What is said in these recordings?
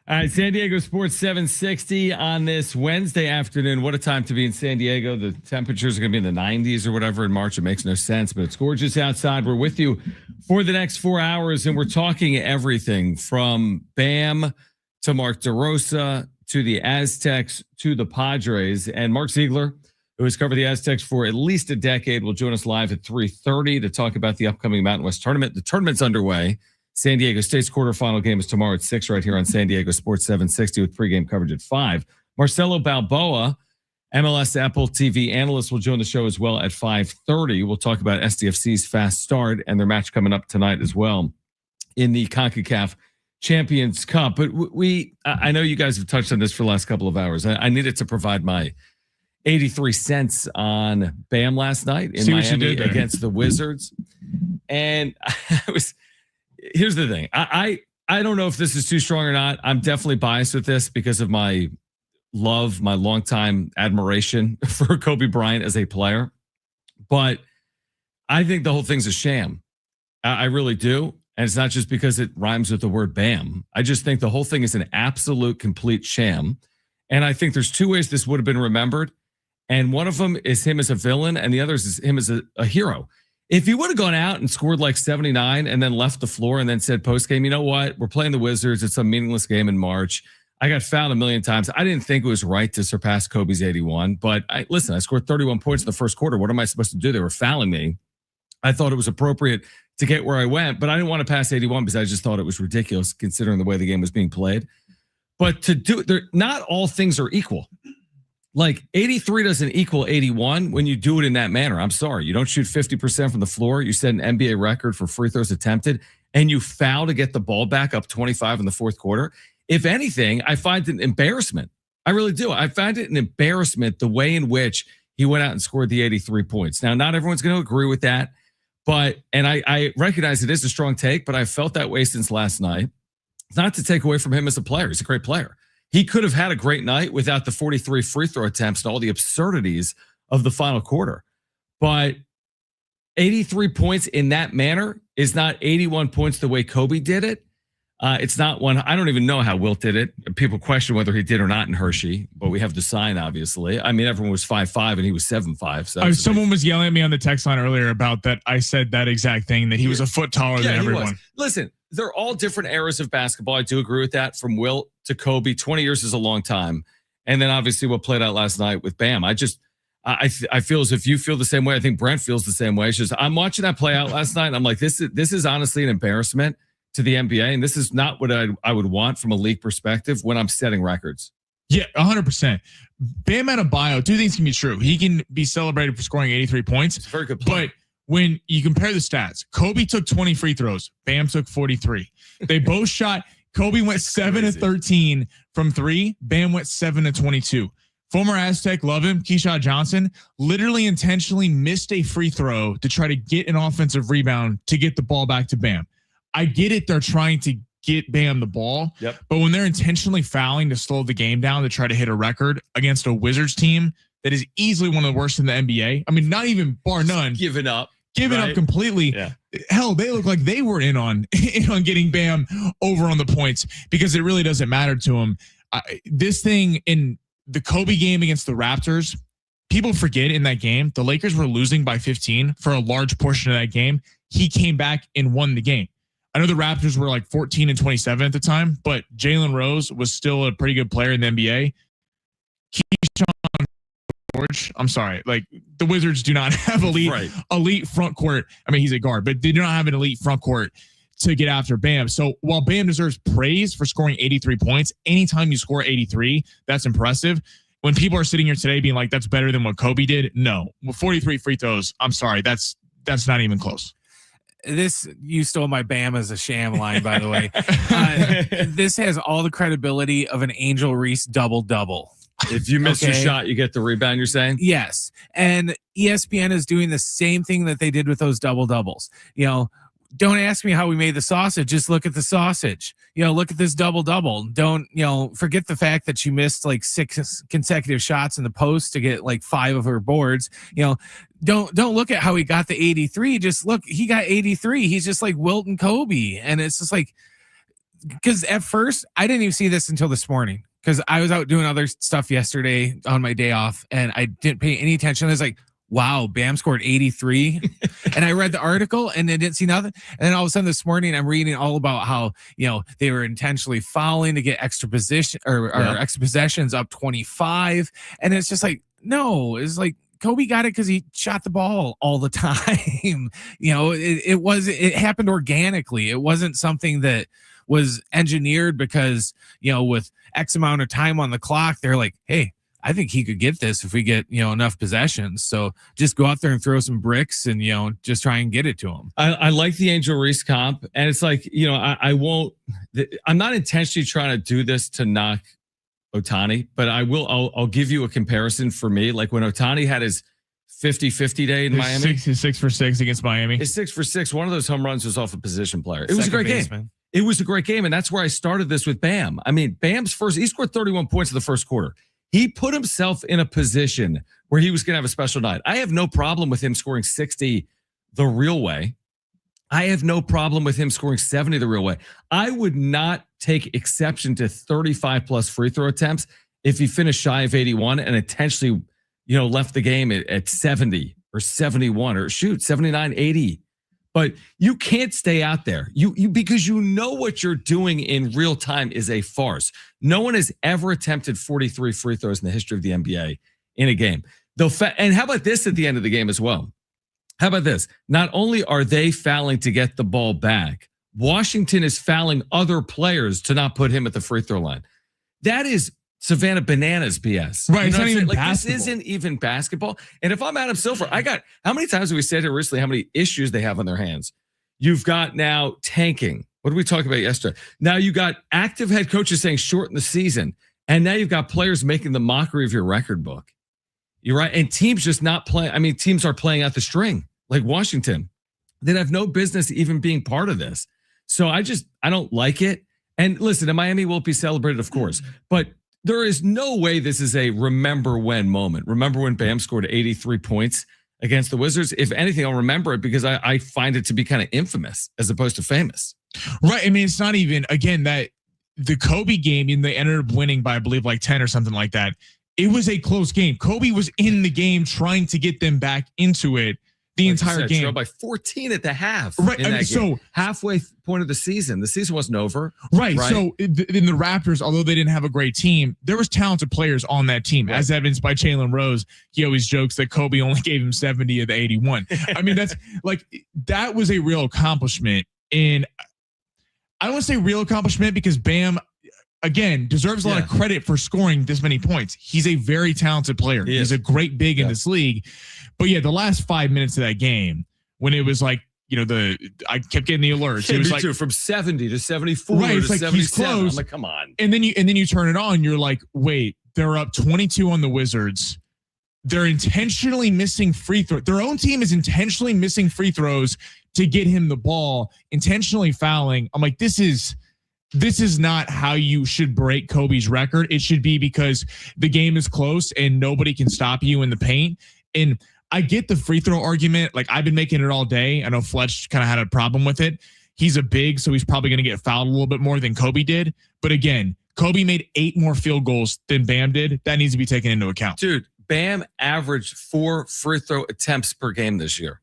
All right, San Diego Sports 760 on this Wednesday afternoon. What a time to be in San Diego. The temperatures are going to be in the 90s or whatever in March. It makes no sense, but it's gorgeous outside. We're with you for the next 4 hours, and we're talking everything from Bam to Mark DeRosa to the Aztecs to the Padres. And Mark Ziegler, who has covered the Aztecs for at least a decade, will join us live at 3:30 to talk about the upcoming Mountain West tournament. The tournament's underway. San Diego State's quarterfinal game is tomorrow at 6 right here on San Diego Sports 760 with pregame coverage at 5. Marcelo Balboa, MLS Apple TV analyst, will join the show as well at 5:30. We'll talk about SDFC's fast start and their match coming up tonight as well in the CONCACAF Champions Cup. But I know you guys have touched on this for the last couple of hours. I needed to provide my 83 cents on Bam last night in Miami against the Wizards. And here's the thing. I don't know if this is too strong or not. I'm definitely biased with this because of my love, my longtime admiration for Kobe Bryant as a player. But I think the whole thing's a sham. I really do. And it's not just because it rhymes with the word Bam. I just think the whole thing is an absolute complete sham. And I think there's two ways this would have been remembered. And one of them is him as a villain, and the other is him as a hero. If he would have gone out and scored like 79 and then left the floor and then said post-game, you know what? We're playing the Wizards. It's a meaningless game in March. I got fouled a million times. I didn't think it was right to surpass Kobe's 81. But I scored 31 points in the first quarter. What am I supposed to do? They were fouling me. I thought it was appropriate to get where I went, but I didn't want to pass 81 because I just thought it was ridiculous considering the way the game was being played. But not all things are equal. Like 83 doesn't equal 81 when you do it in that manner. I'm sorry. You don't shoot 50% from the floor. You set an NBA record for free throws attempted, and you foul to get the ball back up 25 in the fourth quarter. If anything, I find it an embarrassment. I really do. I find it an embarrassment the way in which he went out and scored the 83 points. Now, not everyone's going to agree with that, and I recognize it is a strong take, but I felt that way since last night. It's not to take away from him as a player. He's a great player. He could have had a great night without the 43 free throw attempts and all the absurdities of the final quarter. But 83 points in that manner is not 81 points the way Kobe did it. It's not one. I don't even know how Wilt did it. People question whether he did or not in Hershey, but we have the sign, obviously. I mean, everyone was 5'5" and he was 7'5". So someone was yelling at me on the text line earlier about that. I said that exact thing, that he was a foot taller than everyone. Listen, they're all different eras of basketball. I do agree with that. From Wilt to Kobe, 20 years is a long time. And then obviously what played out last night with Bam. I feel as if you feel the same way. I think Brent feels the same way. It's just, I'm watching that play out last night, and I'm like, this is honestly an embarrassment to the NBA. And this is not what I would want from a league perspective when I'm setting records. Yeah, 100%. Bam Adebayo, two things can be true. He can be celebrated for scoring 83 points. It's a very good play. But when you compare the stats, Kobe took 20 free throws. Bam took 43. They both shot. Kobe went 7 of 13 from 3. Bam went 7 of 22. Former Aztec, love him, Keyshawn Johnson, literally intentionally missed a free throw to try to get an offensive rebound to get the ball back to Bam. I get it. They're trying to get Bam the ball. Yep. But when they're intentionally fouling to slow the game down to try to hit a record against a Wizards team that is easily one of the worst in the NBA. I mean, not even bar none. Giving up completely. Yeah. Hell, they look like they were in on getting Bam over on the points because it really doesn't matter to him. This thing in the Kobe game against the Raptors, people forget in that game, the Lakers were losing by 15 for a large portion of that game. He came back and won the game. I know the Raptors were like 14 and 27 at the time, but Jalen Rose was still a pretty good player in the NBA. Keyshawn George, I'm sorry, like the Wizards do not have elite front court. I mean, he's a guard, but they do not have an elite front court to get after Bam. So while Bam deserves praise for scoring 83 points, anytime you score 83, that's impressive. When people are sitting here today being like, that's better than what Kobe did. No, with 43 free throws, I'm sorry, that's not even close. You stole my Bam as a sham line, by the way. This has all the credibility of an Angel Reese double-double. If you miss your shot, you get the rebound, you're saying? Yes. And ESPN is doing the same thing that they did with those double-doubles. You know, don't ask me how we made the sausage. Just look at the sausage. You know, look at this double-double. Don't, forget the fact that you missed like 6 consecutive shots in the post to get like 5 of her boards. Don't look at how he got the 83. Just look, he got 83. He's just like Wilt and Kobe. And it's just like, because at first I didn't even see this until this morning because I was out doing other stuff yesterday on my day off and I didn't pay any attention. I was like, wow, Bam scored 83. And I read the article and I didn't see nothing. And then all of a sudden this morning, I'm reading all about how, they were intentionally fouling to get extra position or extra possessions up 25. And it's just like, no, it's like Kobe got it because he shot the ball all the time. It happened organically. It wasn't something that was engineered because, with X amount of time on the clock, they're like, hey, I think he could get this if we get, enough possessions. So just go out there and throw some bricks and, just try and get it to him. I like the Angel Reese comp. And it's like, I'm not intentionally trying to do this to knock Ohtani, but I'll give you a comparison for me. Like when Ohtani had his 50-50 day in Miami. His 6 for 6 against Miami. His 6 for 6. One of those home runs was off a position player. It was a great game. It was a great game. And that's where I started this with Bam. I mean, Bam's he scored 31 points in the first quarter. He put himself in a position where he was going to have a special night. I have no problem with him scoring 60 the real way. I have no problem with him scoring 70 the real way. I would not take exception to 35 plus free throw attempts if he finished shy of 81 and intentionally, left the game at 70 or 71 or 79, 80. But you can't stay out there. You because what you're doing in real time is a farce. No one has ever attempted 43 free throws in the history of the NBA in a game. And how about this at the end of the game as well? How about this? Not only are they fouling to get the ball back, Washington is fouling other players to not put him at the free throw line. That is Savannah Bananas BS. Right. It's not even basketball. This isn't even basketball. And if I'm Adam Silver, how many times have we said here recently how many issues they have on their hands? You've got now tanking. What did we talk about yesterday? Now you got active head coaches saying shorten the season. And now you've got players making the mockery of your record book. You're right. And teams just not playing. I mean, teams are playing out the string like Washington. They have no business even being part of this. So I don't like it. And listen, in Miami will be celebrated, of course, but there is no way this is a remember when moment. Remember when Bam scored 83 points against the Wizards? If anything, I'll remember it because I find it to be kind of infamous as opposed to famous. Right. I mean, it's not even, again, that the Kobe game, and they ended up winning by, I believe, like 10 or something like that. It was a close game. Kobe was in the game trying to get them back into it the entire game. By 14 at the half. Right. I mean, so halfway point of the season wasn't over. Right. So in the Raptors, although they didn't have a great team, there was talented players on that team, right, as evidenced by Jalen Rose. He always jokes that Kobe only gave him 70 of the 81. I mean, that was a real accomplishment. And I don't want to say real accomplishment because Bam, again, deserves a lot of credit for scoring this many points. He's a very talented player. He's a great big in this league. But the last 5 minutes of that game, when it was like, I kept getting the alerts. It was like from 70 to 74 right, to it's like 77. he's close. I'm like, come on. And then you turn it on. You're like, wait, they're up 22 on the Wizards. They're intentionally missing free throws. Their own team is intentionally missing free throws to get him the ball, intentionally fouling. I'm like, this is not how you should break Kobe's record. It should be because the game is close and nobody can stop you in the paint. And I get the free throw argument. Like I've been making it all day. I know Fletch kind of had a problem with it. He's a big, so he's probably going to get fouled a little bit more than Kobe did. But again, Kobe made 8 more field goals than Bam did. That needs to be taken into account. Dude, Bam averaged 4 free throw attempts per game this year.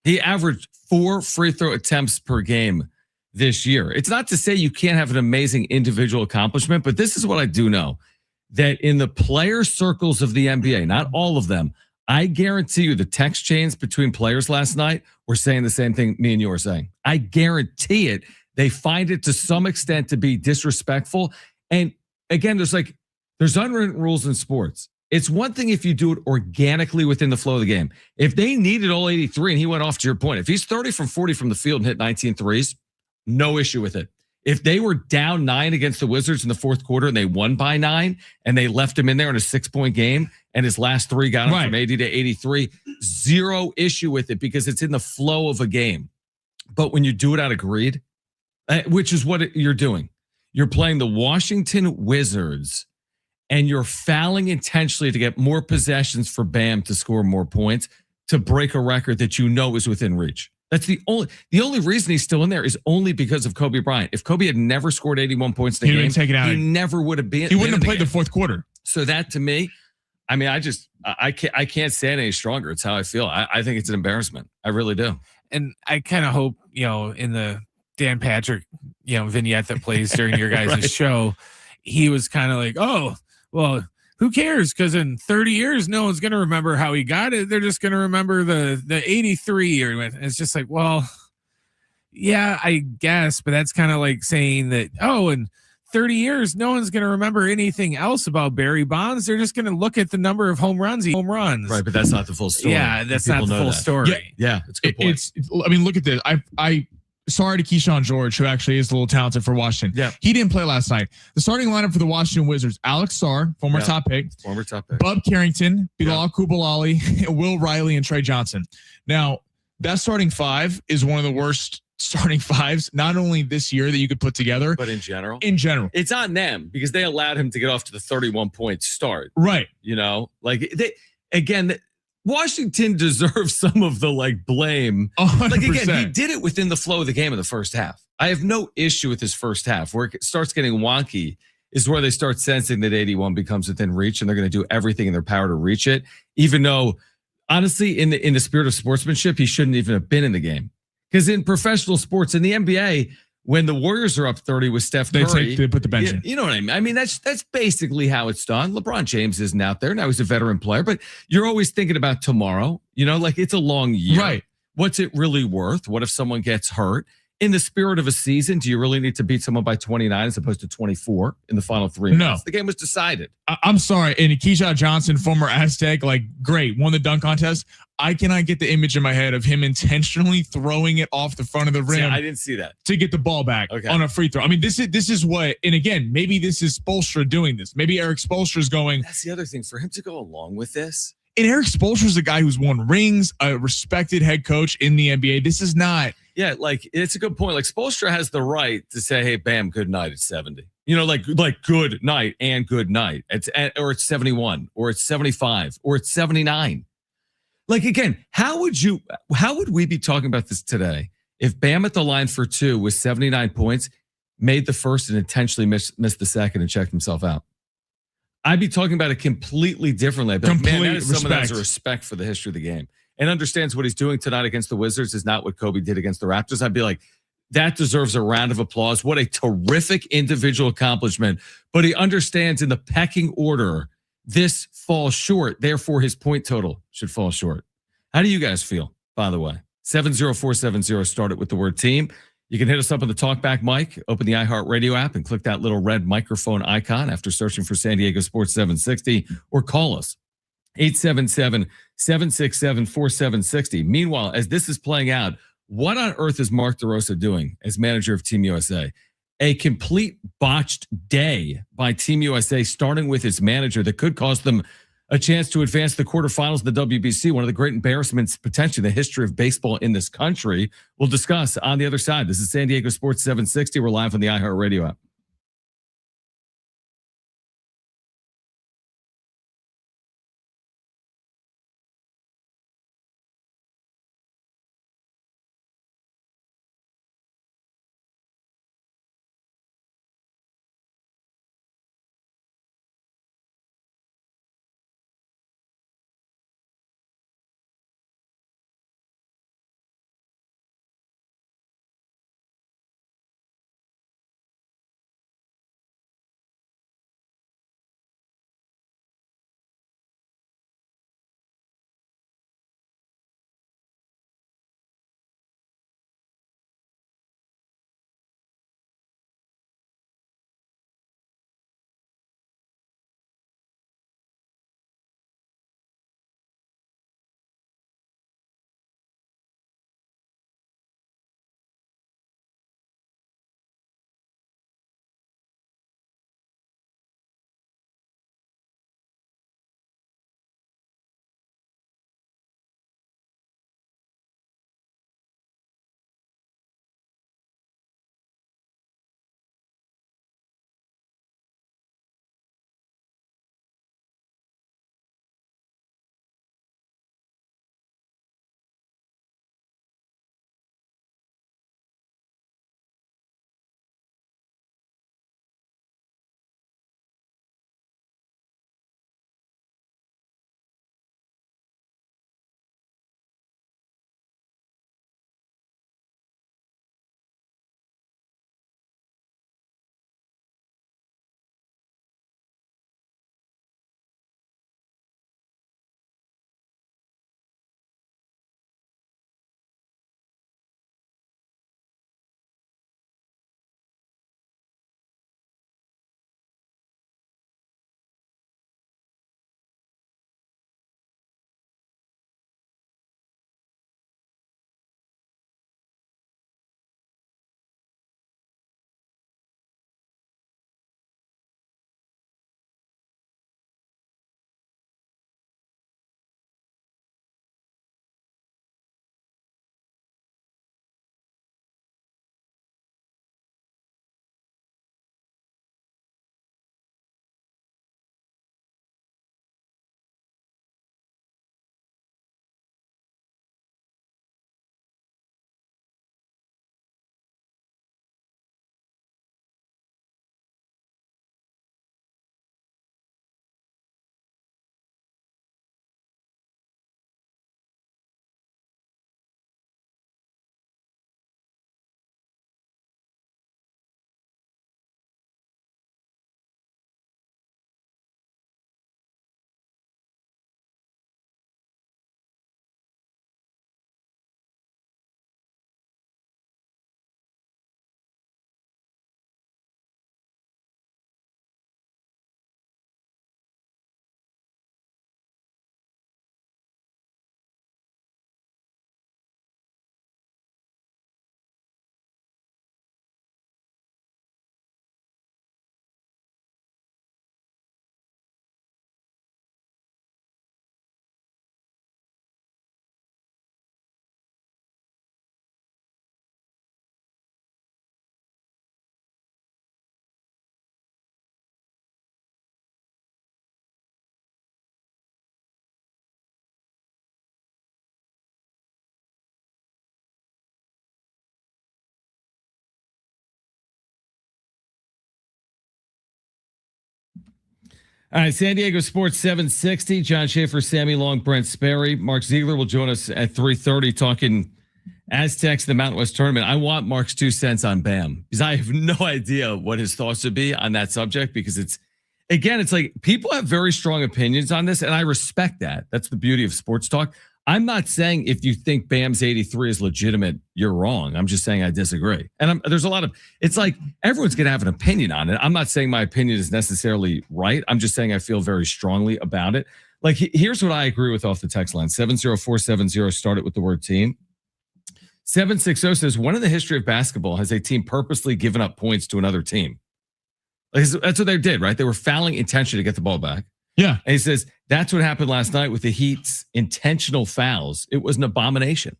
He averaged 4 free throw attempts per game this year. It's not to say you can't have an amazing individual accomplishment, but this is what I do know, that in the player circles of the NBA, not all of them, I guarantee you the text chains between players last night were saying the same thing me and you are saying. I guarantee it. They find it to some extent to be disrespectful. And again, there's unwritten rules in sports. It's one thing if you do it organically within the flow of the game. If they needed all 83 and he went off, to your point, if he's 30 from 40 from the field and hit 19 threes, no issue with it. If they were down 9 against the Wizards in the fourth quarter and they won by 9 and they left him in there in a 6-point game and his last 3 got him from 80 to 83, zero issue with it because it's in the flow of a game. But when you do it out of greed, which is what you're doing, you're playing the Washington Wizards and you're fouling intentionally to get more possessions for Bam to score more points to break a record that is within reach. That's the only reason he's still in there is only because of Kobe Bryant. If Kobe had never scored 81 points in the game, take it out. he never would have been. He wouldn't have played the game. fourth quarter. So that to me, I mean, I can't stand any stronger. It's how I feel. I think it's an embarrassment. I really do. And I kind of hope, in the Dan Patrick, vignette that plays during your guys' Right. show, he was kind of like, oh, well, who cares? Because in 30 years, no one's going to remember how he got it. They're just going to remember the 83. Or it's just like, well, yeah, I guess. But that's kind of like saying that, oh, in 30 years, no one's going to remember anything else about Barry Bonds. They're just going to look at the number of home runs. Right, but that's not the full story. Yeah, that's not the full story. Yeah, it's a good point. I mean, look at this. Sorry to Keyshawn George, who actually is a little talented for Washington. Yeah. He didn't play last night. The starting lineup for the Washington Wizards: Alex Sarr, former top pick, Bub Carrington, Bilal Kubalali, Will Riley, and Trey Johnson. Now, that starting five is one of the worst starting fives, not only this year that you could put together, but in general. It's on them because they allowed him to get off to the 31-point start. Right. Washington deserves some of the blame. 100%. Like again, he did it within the flow of the game in the first half. I have no issue with his first half. Where it starts getting wonky is where they start sensing that 81 becomes within reach, and they're going to do everything in their power to reach it. Even though, honestly, in the spirit of sportsmanship, he shouldn't even have been in the game. Because in professional sports, in the NBA, when the Warriors are up 30 with Steph Curry, they put the bench in. You know what I mean? I mean, that's basically how it's done. LeBron James isn't out there. Now he's a veteran player, but you're always thinking about tomorrow. It's a long year. Right. What's it really worth? What if someone gets hurt? In the spirit of a season, do you really need to beat someone by 29 as opposed to 24 in the final 3 minutes? No. The game was decided. I'm sorry. And Keyshawn Johnson, former Aztec, great, won the dunk contest. I cannot get the image in my head of him intentionally throwing it off the front of the rim. I didn't see that. To get the ball back on a free throw. I mean, this is what, and again, maybe this is Spoelstra doing this. Maybe Eric Spoelstra is going. That's the other thing for him to go along with this. And Eric Spoelstra is a guy who's won rings, a respected head coach in the NBA. This is not. Yeah, it's a good point. Spoelstra has the right to say, "Hey, bam, good night at 70." Good night and good night. Or it's 71, or it's 75, or it's 79. Again, how would we be talking about this today if Bam at the line for two with 79 points made the first and intentionally missed the second and checked himself out? I'd be talking about it completely differently. But man, that is someone that has a respect for the history of the game and understands what he's doing tonight against the Wizards is not what Kobe did against the Raptors. I'd be like, that deserves a round of applause. What a terrific individual accomplishment. But he understands in the pecking order, this falls short. Therefore, his point total should fall short. How do you guys feel, by the way? 70470, start it with the word team. You can hit us up on the talkback mic, open the iHeartRadio app, and click that little red microphone icon after searching for San Diego Sports 760, or call us 877-767-4760. Meanwhile, as this is playing out, what on earth is Mark DeRosa doing as manager of Team USA? A complete botched day by Team USA, starting with its manager that could cost them a chance to advance the quarterfinals of the WBC, one of the great embarrassments potentially in the history of baseball in this country. We'll discuss on the other side. This is San Diego Sports 760. We're live on the iHeartRadio app. All right, San Diego Sports 760. John Schaefer, Sammy Long, Brent Sperry. Mark Ziegler will join us at 3:30 talking Aztecs, the Mountain West tournament. I want Mark's 2 cents on Bam because I have no idea what his thoughts would be on that subject because it's like people have very strong opinions on this and I respect that. That's the beauty of sports talk. I'm not saying if you think Bam's 83 is legitimate, you're wrong. I'm just saying I disagree. And there's a lot of, it's like everyone's going to have an opinion on it. I'm not saying my opinion is necessarily right. I'm just saying I feel very strongly about it. Like here's what I agree with off the text line. 70470, start it with the word team. 760 says, when in the history of basketball has a team purposely given up points to another team? Like, that's what they did, right? They were fouling intentionally to get the ball back. Yeah. And he says, that's what happened last night with the Heat's intentional fouls. It was an abomination.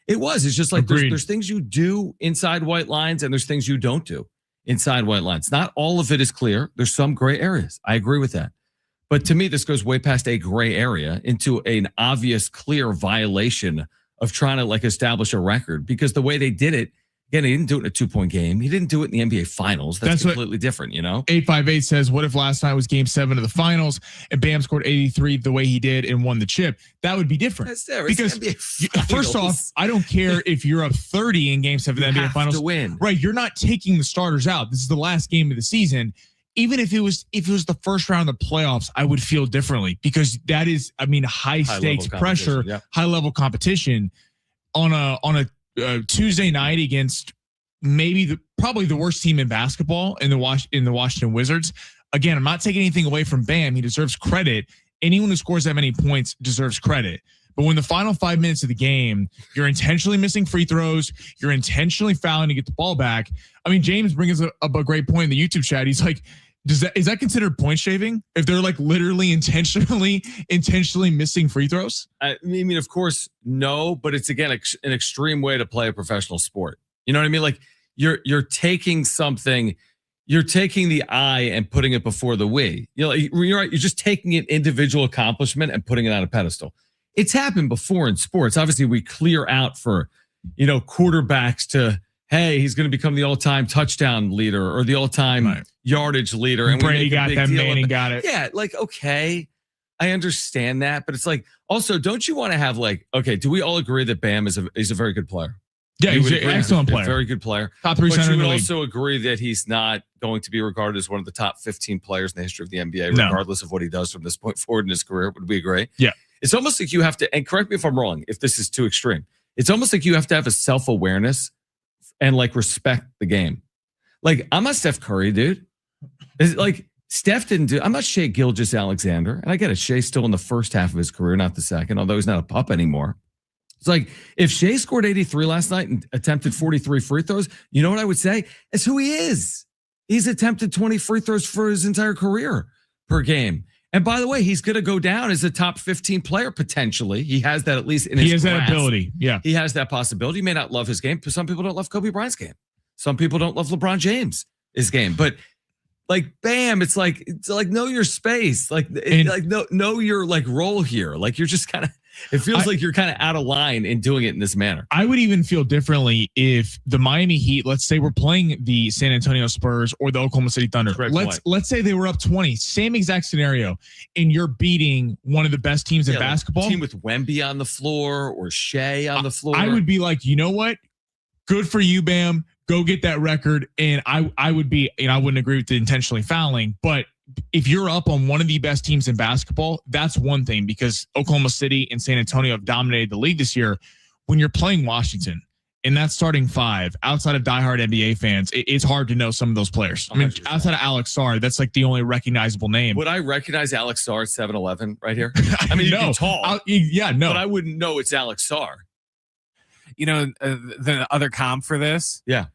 It was. It's just like there's things you do inside white lines and there's things you don't do inside white lines. Not all of it is clear. There's some gray areas. I agree with that. But to me, this goes way past a gray area into an obvious, clear violation of trying to like establish a record because the way they did it, again, he didn't do it in a 2-point game. He didn't do it in the NBA Finals. That's completely different, you know? 858 says, what if last night was game 7 of the finals and Bam scored 83 the way he did and won the chip? That would be different. That's there. Because first off, I don't care if you're up 30 in game 7 of the NBA Finals. To win. Right. You're not taking the starters out. This is the last game of the season. Even if it was the first round of the playoffs, I would feel differently because that is, I mean, high stakes pressure, high level competition on a Tuesday night against maybe probably the worst team in basketball in the Washington Wizards. Again, I'm not taking anything away from Bam. He deserves credit. Anyone who scores that many points deserves credit. But when the final 5 minutes of the game, you're intentionally missing free throws, you're intentionally fouling to get the ball back. I mean, James brings up a great point in the YouTube chat. He's like, is that considered point shaving if they're like literally intentionally missing free throws? I mean, of course, no, but it's again an extreme way to play a professional sport. You know what I mean? Like you're taking something, you're taking the I and putting it before the we. You know, you're right. You're just taking an individual accomplishment and putting it on a pedestal. It's happened before in sports. Obviously, we clear out for, quarterbacks to, hey, he's going to become the all-time touchdown leader or the all-time yardage leader. And Brady got that, Manning got it. Yeah, like, okay, I understand that. But it's like, also, don't you want to have like, okay, do we all agree that Bam is a very good player? Yeah, he's an excellent player. Very good player. Top 3 center in the league. But you would also agree that he's not going to be regarded as one of the top 15 players in the history of the NBA, regardless of what he does from this point forward in his career. Would we agree? Yeah. It's almost like you have to, and correct me if I'm wrong, if this is too extreme. It's almost like you have to have a self-awareness and like respect the game. Like, I'm not Steph Curry, dude. It's like Steph didn't do, I'm not Shai Gilgeous-Alexander. And I get it. Shai's still in the first half of his career, not the second, although he's not a pup anymore. It's like if Shai scored 83 last night and attempted 43 free throws, you know what I would say? It's who he is. He's attempted 20 free throws for his entire career per game. And by the way, he's going to go down as a top 15 player potentially. He has that at least in his grasp. He has that ability. Yeah. He has that possibility. You may not love his game, but some people don't love Kobe Bryant's game. Some people don't love LeBron James' game. But like Bam, it's like know your space. Like know your like role here. Like you're just kind of, it feels like you're kind of out of line in doing it in this manner. I would even feel differently if the Miami Heat, let's say we're playing the San Antonio Spurs or the Oklahoma City Thunder. Let's say they were up 20, same exact scenario, and you're beating one of the best teams in basketball. Like team with Wemby on the floor or Shai on the floor. I would be like, you know what? Good for you, Bam. Go get that record. And I would be, I wouldn't agree with the intentionally fouling, but if you're up on one of the best teams in basketball, that's one thing because Oklahoma City and San Antonio have dominated the league this year. When you're playing Washington and that's starting 5 outside of diehard NBA fans, it's hard to know some of those players. I mean, 100%. Outside of Alex Sarr, that's like the only recognizable name. Would I recognize Alex Sarr at 7-Eleven right here? I mean, no. he's tall. No. But I wouldn't know it's Alex Sarr. The other comp for this? Yeah.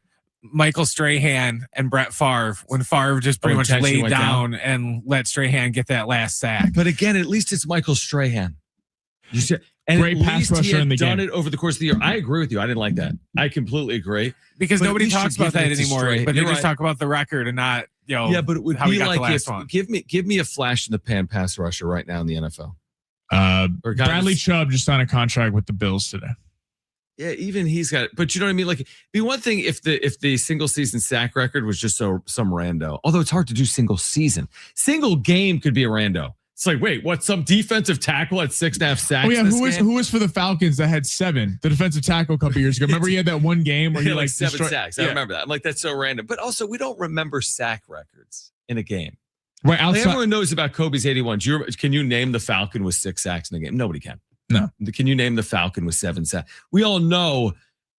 Michael Strahan and Brett Favre when Favre just pretty much laid down and let Strahan get that last sack. But again, at least it's Michael Strahan. You see, and great pass rusher in the game. Done it over the course of the year. I agree with you. I didn't like that. I completely agree because nobody talks about that anymore. But they just talk about the record and not Yeah, but it would be like give me a flash in the pan pass rusher right now in the NFL. Bradley Chubb just signed a contract with the Bills today. Yeah, even he's got it. But you know what I mean? Like, it'd be one thing if the single season sack record was just some rando. Although it's hard to do single season. Single game could be a rando. It's like, wait, what? Some defensive tackle at 6.5 sacks? Oh yeah, who was for the Falcons that had 7? The defensive tackle a couple years ago. Remember, he had that one game where he like 7 sacks. I remember that. I'm like, that's so random. But also, we don't remember sack records in a game. Right, outside. Like, everyone knows about Kobe's 81. Can you name the Falcon with 6 sacks in a game? Nobody can. No. Can you name the Falcon with 7 sacks? We all know,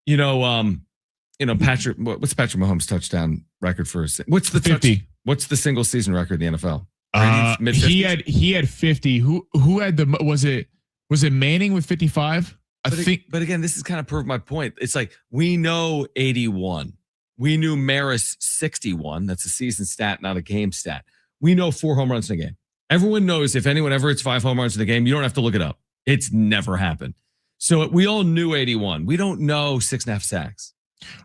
Patrick. What's Patrick Mahomes' touchdown record for? What's the 50? What's the single season record in the NFL? He had 50. Who had the was it Manning with 55? But again, this is kind of proved my point. It's like we know 81. We knew Maris 61. That's a season stat, not a game stat. We know 4 home runs in a game. Everyone knows if anyone ever hits 5 home runs in a game, you don't have to look it up. It's never happened. So we all knew 81. We don't know 6.5 sacks.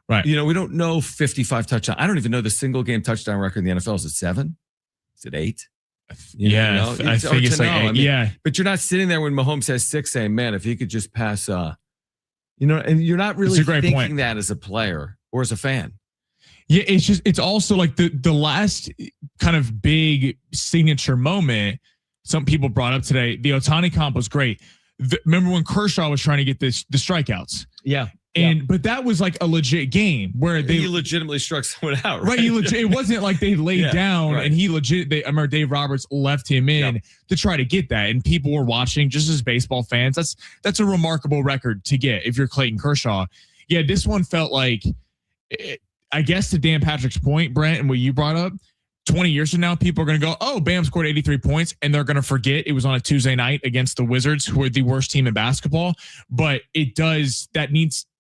Right. We don't know 55 touchdowns. I don't even know the single game touchdown record in the NFL. Is it 7? Is it 8? I think it's like 8. Yeah. But you're not sitting there when Mahomes has 6 saying, man, if he could just pass, and you're not really thinking that as a player or as a fan. Yeah, it's also like the last kind of big signature moment some people brought up today. The Ohtani comp was great. Remember when Kershaw was trying to get the strikeouts? Yeah. But that was like a legit game where he legitimately struck someone out, right? It wasn't like they laid down and I remember Dave Roberts left him in to try to get that, and people were watching just as baseball fans. That's a remarkable record to get if you're Clayton Kershaw. Yeah, this one felt like, I guess to Dan Patrick's point, Brent, and what you brought up, 20 years from now, people are going to go, oh, Bam scored 83 points, and they're going to forget it was on a Tuesday night against the Wizards, who are the worst team in basketball. But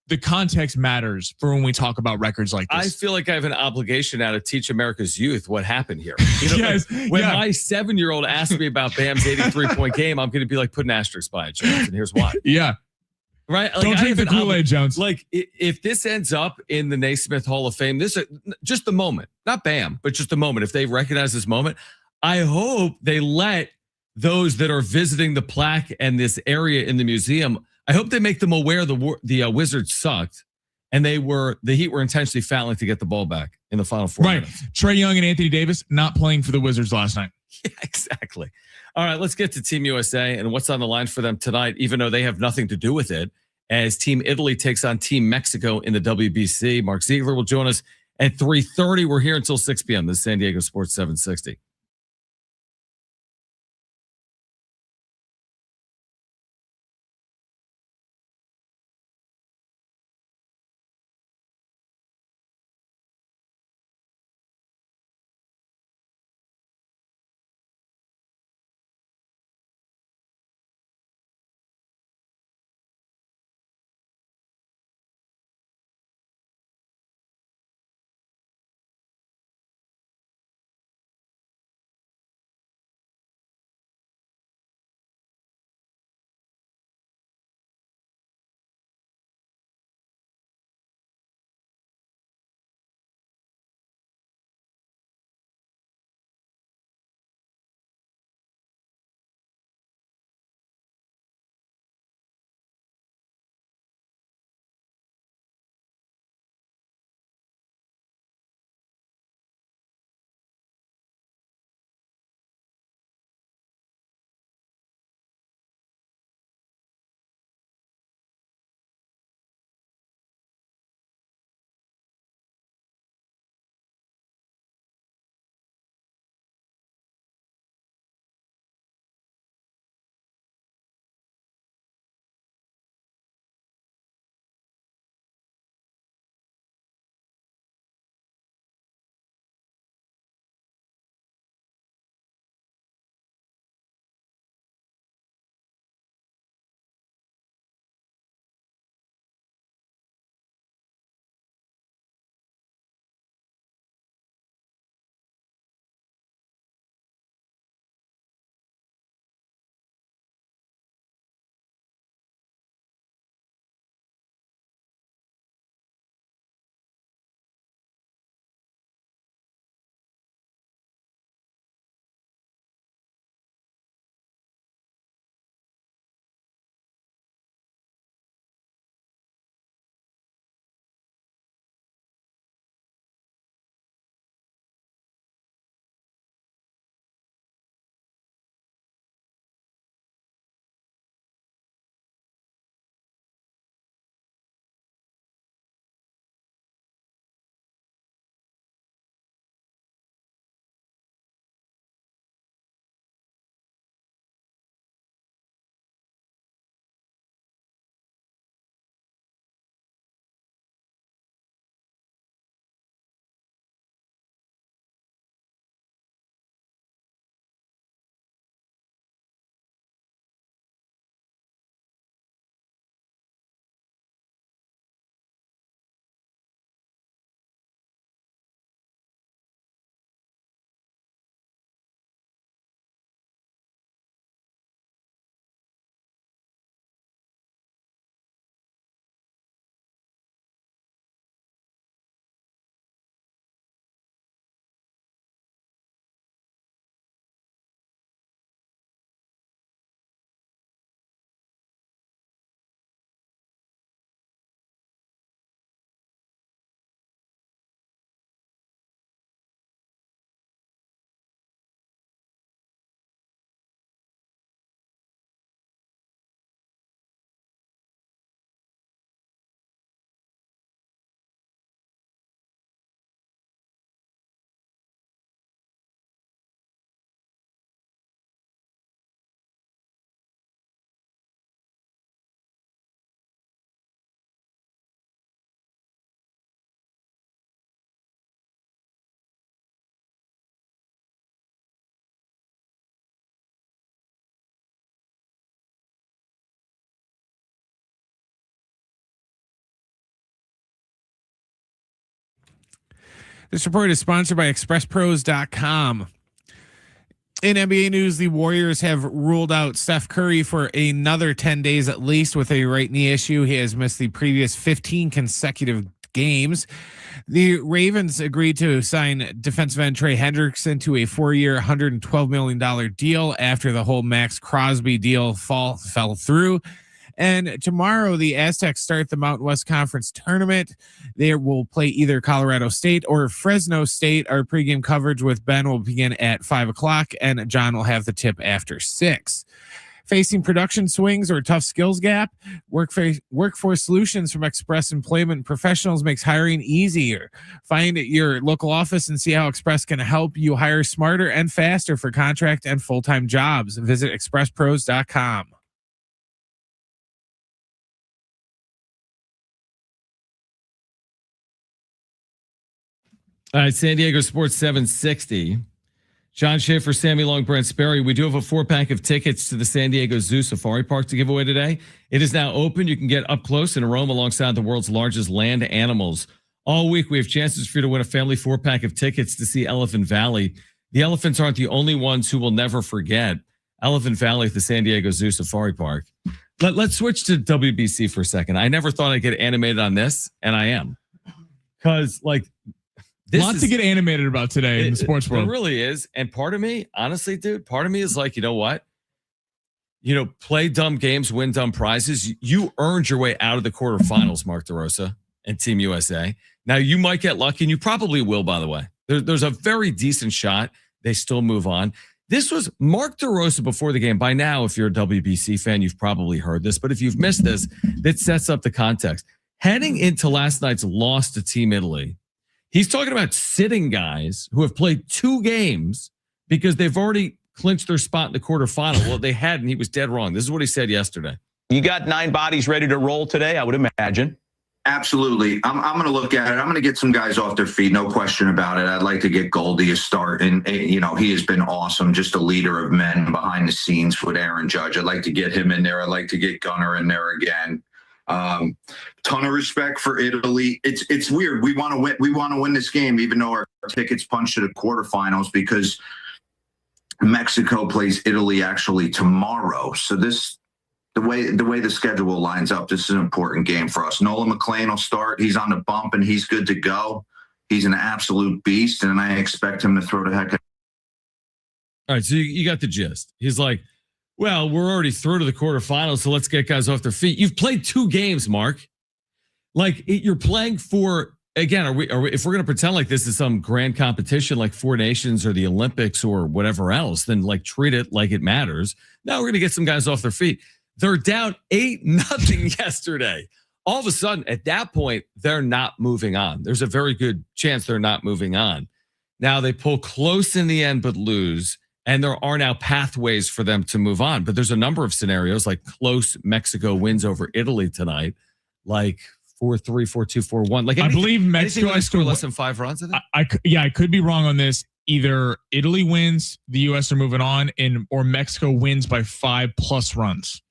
the context matters for when we talk about records like this. I feel like I have an obligation now to teach America's youth what happened here. When my 7-year-old asked me about Bam's 83-point game, I'm going to be like, put an asterisk by it, Jones, and here's why. Yeah. Right? Like, don't drink the Kool-Aid, Jones. Like, if this ends up in the Naismith Hall of Fame, just the moment, not Bam, but just the moment. If they recognize this moment, I hope they let those that are visiting the plaque and this area in the museum, I hope they make them aware the Wizards sucked, and the Heat were intentionally fouling to get the ball back in the final 4 minutes. Trae Young and Anthony Davis not playing for the Wizards last night. Yeah, exactly. All right, let's get to Team USA and what's on the line for them tonight, even though they have nothing to do with it, as Team Italy takes on Team Mexico in the WBC. Mark Ziegler will join us at 3:30. We're here until 6 p.m. This is San Diego Sports 760. This report is sponsored by expresspros.com. In NBA news, the Warriors have ruled out Steph Curry for another 10 days at least with a right knee issue. He has missed the previous 15 consecutive games. The Ravens agreed to sign defensive end Trey Hendrickson to a 4-year, $112 million deal after the whole Max Crosby deal fell through. And tomorrow, the Aztecs start the Mountain West Conference tournament. They will play either Colorado State or Fresno State. Our pregame coverage with Ben will begin at 5:00, and John will have the tip after 6. Facing production swings or a tough skills gap, Workforce Solutions from Express Employment Professionals makes hiring easier. Find your local office and see how Express can help you hire smarter and faster for contract and full-time jobs. Visit expresspros.com. All right, San Diego Sports 760. John Schaefer, Sammy Long, Brent Sperry. We do have a 4-pack of tickets to the San Diego Zoo Safari Park to give away today. It is now open. You can get up close and roam alongside the world's largest land animals. All week, we have chances for you to win a family 4-pack of tickets to see Elephant Valley. The elephants aren't the only ones who will never forget Elephant Valley at the San Diego Zoo Safari Park. Let's switch to WBC for a second. I never thought I'd get animated on this, and I am. Because, Lots to get animated about today in the sports world. It really is. And part of me, honestly, dude, part of me is like, you know what? Play dumb games, win dumb prizes. You earned your way out of the quarterfinals, Mark DeRosa and Team USA. Now, you might get lucky, and you probably will, by the way. There's a very decent shot. They still move on. This was Mark DeRosa before the game. By now, if you're a WBC fan, you've probably heard this. But if you've missed this, that sets up the context. Heading into last night's loss to Team Italy, he's talking about sitting guys who have played 2 games because they've already clinched their spot in the quarterfinal. Well, they hadn't. He was dead wrong. This is what he said yesterday. You got 9 bodies ready to roll today, I would imagine. Absolutely. I'm going to look at it. I'm going to get some guys off their feet. No question about it. I'd like to get Goldie a start. And, he has been awesome. Just a leader of men behind the scenes with Aaron Judge. I'd like to get him in there. I'd like to get Gunnar in there again. Ton of respect for Italy. It's weird. We want to win. We want to win this game, even though our tickets punched to the quarterfinals, because Mexico plays Italy actually tomorrow. So the way the schedule lines up, this is an important game for us. Nolan McLean will start. He's on the bump and he's good to go. He's an absolute beast, and I expect him to throw the heck out. All right, so you got the gist. He's like, well, we're already through to the quarterfinals, so let's get guys off their feet. You've played 2 games, Mark. You're playing for, again, are we if we're going to pretend like this is some grand competition like 4 Nations or the Olympics or whatever else, then treat it like it matters. Now we're going to get some guys off their feet. They're down 8-0 yesterday. All of a sudden, at that point, they're not moving on. There's a very good chance they're not moving on. Now they pull close in the end, but lose. And there are now pathways for them to move on. But there's a number of scenarios, like close Mexico wins over Italy tonight, 4-3, 4-2, 4-1. I believe Mexico has scored less than 5 runs. I could be wrong on this. Either Italy wins, the U.S. are moving on, or Mexico wins by 5+ runs.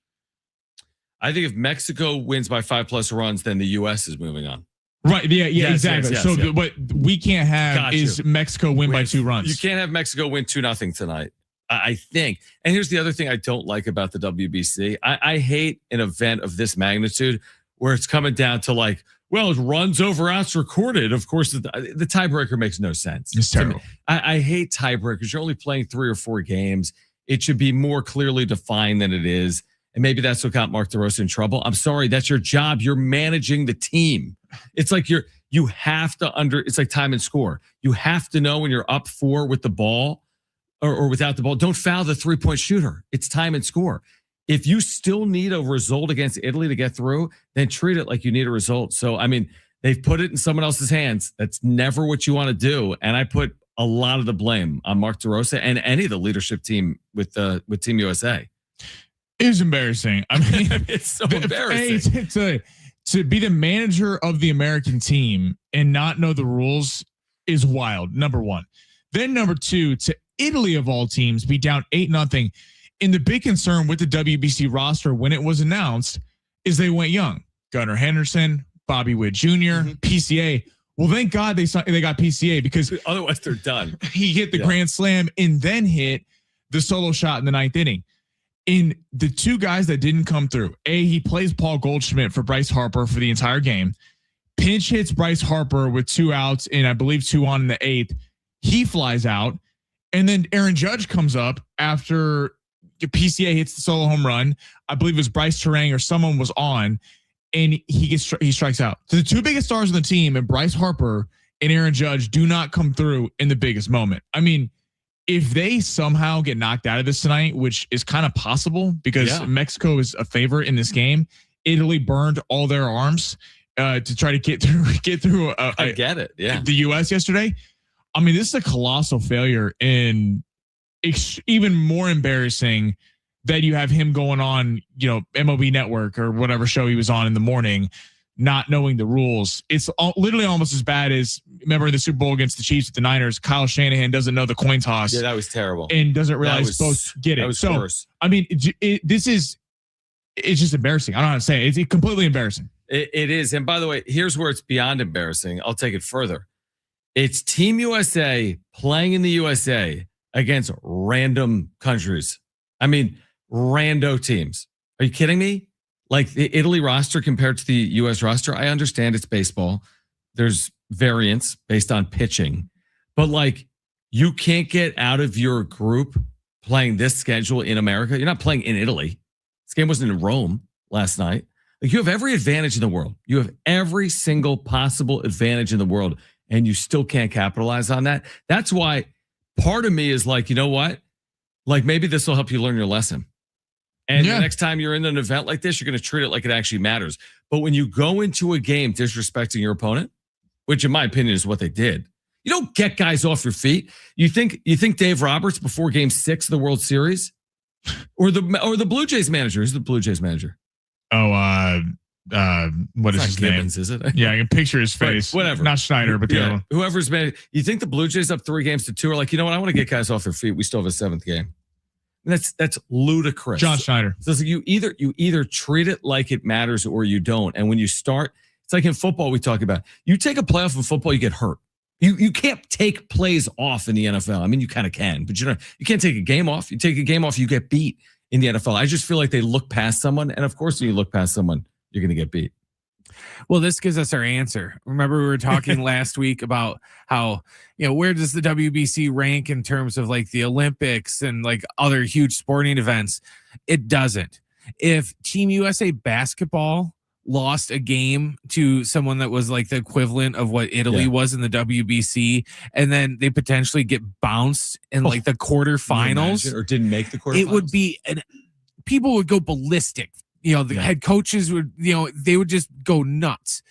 I think if Mexico wins by 5+ runs, then the U.S. is moving on. Right. Yeah. Yes, exactly. Yes, so yeah. what we can't have is Mexico win by 2 runs. You can't have Mexico win 2-0 tonight, I think. And here's the other thing I don't like about the WBC. I hate an event of this magnitude where it's coming down to runs over outs recorded. Of course, the tiebreaker makes no sense. It's terrible. I hate tiebreakers. You're only playing 3 or 4 games. It should be more clearly defined than it is. And maybe that's what got Mark DeRosa in trouble. I'm sorry, that's your job. You're managing the team. It's like you have to it's like time and score. You have to know when you're up 4 with the ball or without the ball. Don't foul the 3-point shooter. It's time and score. If you still need a result against Italy to get through, then treat it like you need a result. So, they've put it in someone else's hands. That's never what you want to do. And I put a lot of the blame on Mark DeRosa and any of the leadership team with Team USA. It was embarrassing. It's so embarrassing. To be the manager of the American team and not know the rules is wild. Number one. Then number 2, to Italy of all teams, be down 8-0. And the big concern with the WBC roster when it was announced is they went young. Gunnar Henderson, Bobby Witt Jr., PCA. Well, thank God they got PCA because otherwise they're done. He hit the grand slam and then hit the solo shot in the 9th inning. In the two guys that didn't come through, he plays Paul Goldschmidt for Bryce Harper for the entire game. Pinch hits Bryce Harper with 2 outs and I believe 2 on in the 8th. He flies out. And then Aaron Judge comes up after PCA hits the solo home run. I believe it was Bryce Terang or someone was on. And he strikes out. So the two biggest stars on the team, and Bryce Harper and Aaron Judge, do not come through in the biggest moment. I mean, if they somehow get knocked out of this tonight, which is kind of possible because Mexico is a favorite in this game, Italy burned all their arms to try to get through. I get it. Yeah, the U.S. yesterday. I mean, this is a colossal failure, and even more embarrassing that you have him going on, MLB Network or whatever show he was on in the morning, not knowing the rules. It's literally almost as bad as, remember the Super Bowl against the Chiefs with the Niners, Kyle Shanahan doesn't know the coin toss. Yeah, that was terrible. And doesn't realize he's supposed to get it. That was worse. I mean, it's just embarrassing. I don't know how to say it. It's completely embarrassing. It is. And by the way, here's where it's beyond embarrassing. I'll take it further. It's Team USA playing in the USA against random countries. I mean, rando teams. Are you kidding me? Like the Italy roster compared to the US roster, I understand it's baseball. There's variance based on pitching. But like, you can't get out of your group playing this schedule in America. You're not playing in Italy. This game wasn't in Rome last night. Like, you have every advantage in the world. You have every single possible advantage in the world, and you still can't capitalize on that. That's why part of me is like, you know what? Like, maybe this will help you learn your lesson. And the next time you're in an event like this, you're going to treat it like it actually matters. But when you go into a game disrespecting your opponent, which in my opinion is what they did, you don't get guys off your feet. You think Dave Roberts before Game 6 of the World Series, or the Blue Jays manager? Who's the Blue Jays manager? Oh, what is his Gibbons, name? Is it? Yeah, I can picture his face. Right, whatever. Not Schneider, but the other one. Whoever's man. You think the Blue Jays up 3-2 are like, you know what? I want to get guys off their feet. We still have a 7th game. And that's ludicrous. John Schneider. So you either treat it like it matters or you don't. And when you start, it's like in football we talk about. You take a playoff in football, you get hurt. You can't take plays off in the NFL. I mean, you kind of can, but you can't take a game off. You take a game off, you get beat in the NFL. I just feel like they look past someone, and of course, when you look past someone, you're going to get beat. Well, this gives us our answer. Remember, we were talking last week about how, where does the WBC rank in terms of like the Olympics and like other huge sporting events? It doesn't. If Team USA basketball lost a game to someone that was like the equivalent of what Italy was in the WBC, and then they potentially get bounced in like the quarterfinals, or didn't make the quarterfinals, it would be, people would go ballistic. The head coaches would, they would just go nuts.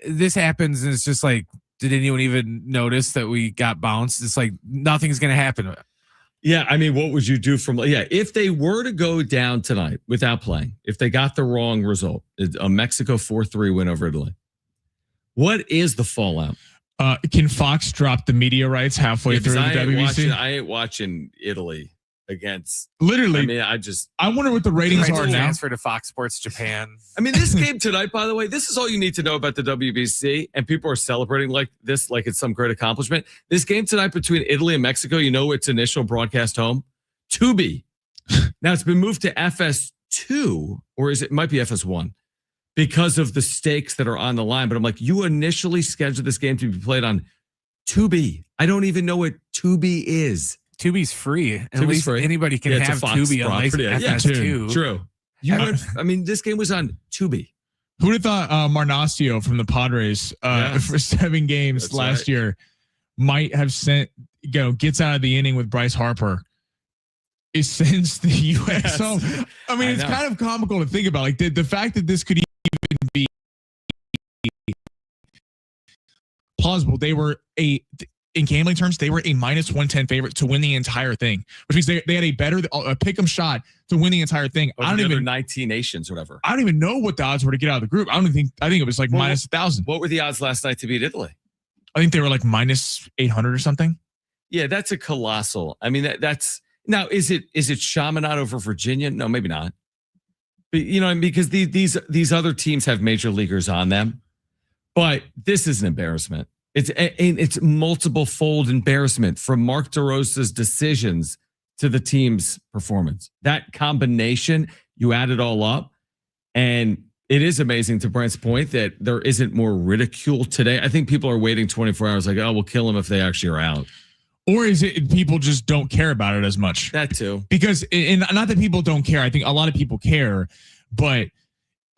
This happens, and it's just like, did anyone even notice that we got bounced? It's like nothing's going to happen. Yeah, I mean, what would you do if they were to go down tonight without playing, if they got the wrong result, a Mexico 4-3 win over Italy, what is the fallout? Can Fox drop the media rights halfway through the WBC? I ain't watching Italy against. Literally, I mean, I wonder what the ratings are now. Transfer to Fox Sports Japan. I mean, this game tonight, by the way, this is all you need to know about the WBC, and people are celebrating like this, like it's some great accomplishment. This game tonight between Italy and Mexico, its initial broadcast home, Tubi. Now it's been moved to FS2, or it might be FS1, because of the stakes that are on the line. But I'm like, you initially scheduled this game to be played on Tubi. I don't even know what Tubi is. Tubi's free. At Tubi's least free. Anybody can have Tubi on FS2. True. I mean, this game was on Tubi. Who would have thought Marnasio from the Padres for 7 games last year might have gets out of the inning with Bryce Harper? It sends the U.S. home. I mean, it's kind of comical to think about. Like the fact that this could even be plausible. They were in gambling terms, they were a -110 favorite to win the entire thing, which means they had a better pick 'em shot to win the entire thing. I don't even 19 nations, whatever. I don't even know what the odds were to get out of the group. I think it was like -1,000. What were the odds last night to beat Italy? I think they were like -800 or something. Yeah, that's a colossal. I mean, that's now is it Chaminade over Virginia? No, maybe not. But because these other teams have major leaguers on them, but this is an embarrassment. It's multiple fold embarrassment from Mark DeRosa's decisions to the team's performance. That combination, you add it all up, and it is amazing, to Brent's point, that there isn't more ridicule today. I think people are waiting 24 hours like, oh, we'll kill them if they actually are out. Or is it people just don't care about it as much? That too. Because, and not that people don't care. I think a lot of people care, but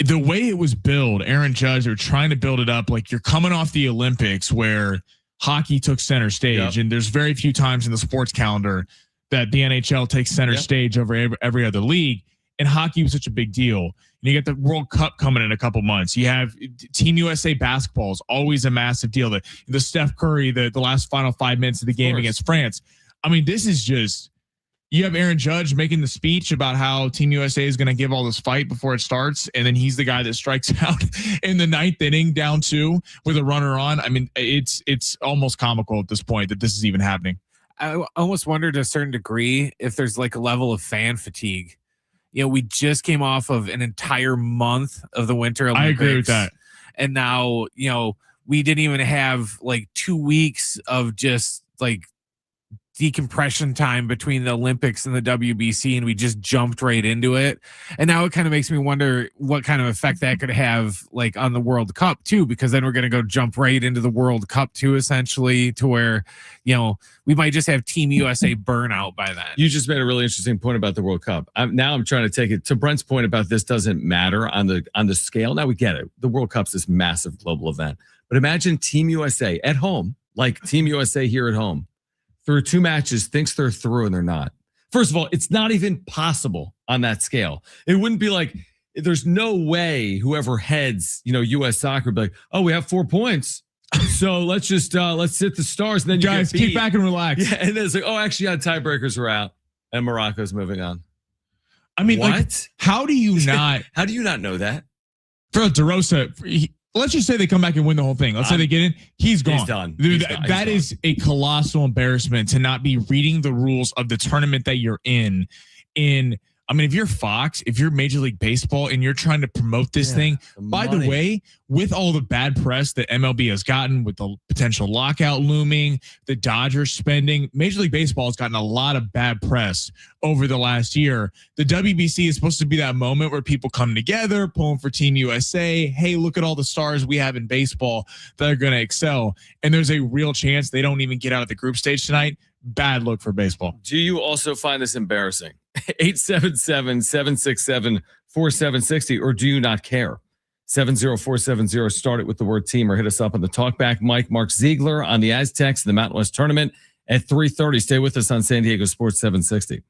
the way it was billed, Aaron Judge, they're trying to build it up like you're coming off the Olympics where hockey took center stage. And there's very few times in the sports calendar that the NHL takes center stage over every other league. And hockey was such a big deal. And you get the World Cup coming in a couple months. You have Team USA basketball is always a massive deal. The Steph Curry, the last final 5 minutes of the game against France. I mean, this is just, you have Aaron Judge making the speech about how Team USA is going to give all this fight before it starts. And then he's the guy that strikes out in the 9th inning down 2 with a runner on. I mean, it's almost comical at this point that this is even happening. I almost wonder to a certain degree if there's like a level of fan fatigue. You know, we just came off of an entire month of the Winter Olympics. I agree with that. And now, you know, we didn't even have like 2 weeks of just like decompression time between the Olympics and the WBC, and we just jumped right into it. And now it kind of makes me wonder what kind of effect that could have like on the World Cup too, because then we're going to go jump right into the World Cup too, essentially, to where, you know, we might just have Team USA burnout by then. You just made a really interesting point about the World Cup. Now I'm trying to take it to Brent's point about this doesn't matter on the scale. Now we get it. The World Cup's this massive global event, but imagine Team USA at home, like Team USA here at home, through 2 matches, thinks they're through and they're not. First of all, it's not even possible on that scale. It wouldn't be like, there's no way whoever heads, you know, U.S. soccer would be like, oh, we have 4 points. So let's just, let's sit the stars. And then guys, kick back and relax. Yeah, and then it's like, oh, actually, tiebreakers are out and Morocco's moving on. I mean, what? Like, how do you not know that? For DeRosa, let's just say they come back and win the whole thing. Let's say they get in. He's gone. He's done. Dude, He's that is a colossal embarrassment to not be reading the rules of the tournament that you're in. I mean, if you're Fox, if you're Major League Baseball and you're trying to promote this thing, by the way, with all the bad press that MLB has gotten, with the potential lockout looming, the Dodgers spending, Major League Baseball has gotten a lot of bad press over the last year. The WBC is supposed to be that moment where people come together, pulling for Team USA. Hey, look at all the stars we have in baseball that are going to excel. And there's a real chance they don't even get out of the group stage tonight. Bad look for baseball. Do you also find this embarrassing? 877-767-4760, or do you not care? 70470, start it with the word team, or hit us up on the talkback. Mark Ziegler on the Aztecs in the Mountain West tournament at 3:30. Stay with us on San Diego Sports 760.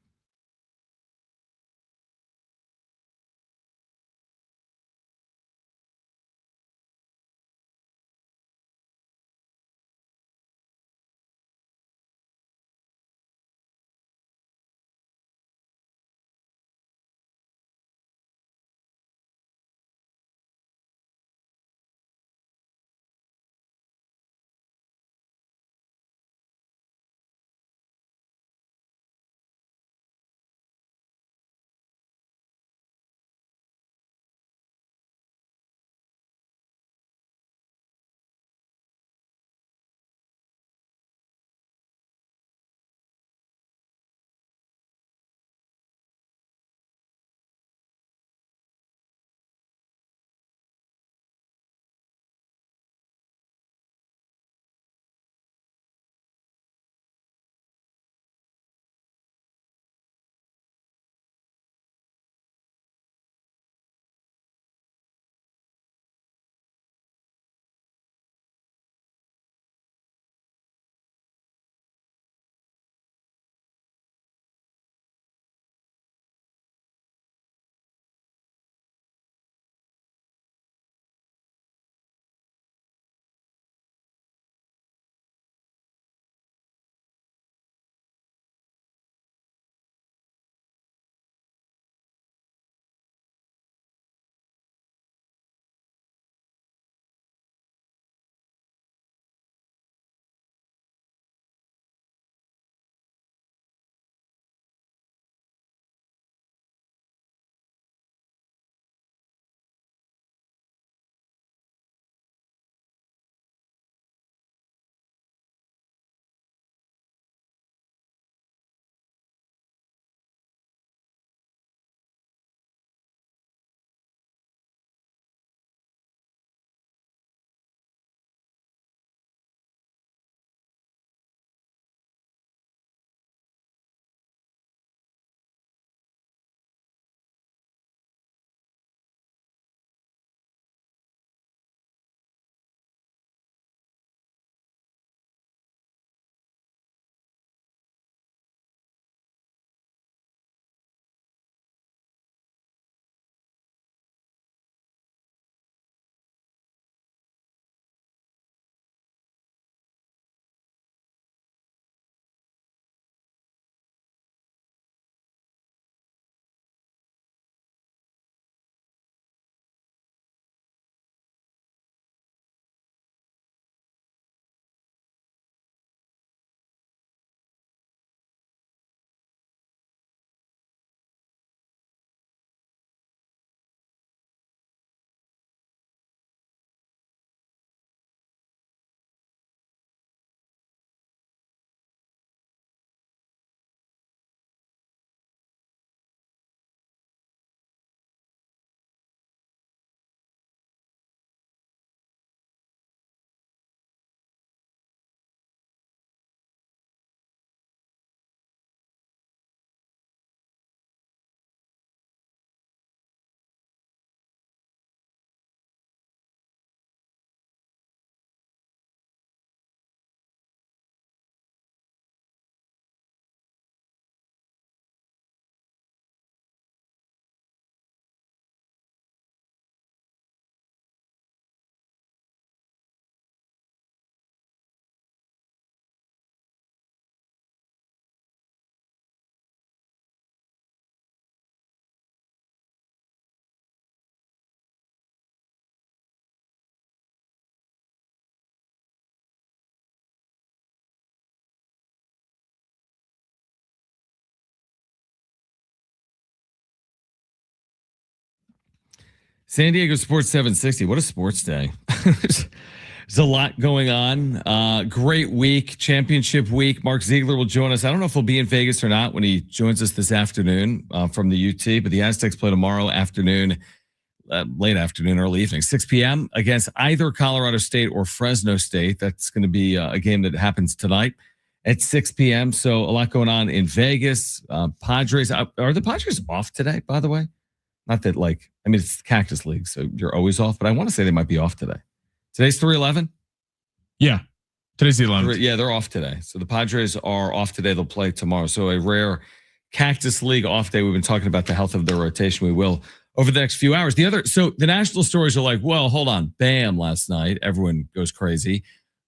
San Diego Sports 760. What a sports day. There's a lot going on. Great week, championship week. Mark Ziegler will join us. I don't know if he'll be in Vegas or not when he joins us this afternoon from the UT, but the Aztecs play tomorrow afternoon, late afternoon, early evening, 6 p.m. against either Colorado State or Fresno State. That's going to be a game that happens tonight at 6 p.m. So a lot going on in Vegas. Padres, are the Padres off today, by the way? Not that it's the Cactus League, so you're always off, but I want to say they might be off today. Today's 3/11? Yeah. Today's the 11th. Yeah, they're off today. So the Padres are off today. They'll play tomorrow. So a rare Cactus League off day. We've been talking about the health of their rotation. We will over the next few hours. So the national stories are like, well, hold on. Bam, last night. Everyone goes crazy.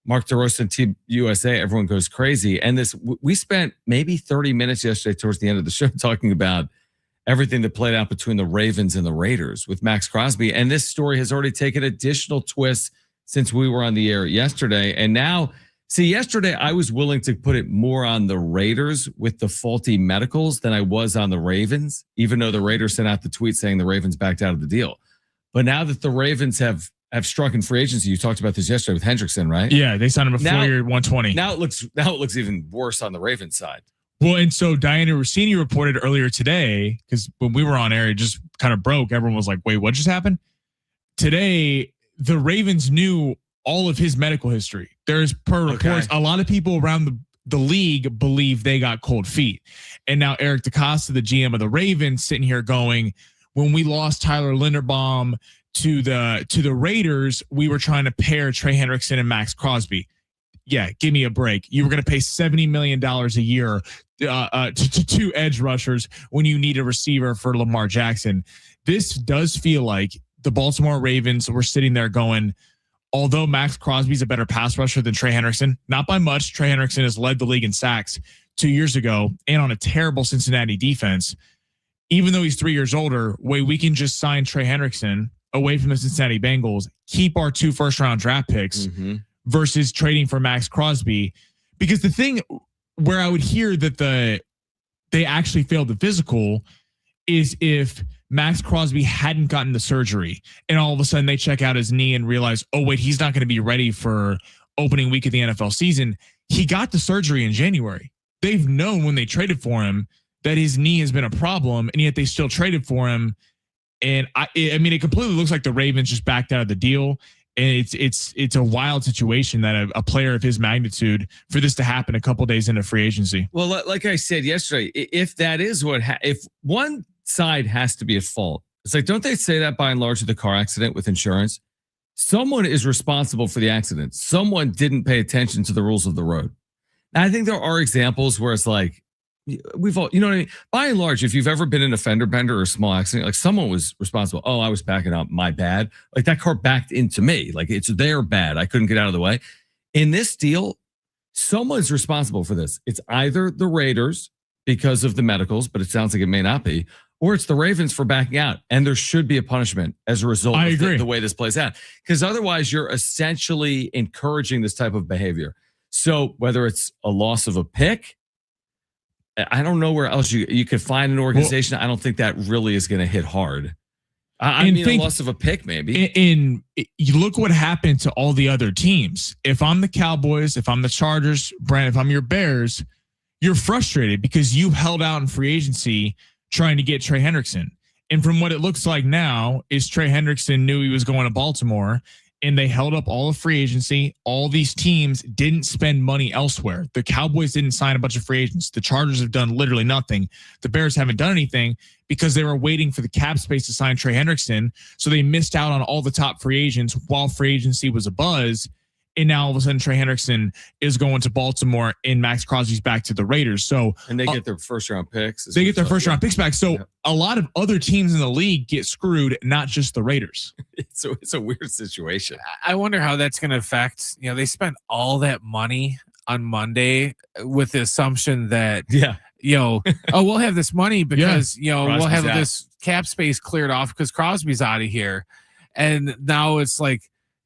Mark DeRosa and Team USA, everyone goes crazy. And we spent maybe 30 minutes yesterday towards the end of the show talking about everything that played out between the Ravens and the Raiders with Max Crosby. And this story has already taken additional twists since we were on the air yesterday. And now, yesterday I was willing to put it more on the Raiders with the faulty medicals than I was on the Ravens, even though the Raiders sent out the tweet saying the Ravens backed out of the deal. But now that the Ravens have struck in free agency, you talked about this yesterday with Hendrickson, right? Yeah, they signed him a 4-year, 120. Now it looks even worse on the Ravens side. Well, and so Diana Rossini reported earlier today, because when we were on air, it just kind of broke. Everyone was like, wait, what just happened? Today, the Ravens knew all of his medical history. There's reports, a lot of people around the league believe they got cold feet. And now Eric DeCosta, the GM of the Ravens, sitting here going, when we lost Tyler Linderbaum to the Raiders, we were trying to pair Trey Hendrickson and Max Crosby. Yeah, give me a break. You were going to pay $70 million a year to two edge rushers when you need a receiver for Lamar Jackson. This does feel like the Baltimore Ravens were sitting there going, although Max Crosby's a better pass rusher than Trey Hendrickson, not by much. Trey Hendrickson has led the league in sacks 2 years ago and on a terrible Cincinnati defense. Even though he's 3 years older, we can just sign Trey Hendrickson away from the Cincinnati Bengals, keep our 2 first-round draft picks versus trading for Max Crosby. Because the thing where I would hear that they actually failed the physical is if Max Crosby hadn't gotten the surgery and all of a sudden they check out his knee and realize, oh wait, he's not going to be ready for opening week of the NFL season. He got the surgery in January. They've known when they traded for him that his knee has been a problem, and yet they still traded for him. And I mean, it completely looks like the Ravens just backed out of the deal. And it's a wild situation that a player of his magnitude, for this to happen a couple days into free agency. Well, like I said yesterday, if that is if one side has to be at fault, it's like, don't they say that by and large with the car accident with insurance? Someone is responsible for the accident. Someone didn't pay attention to the rules of the road. And I think there are examples where it's like, we've all, you know what I mean? By and large, if you've ever been in a fender bender or a small accident, like someone was responsible. Oh, I was backing up, my bad. Like that car backed into me. Like it's their bad. I couldn't get out of the way. In this deal, someone's responsible for this. It's either the Raiders because of the medicals, but it sounds like it may not be, or it's the Ravens for backing out. And there should be a punishment as a result of the way this plays out. Because otherwise you're essentially encouraging this type of behavior. So whether it's a loss of a pick, I don't know where else you could find an organization. I don't think that really is going to hit hard. I mean, a loss of a pick, maybe. You look what happened to all the other teams. If I'm the Cowboys, if I'm the Chargers, Brand, if I'm your Bears, you're frustrated because you held out in free agency trying to get Trey Hendrickson. And from what it looks like now is Trey Hendrickson knew he was going to Baltimore, and they held up all of free agency. All these teams didn't spend money elsewhere. The Cowboys didn't sign a bunch of free agents. The Chargers have done literally nothing. The Bears haven't done anything because they were waiting for the cap space to sign Trey Hendrickson. So they missed out on all the top free agents while free agency was a buzz. And now all of a sudden Trey Hendrickson is going to Baltimore and Max Crosby's back to the Raiders. So and they get their first round picks. They get their first round picks back. So a lot of other teams in the league get screwed, not just the Raiders. It's a weird situation. I wonder how that's going to affect, they spent all that money on Monday with the assumption that, we'll have this money because, we'll have this cap space cleared off because Crosby's out of here. And now it's like,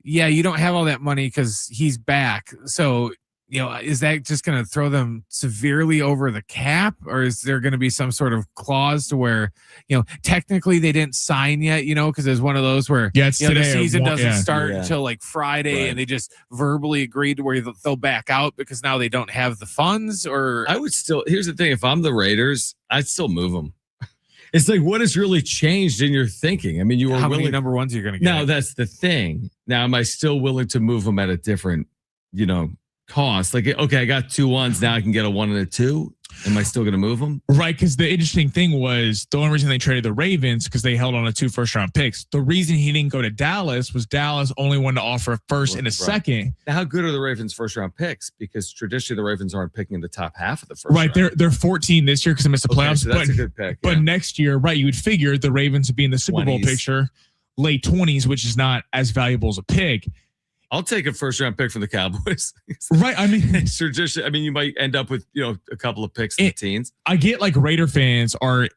yeah, you don't have all that money because he's back. So is that just going to throw them severely over the cap, or is there going to be some sort of clause to where, technically they didn't sign yet, because there's one of those where the season doesn't start until like Friday, Right. and they just verbally agreed to where they'll back out because now they don't have the funds. Or I would still, here's the thing. If I'm the Raiders, I'd still move them. It's like, what has really changed in your thinking? I mean, you were how willing. many number ones you're going to get? Now, that's the thing. Now, am I still willing to move them at a different, cost? Like, okay, I got 2 ones. Now I can get a 1 and a 2. Am I still going to move them? Right, because the interesting thing was the only reason they traded the Ravens because they held on to 2 first-round picks. The reason he didn't go to Dallas was Dallas only wanted to offer a first and a second. Now, how good are the Ravens' first-round picks? Because traditionally the Ravens aren't picking in the top half of the first. Right, round. they're 14 this year because they missed the playoffs. So that's a good pick. But next year, right, you would figure the Ravens would be in the Super Bowl 20s. picture, late 20s, which is not as valuable as a pick. I'll take a first-round pick from the Cowboys. Right, I mean, tradition. I mean, you might end up with a couple of picks in the teens. I get like Raider fans are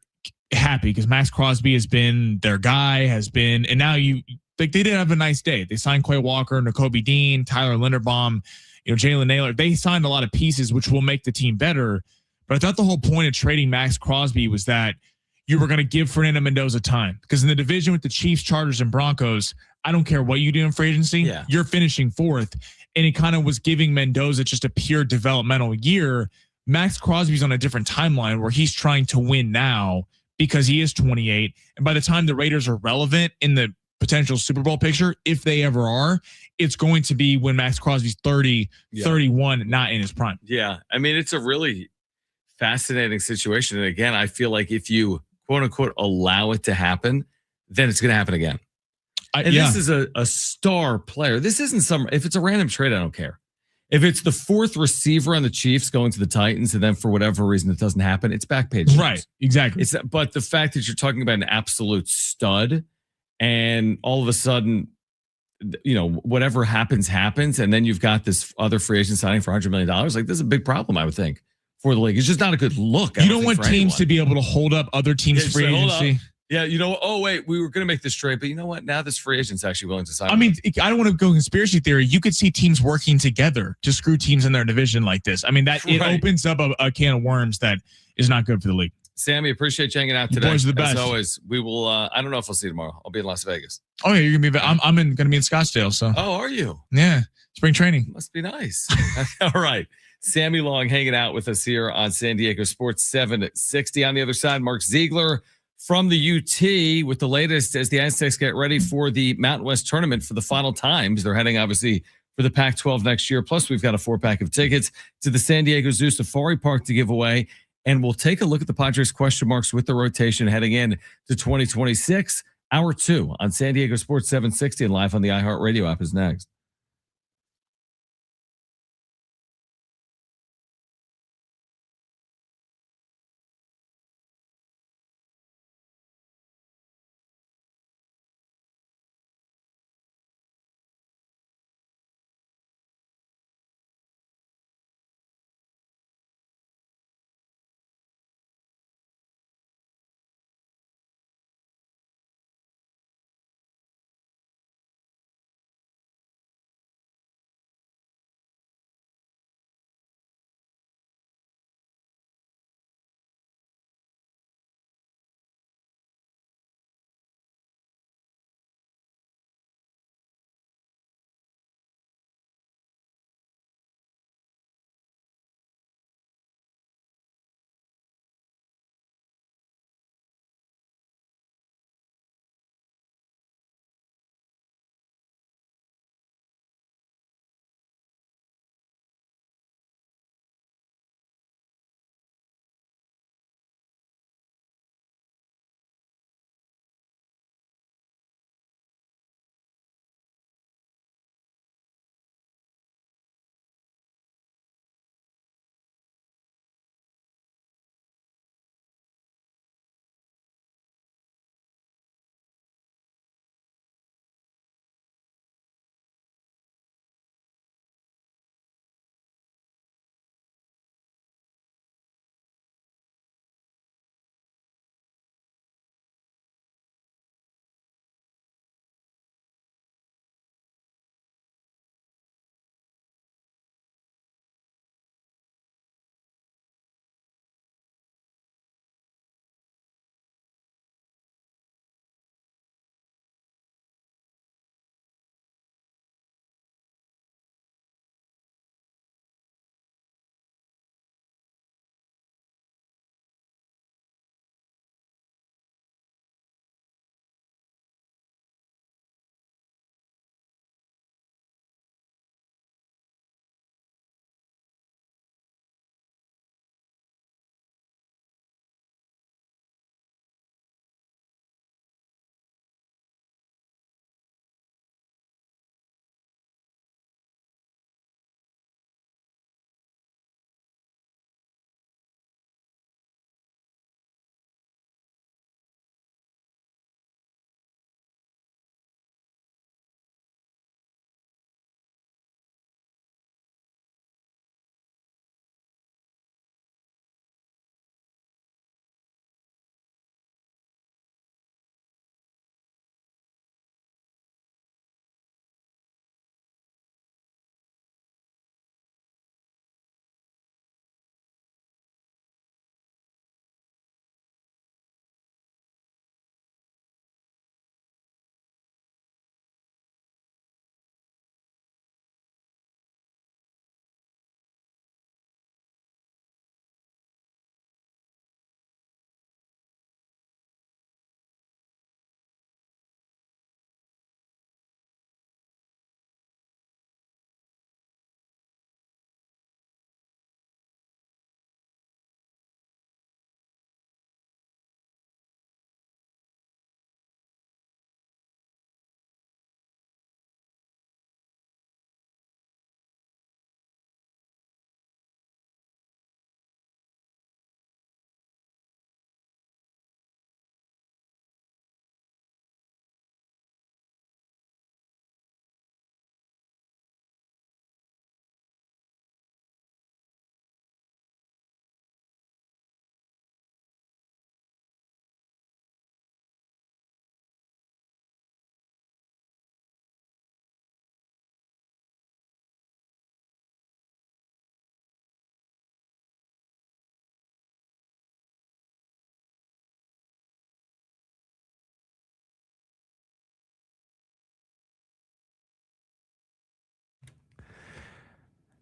happy because Max Crosby has been their guy, and now they did have a nice day. They signed Quay Walker, Nakobe Dean, Tyler Linderbaum, Jalen Naylor. They signed a lot of pieces which will make the team better. But I thought the whole point of trading Max Crosby was that you were going to give Fernando Mendoza time because in the division with the Chiefs, Chargers, and Broncos, I don't care what you do in free agency, you're finishing 4th. And it kind of was giving Mendoza just a pure developmental year. Max Crosby's on a different timeline where he's trying to win now because he is 28. And by the time the Raiders are relevant in the potential Super Bowl picture, if they ever are, it's going to be when Max Crosby's 30, 31, not in his prime. Yeah. I mean, it's a really fascinating situation. And again, I feel like if you quote unquote allow it to happen, then it's going to happen again. This is a star player. This isn't if it's a random trade, I don't care. If it's the 4th receiver on the Chiefs going to the Titans, and then for whatever reason it doesn't happen, it's back page. Right, exactly. But the fact that you're talking about an absolute stud, and all of a sudden, whatever happens, and then you've got this other free agent signing for $100 million. Like, this is a big problem, I would think, for the league. It's just not a good look. You don't want teams to be able to hold up other teams' free agency. Yeah, oh, wait, we were going to make this trade, but you know what? Now this free agent's actually willing to sign. I mean, I don't want to go conspiracy theory. You could see teams working together to screw teams in their division like this. I mean, it opens up a can of worms that is not good for the league. Sammy, appreciate you hanging out today. You boys are the best. As always, we will, I don't know if I'll see you tomorrow. I'll be in Las Vegas. Oh, yeah, you're going to be, I'm going to be in Scottsdale, so. Oh, are you? Yeah, spring training. Must be nice. All right. Sammy Long hanging out with us here on San Diego Sports 760. On the other side, Mark Ziegler from the UT with the latest as the Aztecs get ready for the Mountain West tournament for the final times. They're heading obviously for the Pac-12 next year. Plus, we've got a 4-pack of tickets to the San Diego Zoo Safari Park to give away. And we'll take a look at the Padres question marks with the rotation heading in to 2026. Hour 2 on San Diego Sports 760 and live on the iHeartRadio app is next.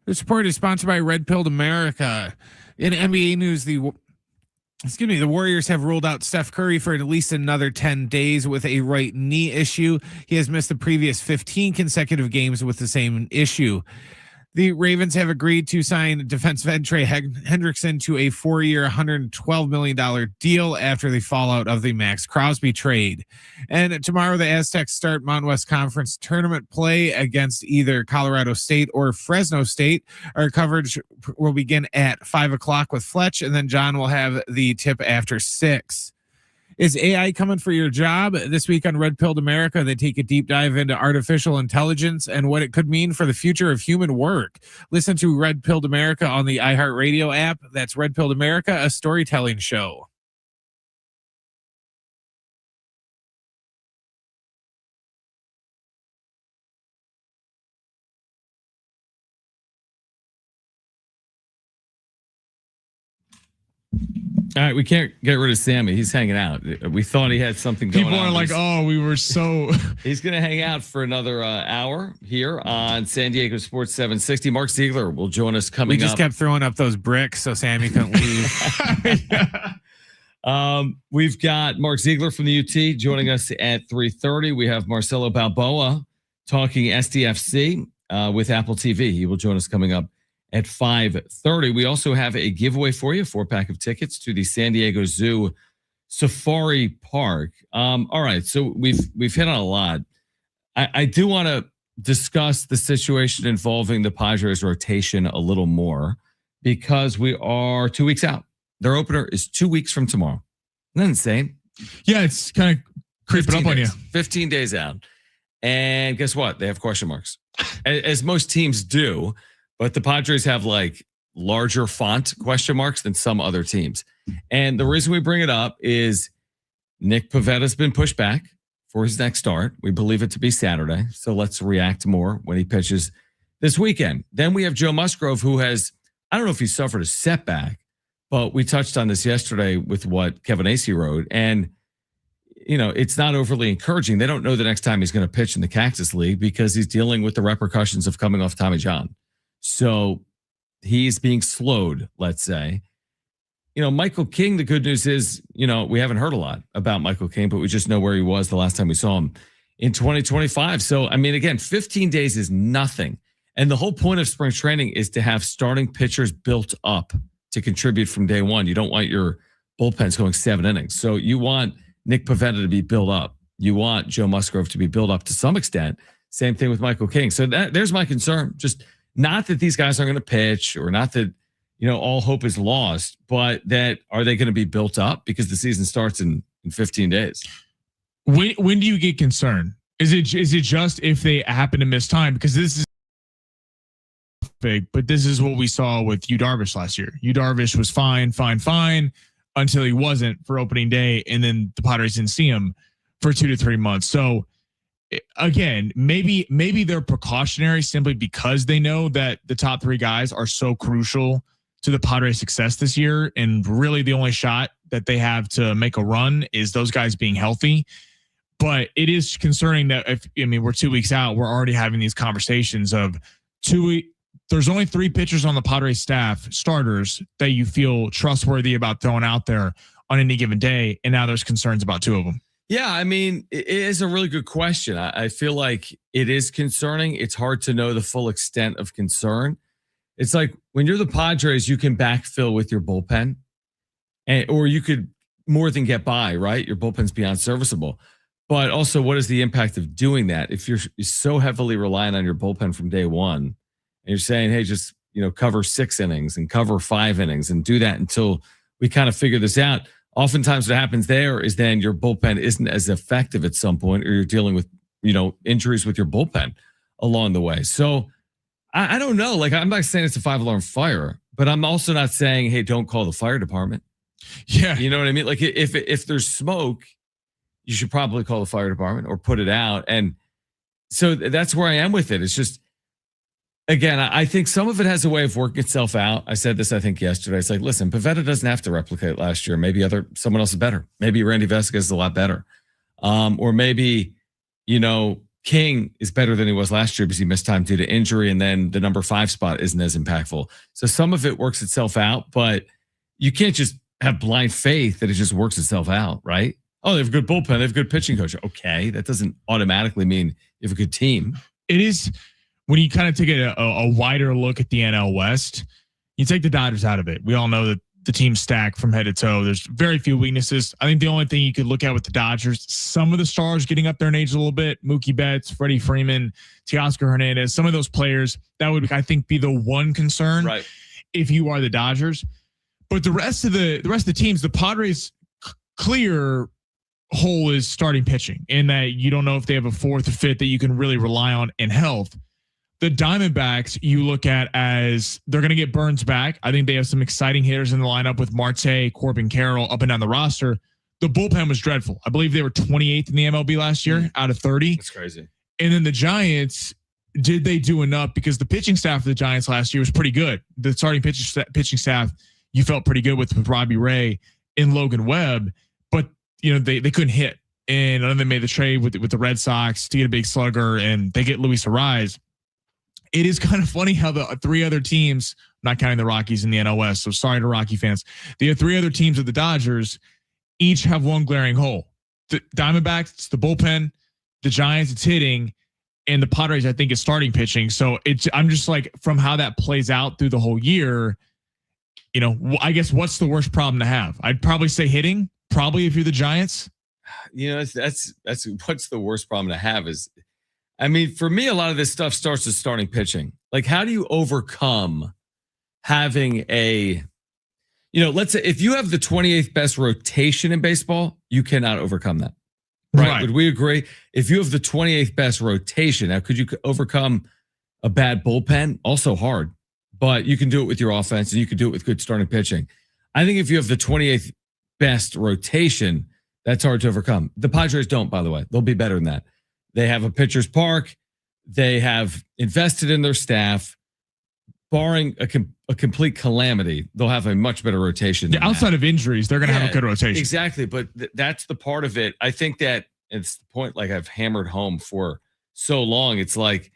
This report is sponsored by Red Pilled America. In NBA news, the Warriors have ruled out Steph Curry for at least another 10 days with a right knee issue. He has missed the previous 15 consecutive games with the same issue. The Ravens have agreed to sign defensive end Trey Hendrickson to a 4-year, $112 million deal after the fallout of the Max Crosby trade. And tomorrow, the Aztecs start Mountain West Conference tournament play against either Colorado State or Fresno State. Our coverage will begin at 5 o'clock with Fletch, and then John will have the tip after 6. Is AI coming for your job? This week on Red Pilled America, they take a deep dive into artificial intelligence and what it could mean for the future of human work. Listen to Red Pilled America on the iHeartRadio app. That's Red Pilled America, a storytelling show. All right, we can't get rid of Sammy. He's hanging out. We thought he had something going on. People are like, oh, we were so. He's going to hang out for another hour here on San Diego Sports 760. Mark Ziegler will join us coming up. We just kept throwing up those bricks so Sammy couldn't leave. We've got Mark Ziegler from the UT joining us at 3:30. We have Marcelo Balboa talking SDFC with Apple TV. He will join us coming up at 5:30. We also have a giveaway for you, 4-pack of tickets to the San Diego Zoo Safari Park. All right, so we've hit on a lot. I do want to discuss the situation involving the Padres rotation a little more because we are 2 weeks out. Their opener is 2 weeks from tomorrow. Isn't that insane? Yeah, it's kind of creeping up on you. 15 days out. And guess what? They have question marks, as most teams do. But the Padres have like larger font question marks than some other teams. And the reason we bring it up is Nick Pavetta's been pushed back for his next start. We believe it to be Saturday. So let's react more when he pitches this weekend. Then we have Joe Musgrove, who has, I don't know if he suffered a setback, but we touched on this yesterday with what Kevin Acee wrote. And, you know, it's not overly encouraging. They don't know the next time he's going to pitch in the Cactus League because he's dealing with the repercussions of coming off Tommy John. So he's being slowed, let's say. You know, Michael King, the good news is, you know, we haven't heard a lot about Michael King, but we just know where he was the last time we saw him in 2025. So, I mean, again, 15 days is nothing. And the whole point of spring training is to have starting pitchers built up to contribute from day one. You don't want your bullpens going 7 innings. So you want Nick Pivetta to be built up. You want Joe Musgrove to be built up to some extent. Same thing with Michael King. So there's my concern. Just not that these guys aren't going to pitch or not that, you know, all hope is lost, but that are they going to be built up because the season starts in 15 days? When do you get concerned? Is it just if they happen to miss time? Because this is big, but this is what we saw with Yu Darvish last year. Yu Darvish was fine until he wasn't for opening day. And then the Padres didn't see him for 2 to 3 months. So again, maybe they're precautionary simply because they know that the top 3 guys are so crucial to the Padres' success this year. And really the only shot that they have to make a run is those guys being healthy. But it is concerning that we're 2 weeks out, we're already having these conversations of there's only 3 pitchers on the Padres staff, starters, that you feel trustworthy about throwing out there on any given day. And now there's concerns about 2 of them. Yeah, I mean, it is a really good question. I feel like it is concerning. It's hard to know the full extent of concern. It's like when you're the Padres, you can backfill with your bullpen, or you could more than get by, right? Your bullpen's beyond serviceable. But also, what is the impact of doing that? If you're so heavily relying on your bullpen from day one, and you're saying, hey, just, you know, cover 6 innings and cover 5 innings and do that until we kind of figure this out. Oftentimes what happens there is then your bullpen isn't as effective at some point, or you're dealing with, you know, injuries with your bullpen along the way. So I don't know. Like, I'm not saying it's a 5-alarm fire, but I'm also not saying, hey, don't call the fire department. Yeah. You know what I mean? Like if there's smoke, you should probably call the fire department or put it out. And so that's where I am with it. It's just, again, I think some of it has a way of working itself out. I said this, I think, yesterday. It's like, listen, Pivetta doesn't have to replicate last year. Maybe someone else is better. Maybe Randy Vasquez is a lot better. Or maybe, you know, King is better than he was last year because he missed time due to injury, and then the number 5 spot isn't as impactful. So some of it works itself out, but you can't just have blind faith that it just works itself out, right? Oh, they have a good bullpen, they have a good pitching coach. Okay, that doesn't automatically mean you have a good team. It is when you kind of take a wider look at the NL West, you take the Dodgers out of it. We all know that the team's stacked from head to toe. There's very few weaknesses. I think the only thing you could look at with the Dodgers, some of the stars getting up there in age a little bit, Mookie Betts, Freddie Freeman, Teoscar Hernandez, some of those players, that would, I think, be the one concern right, if you are the Dodgers. But the rest of the teams, the Padres clear hole is starting pitching, in that you don't know if they have a 4th or 5th that you can really rely on in health. The Diamondbacks, you look at as they're going to get Burns back. I think they have some exciting hitters in the lineup with Marte, Corbin Carroll up and down the roster. The bullpen was dreadful. I believe they were 28th in the MLB last year out of 30. That's crazy. And then the Giants, did they do enough? Because the pitching staff of the Giants last year was pretty good. The starting pitching staff, you felt pretty good with Robbie Ray and Logan Webb, but they couldn't hit. And then they made the trade with the Red Sox to get a big slugger, and they get Luis Arraez. It is kind of funny how the 3 other teams, not counting the Rockies in the NL West, so sorry to Rocky fans, the 3 other teams of the Dodgers each have one glaring hole. The Diamondbacks, it's the bullpen. The Giants, it's hitting. And the Padres, I think, is starting pitching. So I'm just like, from how that plays out through the whole year, I guess what's the worst problem to have? I'd probably say hitting, probably if you're the Giants. That's what's the worst problem to have is, I mean, for me, a lot of this stuff starts with starting pitching. Like, how do you overcome having let's say if you have the 28th best rotation in baseball, you cannot overcome that. Right? Would we agree? If you have the 28th best rotation, now could you overcome a bad bullpen? Also hard, but you can do it with your offense and you can do it with good starting pitching. I think if you have the 28th best rotation, that's hard to overcome. The Padres don't, by the way. They'll be better than that. They have a pitcher's park. They have invested in their staff. Barring a complete calamity, they'll have a much better rotation. Outside of injuries, they're going to have a good rotation. Exactly. But that's the part of it. I think that it's the point, like I've hammered home for so long. It's like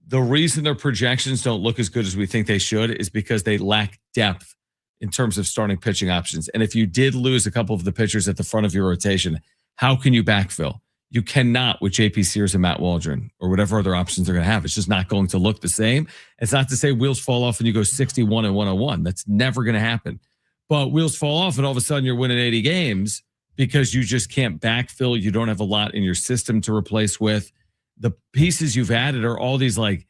the reason their projections don't look as good as we think they should is because they lack depth in terms of starting pitching options. And if you did lose a couple of the pitchers at the front of your rotation, how can you backfill? You cannot with JP Sears and Matt Waldron or whatever other options they're going to have. It's just not going to look the same. It's not to say wheels fall off and you go 61 and 101. That's never going to happen. But wheels fall off and all of a sudden you're winning 80 games because you just can't backfill. You don't have a lot in your system to replace with. The pieces you've added are all these like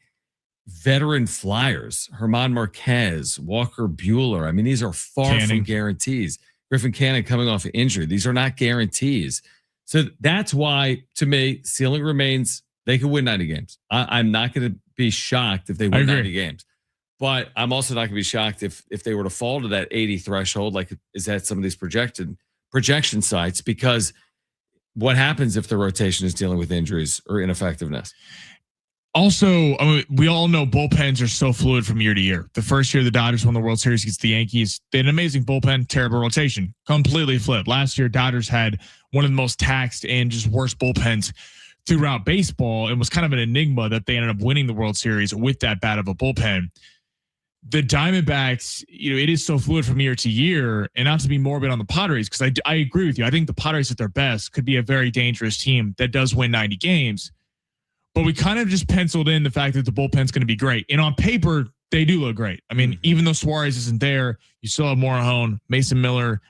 veteran flyers, Herman Marquez, Walker Buehler. I mean, these are far from guarantees. Griffin Cannon coming off an injury. These are not guarantees. So that's why, to me, ceiling remains. They could win 90 games. I'm not going to be shocked if they win 90 games. But I'm also not going to be shocked if they were to fall to that 80 threshold, like is at some of these projection sites, because what happens if the rotation is dealing with injuries or ineffectiveness? Also, I mean, we all know bullpens are so fluid from year to year. The first year the Dodgers won the World Series against the Yankees, they had an amazing bullpen, terrible rotation, completely flipped. Last year, Dodgers had one of the most taxed and just worst bullpens throughout baseball. It was kind of an enigma that they ended up winning the World Series with that bad of a bullpen. The Diamondbacks, it is so fluid from year to year, and not to be morbid on the Padres, because I agree with you. I think the Padres at their best could be a very dangerous team that does win 90 games. But we kind of just penciled in the fact that the bullpen's going to be great. And on paper, they do look great. I mean, even though Suarez isn't there, you still have Morejon, Mason Miller,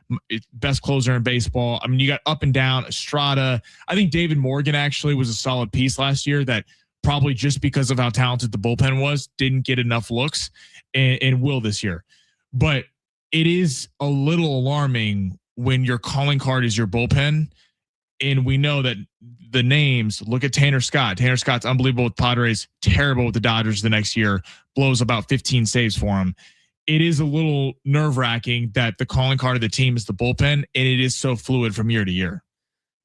best closer in baseball. I mean, you got up and down, Estrada. I think David Morgan actually was a solid piece last year that probably just because of how talented the bullpen was, didn't get enough looks and will this year. But it is a little alarming when your calling card is your bullpen. And we know that the names, look at Tanner Scott. Tanner Scott's unbelievable with Padres, terrible with the Dodgers the next year, blows about 15 saves for him. It is a little nerve-wracking that the calling card of the team is the bullpen, and it is so fluid from year to year.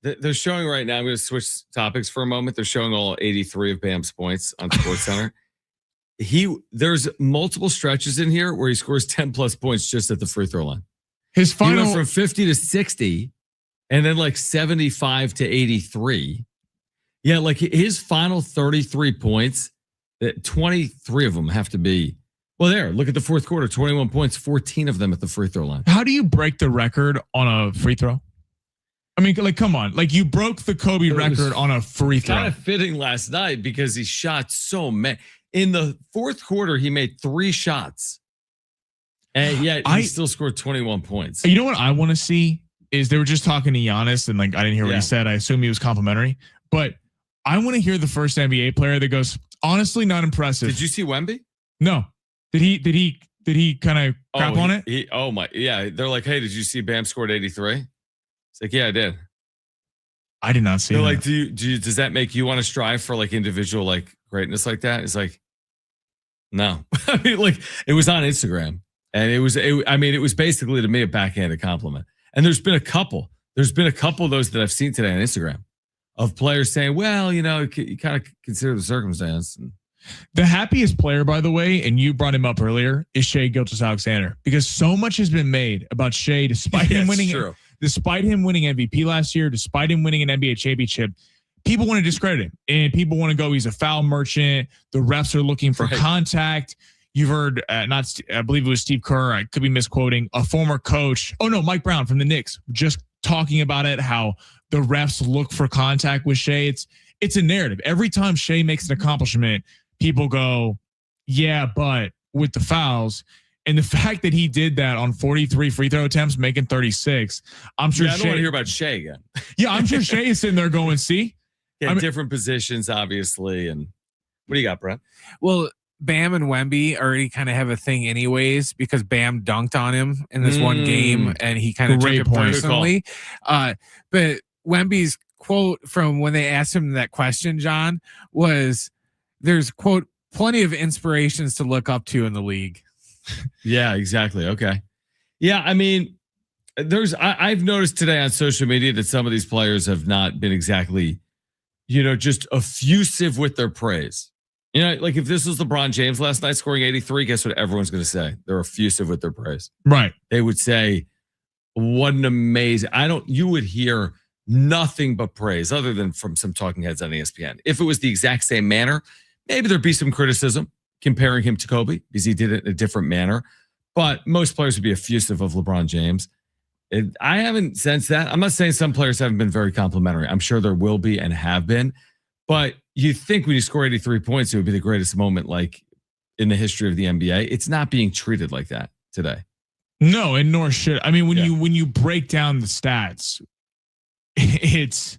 They're showing right now, I'm going to switch topics for a moment. They're showing all 83 of Bam's points on SportsCenter. There's multiple stretches in here where he scores 10 plus points just at the free throw line. His final, he went from 50 to 60 and then like 75 to 83. Yeah, like his final 33 points, 23 of them have to be. Well, there, look at the fourth quarter, 21 points, 14 of them at the free throw line. How do you break the record on a free throw? I mean, like, come on. Like, you broke the Kobe record on a free throw. Kind of fitting last night because he shot so many. In the fourth quarter, he made 3 shots. And yet he still scored 21 points. You know what I want to see is they were just talking to Giannis and like I didn't hear what he said. I assume he was complimentary, but I want to hear the first NBA player that goes, honestly, not impressive. Did you see Wemby? No. Did he kind of crap on it? They're like, hey, did you see Bam scored 83? It's like, yeah, I did. I did not see They're that. like, does that make you want to strive for like individual like greatness like that? It's like, no. I mean, like it was on Instagram. And it was basically to me a backhanded compliment. And there's been a couple of those that I've seen today on Instagram of players saying, well, you kind of consider the circumstance. The happiest player, by the way, and you brought him up earlier, is Shai Gilgeous-Alexander, because so much has been made about Shai, despite him winning MVP last year, despite him winning an NBA championship. People want to discredit him, and people want to go, he's a foul merchant. The refs are looking for contact. You've heard, I believe it was Steve Kerr, I could be misquoting, a former coach. Oh no, Mike Brown from the Knicks, just talking about it, how the refs look for contact with Shai. It's a narrative. Every time Shai makes an accomplishment, people go, yeah, but with the fouls. And the fact that he did that on 43 free throw attempts, making 36, I'm sure I don't want to hear about Shai again. Yeah, I'm sure Shai is sitting there going, see? Different positions, obviously. And what do you got, Brett? Well, Bam and Wemby already kind of have a thing anyways because Bam dunked on him in this one game and he kind of took it personally. But Wemby's quote from when they asked him that question, John, was there's, quote, plenty of inspirations to look up to in the league. Yeah, exactly. Okay. Yeah, I mean, I've noticed today on social media that some of these players have not been exactly, just effusive with their praise. Like if this was LeBron James last night scoring 83, guess what everyone's going to say? They're effusive with their praise. Right. They would say, what an amazing, you would hear nothing but praise other than from some talking heads on ESPN. If it was the exact same manner, maybe there'd be some criticism comparing him to Kobe because he did it in a different manner. But most players would be effusive of LeBron James. I haven't sensed that. I'm not saying some players haven't been very complimentary. I'm sure there will be and have been. But you think when you score 83 points, it would be the greatest moment like in the history of the NBA. It's not being treated like that today. No, and nor should. I mean, when you break down the stats, it's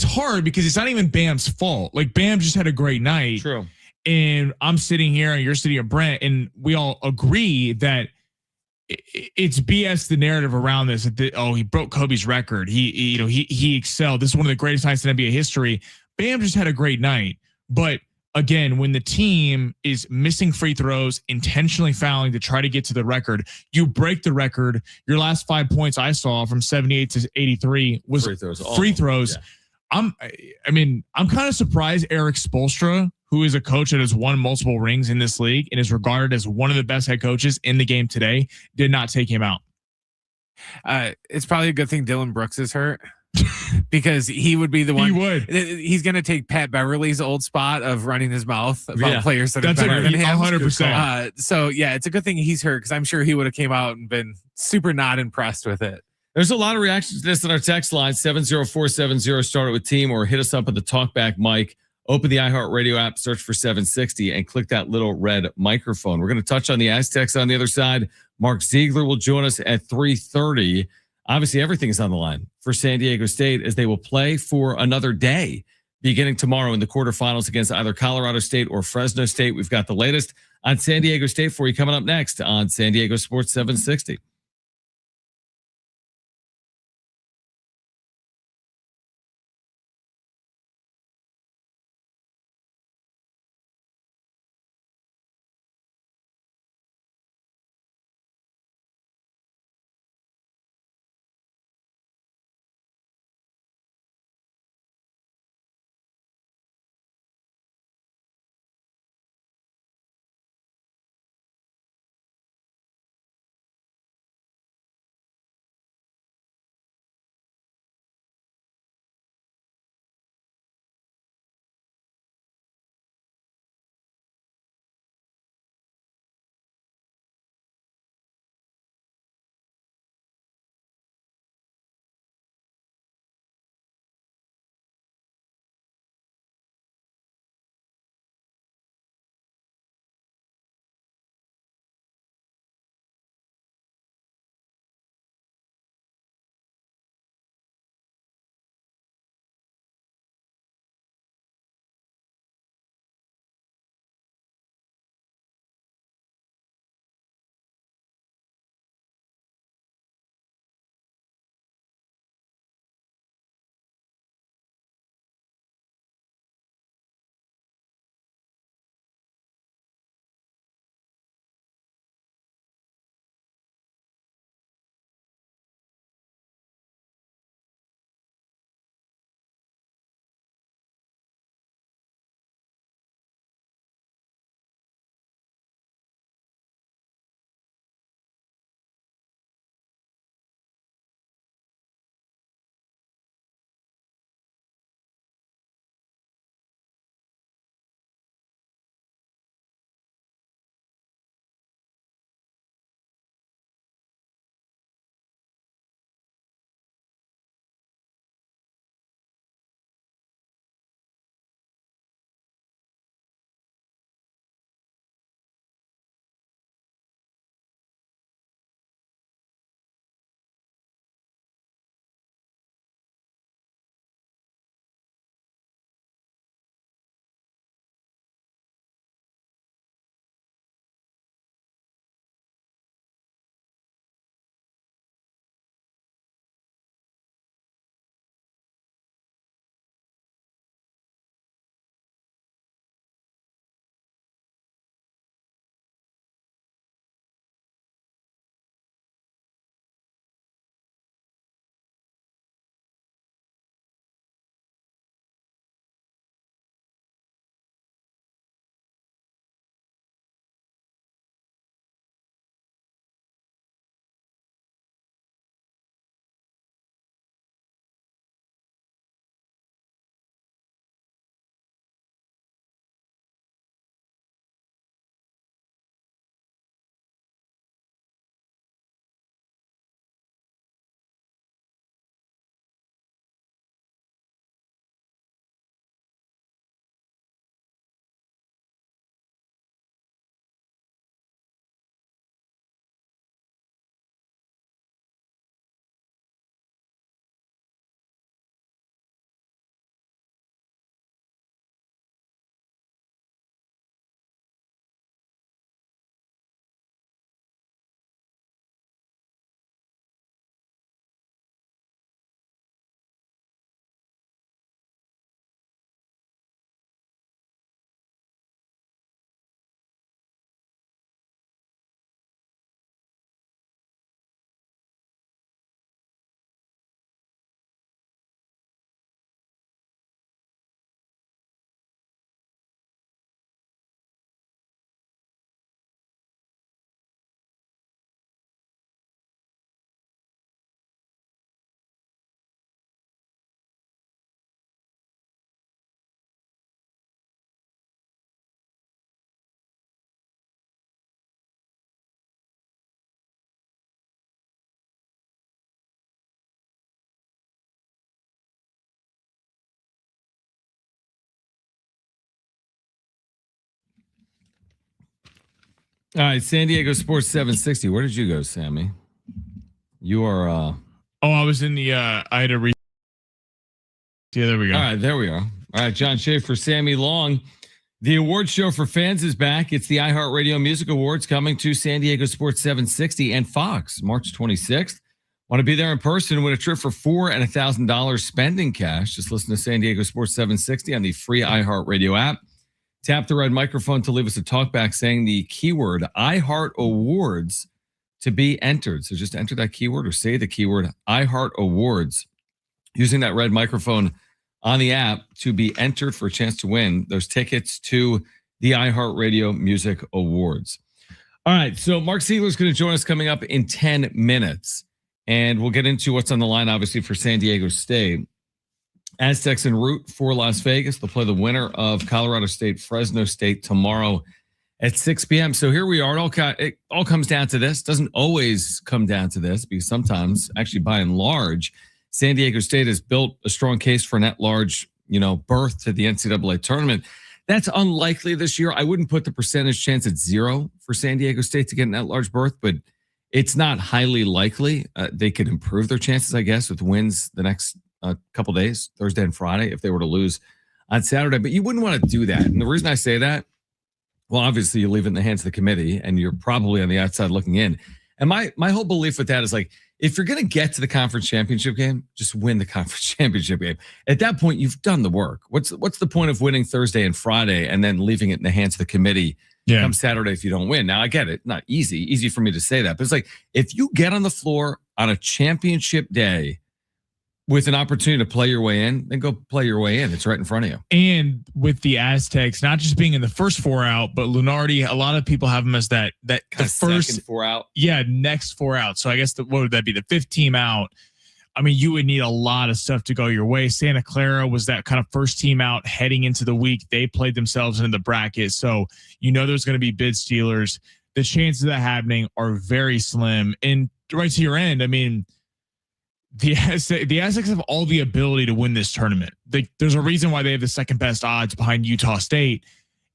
hard because it's not even Bam's fault. Like Bam just had a great night. True. And I'm sitting here and you're sitting here, Brent, and we all agree that it's BS the narrative around this. He broke Kobe's record. He excelled. This is one of the greatest nights in NBA history. Bam just had a great night. But again, when the team is missing free throws, intentionally fouling to try to get to the record, you break the record. Your last 5 points I saw from 78 to 83 was free throws. Yeah. I'm kind of surprised Eric Spoelstra, who is a coach that has won multiple rings in this league and is regarded as one of the best head coaches in the game today, did not take him out. It's probably a good thing Dylan Brooks is hurt because he would be the one. He would. He's going to take Pat Beverly's old spot of running his mouth about players that are better than him. 100%. So yeah, it's a good thing he's hurt because I'm sure he would have came out and been super not impressed with it. There's a lot of reactions to this on our text line, 70470, start it with team, or hit us up at the talkback mic. Open the iHeartRadio app, search for 760, and click that little red microphone. We're going to touch on the Aztecs on the other side. Mark Ziegler will join us at 3:30. Obviously, everything is on the line for San Diego State as they will play for another day, beginning tomorrow in the quarterfinals against either Colorado State or Fresno State. We've got the latest on San Diego State for you coming up next on San Diego Sports 760. All right, San Diego Sports 760. Where did you go, Sammy? You are. Oh, I was in the. I had a. Yeah, there we go. All right, there we are. All right, John Schaefer, Sammy Long. The award show for fans is back. It's the iHeartRadio Music Awards coming to San Diego Sports 760 and Fox March 26th. Want to be there in person? Win a trip for $4,000 and $1,000 spending cash. Just listen to San Diego Sports 760 on the free iHeartRadio app. Tap the red microphone to leave us a talkback saying the keyword iHeart Awards to be entered. So just enter that keyword or say the keyword iHeart Awards using that red microphone on the app to be entered for a chance to win those tickets to the iHeartRadio Music Awards. All right, so Mark Siegler is going to join us coming up in 10 minutes, and we'll get into what's on the line, obviously, for San Diego State. Aztecs en route for Las Vegas. They'll play the winner of Colorado State, Fresno State tomorrow at 6 p.m. So here we are. It all comes down to this. Doesn't always come down to this because sometimes, actually by and large, San Diego State has built a strong case for an at-large, berth to the NCAA tournament. That's unlikely this year. I wouldn't put the percentage chance at 0 for San Diego State to get an at-large berth, but it's not highly likely. They could improve their chances, I guess, with wins the next couple days, Thursday and Friday, if they were to lose on Saturday. But you wouldn't want to do that. And the reason I say that, well, obviously you leave it in the hands of the committee, and you're probably on the outside looking in. And my whole belief with that is like, if you're going to get to the conference championship game, just win the conference championship game. At that point, you've done the work. What's the point of winning Thursday and Friday and then leaving it in the hands of the committee come Saturday if you don't win? Now, I get it. Not easy for me to say that. But it's like, if you get on the floor on a championship day with an opportunity to play your way in, then go play your way in. It's right in front of you. And with the Aztecs, not just being in the first 4 out, but Lunardi, a lot of people have them as that the first 4 out. Yeah, next 4 out. So I guess what would that be? The 5th team out. I mean, you would need a lot of stuff to go your way. Santa Clara was that kind of first team out heading into the week. They played themselves into the bracket. So there's going to be bid stealers. The chances of that happening are very slim. And right to your end, I mean, the Aztecs have all the ability to win this tournament. There's a reason why they have the second best odds behind Utah State.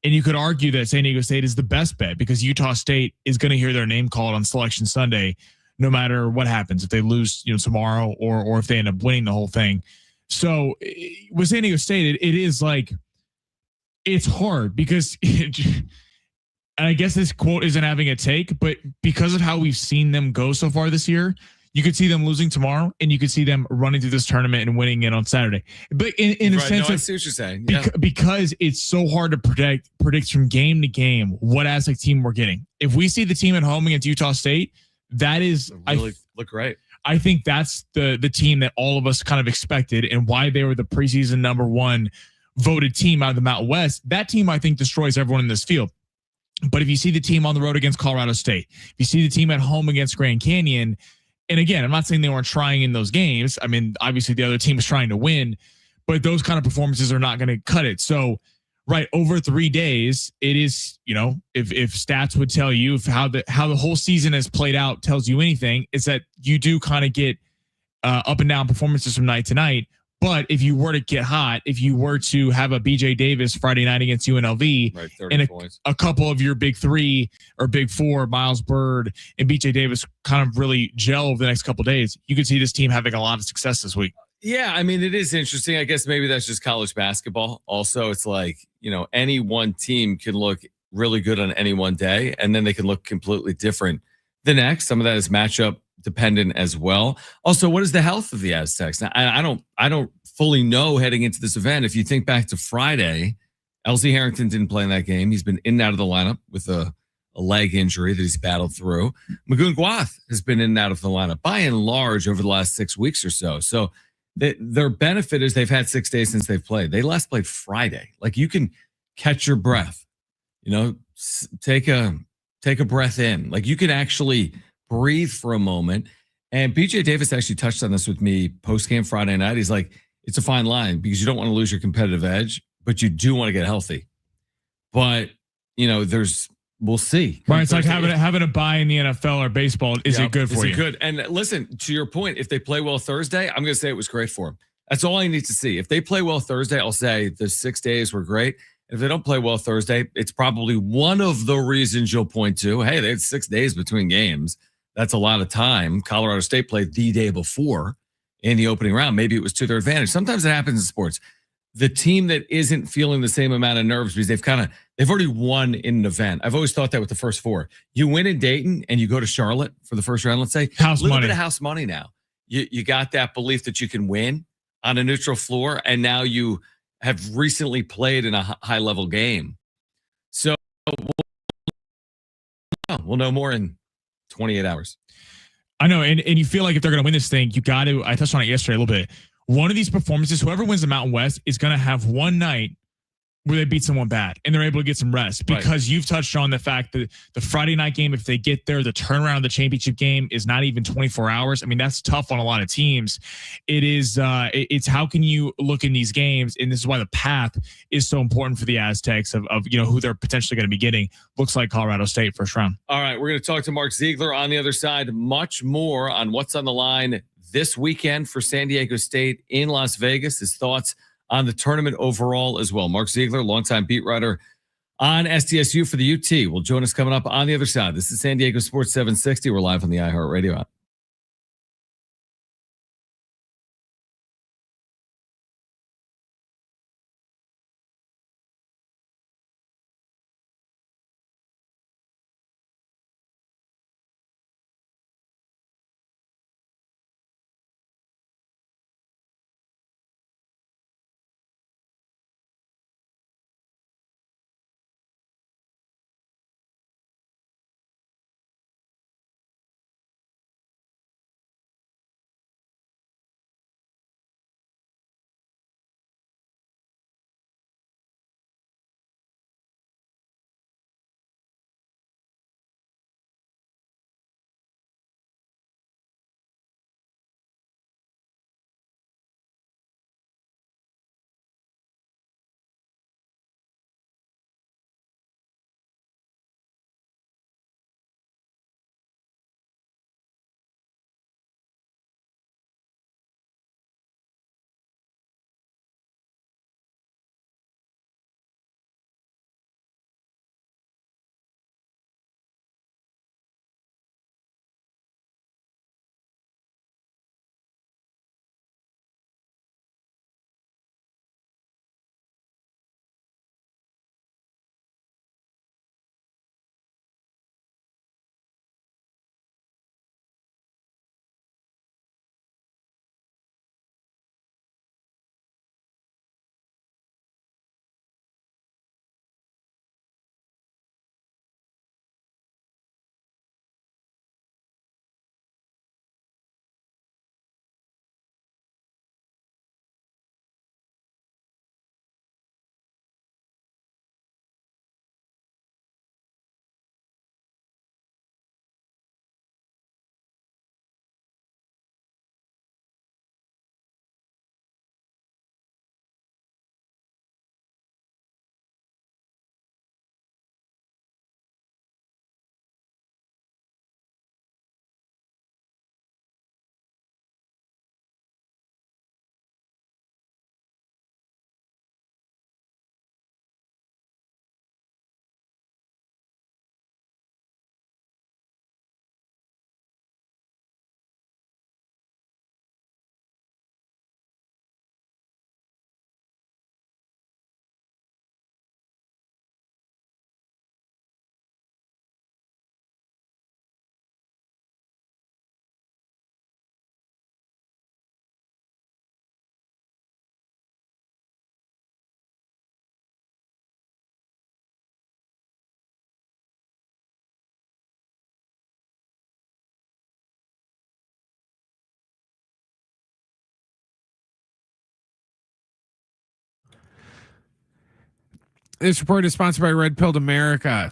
And you could argue that San Diego State is the best bet because Utah State is going to hear their name called on Selection Sunday, no matter what happens, if they lose, tomorrow or if they end up winning the whole thing. So with San Diego State, it is like, it's hard because, and I guess this quote isn't having a take, but because of how we've seen them go so far this year, you could see them losing tomorrow, and you could see them running through this tournament and winning it on Saturday. But in a sense of, I see what you're saying. Because it's so hard to predict from game to game what Aztec team we're getting. If we see the team at home against Utah State, that is look great. I think that's the team that all of us kind of expected, and why they were the preseason number 1 voted team out of the Mountain West. That team, I think, destroys everyone in this field. But if you see the team on the road against Colorado State, if you see the team at home against Grand Canyon. And again, I'm not saying they weren't trying in those games. I mean, obviously the other team is trying to win, but those kind of performances are not going to cut it. So, right, over 3 days, it is, if stats would tell you how the whole season has played out tells you anything, is that you do kind of get up and down performances from night to night. But if you were to get hot, if you were to have a BJ Davis Friday night against UNLV, right, 30 and points. a couple of your big 3 or big 4, Miles Bird and BJ Davis kind of really gel over the next couple of days, you could see this team having a lot of success this week. Yeah, I mean, it is interesting. I guess maybe that's just college basketball. Also, it's like, any one team can look really good on any one day, and then they can look completely different the next. Some of that is matchup dependent as well. Also, what is the health of the Aztecs? Now, I don't fully know heading into this event. If you think back to Friday, LZ Harrington didn't play in that game. He's been in and out of the lineup with a leg injury that he's battled through. Magoon Guath has been in and out of the lineup by and large over the last 6 weeks or so. So their benefit is they've had 6 days since they've played. They last played Friday. Like, you can catch your breath, take a breath in. Like, you can actually breathe for a moment. And BJ Davis actually touched on this with me post-game Friday night. He's like, it's a fine line because you don't want to lose your competitive edge, but you do want to get healthy. But, we'll see. Right. It's like having a bye in the NFL or baseball. Is it good for you? Good. And listen, to your point, if they play well Thursday, I'm going to say it was great for them. That's all I need to see. If they play well Thursday, I'll say the 6 days were great. And if they don't play well Thursday, it's probably one of the reasons you'll point to, hey, they had 6 days between games. That's a lot of time. Colorado State played the day before in the opening round. Maybe it was to their advantage. Sometimes it happens in sports. The team that isn't feeling the same amount of nerves because they've already won in an event. I've always thought that with the first 4. You win in Dayton and you go to Charlotte for the first round, let's say. House a little money. bit of house money now. You got that belief that you can win on a neutral floor, and now you have recently played in a high-level game. So we'll know more in 28 hours. I know, and you feel like if they're going to win this thing, you got to, I touched on it yesterday a little bit. One of these performances, whoever wins the Mountain West is going to have one night where they beat someone bad and they're able to get some rest, because you've touched on the fact that the Friday night game, if they get there, the turnaround of the championship game is not even 24 hours. I mean, that's tough on a lot of teams. It is, it's how can you look in these games? And this is why the path is so important for the Aztecs of who they're potentially going to be getting. Looks like Colorado State first round. All right. We're going to talk to Mark Ziegler on the other side, much more on what's on the line this weekend for San Diego State in Las Vegas, his thoughts on the tournament overall as well. Mark Ziegler, longtime beat writer on SDSU for the UT, will join us coming up on the other side. This is San Diego Sports 760. We're live on the iHeartRadio app. This report is sponsored by Red Pilled America.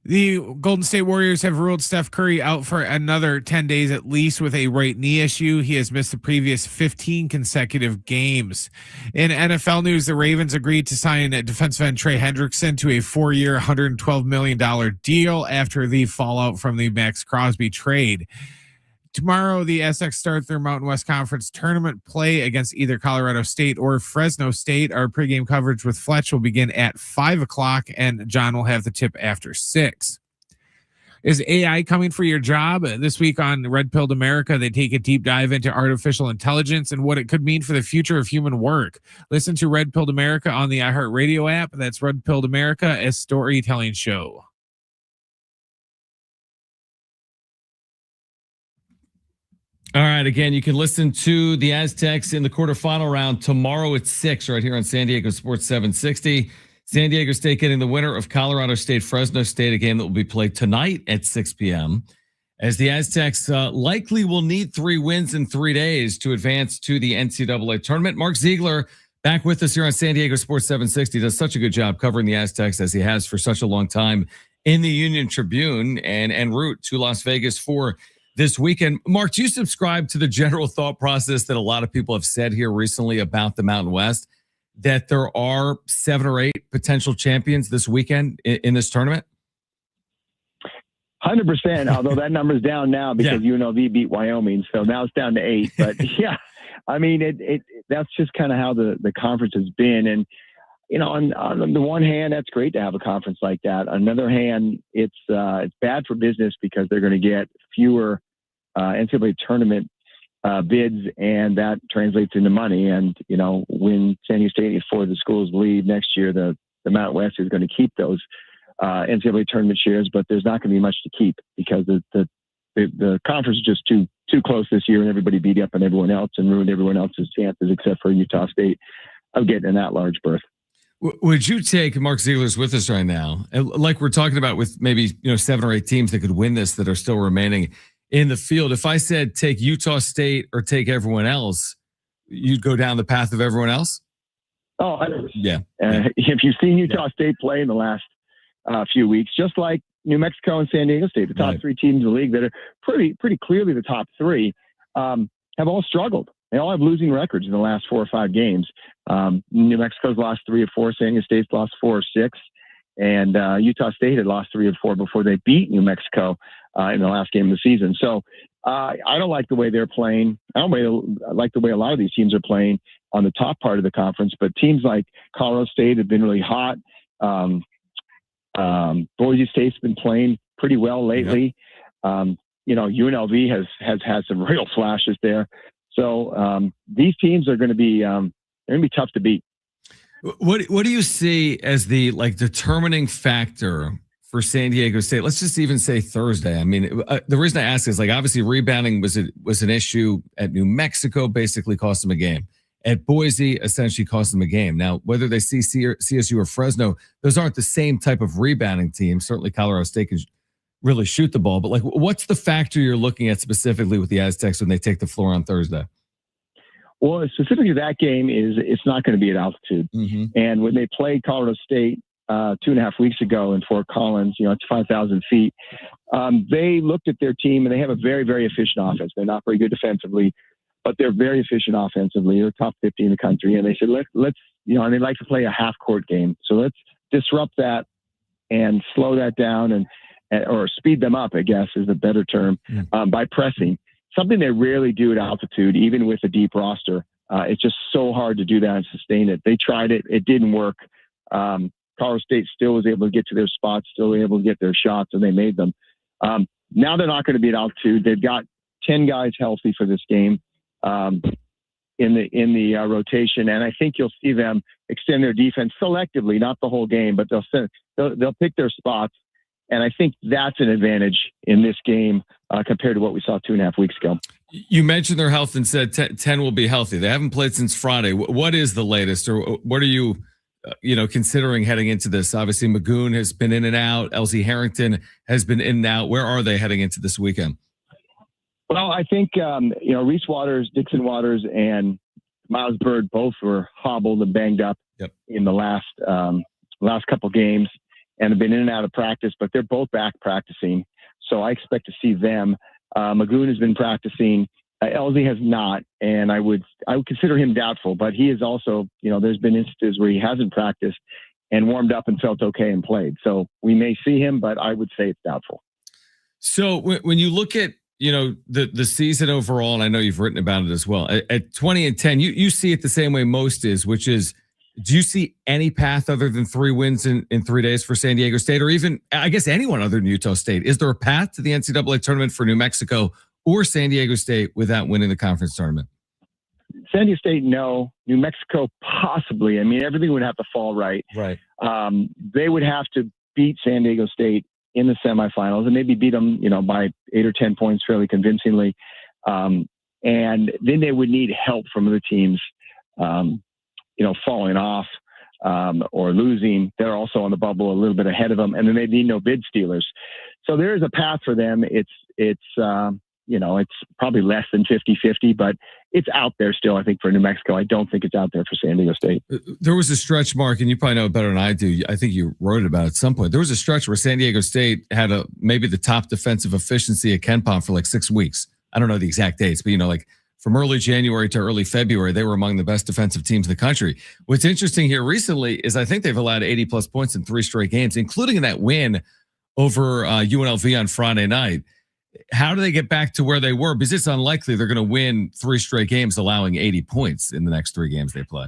The Golden State Warriors have ruled Steph Curry out for another 10 days at least with a right knee issue. He has missed the previous 15 consecutive games. In NFL news, the Ravens agreed to sign defensive end Trey Hendrickson to a 4-year, $112 million deal after the fallout from the Max Crosby trade. Tomorrow, the Aztecs start their Mountain West Conference tournament play against either Colorado State or Fresno State. Our pregame coverage with Fletch will begin at 5 o'clock, and John will have the tip after 6. Is AI coming for your job? This week on Red Pilled America, they take a deep dive into artificial intelligence and what it could mean for the future of human work. Listen to Red Pilled America on the iHeartRadio app. That's Red Pilled America, a storytelling show. All right. Again, you can listen to the Aztecs in the quarterfinal round tomorrow at 6 right here on San Diego Sports 760. San Diego State getting the winner of Colorado State, Fresno State, a game that will be played tonight at 6 p.m. as the Aztecs likely will need 3 wins in 3 days to advance to the NCAA tournament. Mark Ziegler back with us here on San Diego Sports 760. Does such a good job covering the Aztecs as he has for such a long time in the Union Tribune and en route to Las Vegas for this weekend. Mark, do you subscribe to the general thought process that a lot of people have said here recently about the Mountain West, that there are 7 or 8 potential champions this weekend in this tournament? 100%, although that number's down now because UNLV beat Wyoming. So now it's down to 8. But yeah, I mean, that's just kind of how the conference has been. And, on the one hand, that's great to have a conference like that. On the other hand, it's bad for business because they're going to get fewer NCAA tournament bids, and that translates into money. And, when San Diego State and 4 of the schools leave next year, the Mountain West is going to keep those NCAA tournament shares, but there's not going to be much to keep because the conference is just too close this year, and everybody beat up on everyone else and ruined everyone else's chances except for Utah State of getting in that large berth. Would you take, Mark Ziegler's with us right now, like we're talking about with maybe 7 or 8 teams that could win this that are still remaining in the field? If I said take Utah State or take everyone else, you'd go down the path of everyone else? Oh, 100%. Yeah. If you've seen Utah State play in the last few weeks, just like New Mexico and San Diego State, the top 3 teams in the league that are pretty clearly the top 3, have all struggled. They all have losing records in the last 4 or 5 games. New Mexico's lost 3 of 4. San Diego State's lost 4 or 6. And Utah State had lost 3 of 4 before they beat New Mexico in the last game of the season. So I don't like the way they're playing. I don't like the way a lot of these teams are playing on the top part of the conference. But teams like Colorado State have been really hot. Boise State's been playing pretty well lately. UNLV has had some real flashes there. So these teams are going to be tough to beat. What do you see as the determining factor for San Diego State? Let's just even say Thursday. I mean, the reason I ask is obviously rebounding was an issue at New Mexico, basically cost them a game. At Boise, essentially cost them a game. Now, whether they see CSU or Fresno, those aren't the same type of rebounding team. Certainly, Colorado State can really shoot the ball. But what's the factor you're looking at specifically with the Aztecs when they take the floor on Thursday? Well, specifically that game it's not going to be at altitude. Mm-hmm. And when they played Colorado State 2.5 weeks ago in Fort Collins, it's 5,000 feet. They looked at their team and they have a very, very efficient offense. They're not very good defensively, but they're very efficient offensively. They're top 50 in the country. And they said, let's and they like to play a half court game. So let's disrupt that and slow that down or speed them up, I guess is a better term, by pressing. Something they rarely do at altitude, even with a deep roster. It's just so hard to do that and sustain it. They tried it. It didn't work. Colorado State still was able to get to their spots, still able to get their shots, and they made them. Now they're not going to be at altitude. They've got 10 guys healthy for this game in the rotation, and I think you'll see them extend their defense selectively, not the whole game, but they'll pick their spots. And I think that's an advantage in this game compared to what we saw 2.5 weeks ago. You mentioned their health and said 10 will be healthy. They haven't played since Friday. What is the latest, or what are you, considering heading into this? Obviously, Magoon has been in and out. LZ Harrington has been in and out. Where are they heading into this weekend? Well, I think, Reese Waters, Dixon Waters, and Miles Bird both were hobbled and banged up in the last couple games, and have been in and out of practice, but they're both back practicing. So I expect to see them. Magoon has been practicing. LZ has not, and I would consider him doubtful, but he is also, there's been instances where he hasn't practiced and warmed up and felt okay and played. So we may see him, but I would say it's doubtful. So when you look at the season overall, and I know you've written about it as well. At 20-10, you see it the same way most is, which is, do you see any path other than 3 wins in 3 days for San Diego State, or even, I guess, anyone other than Utah State? Is there a path to the NCAA tournament for New Mexico or San Diego State without winning the conference tournament? San Diego State, no. New Mexico, possibly. I mean, everything would have to fall right. Right. They would have to beat San Diego State in the semifinals and maybe beat them, by 8 or 10 points fairly convincingly. And then they would need help from other teams, falling off or losing. They're also on the bubble a little bit ahead of them, and then they need no bid stealers. So there is a path for them. It's probably less than 50-50, but it's out there still, I think, for New Mexico. I don't think it's out there for San Diego State. There was a stretch, Mark, and you probably know it better than I do. I think you wrote about it at some point. There was a stretch where San Diego State had maybe the top defensive efficiency at KenPom for like 6 weeks. I don't know the exact dates, but like from early January to early February, they were among the best defensive teams in the country. What's interesting here recently is I think they've allowed 80-plus points in 3 straight games, including in that win over UNLV on Friday night. How do they get back to where they were? Because it's unlikely they're going to win 3 straight games, allowing 80 points in the next 3 games they play.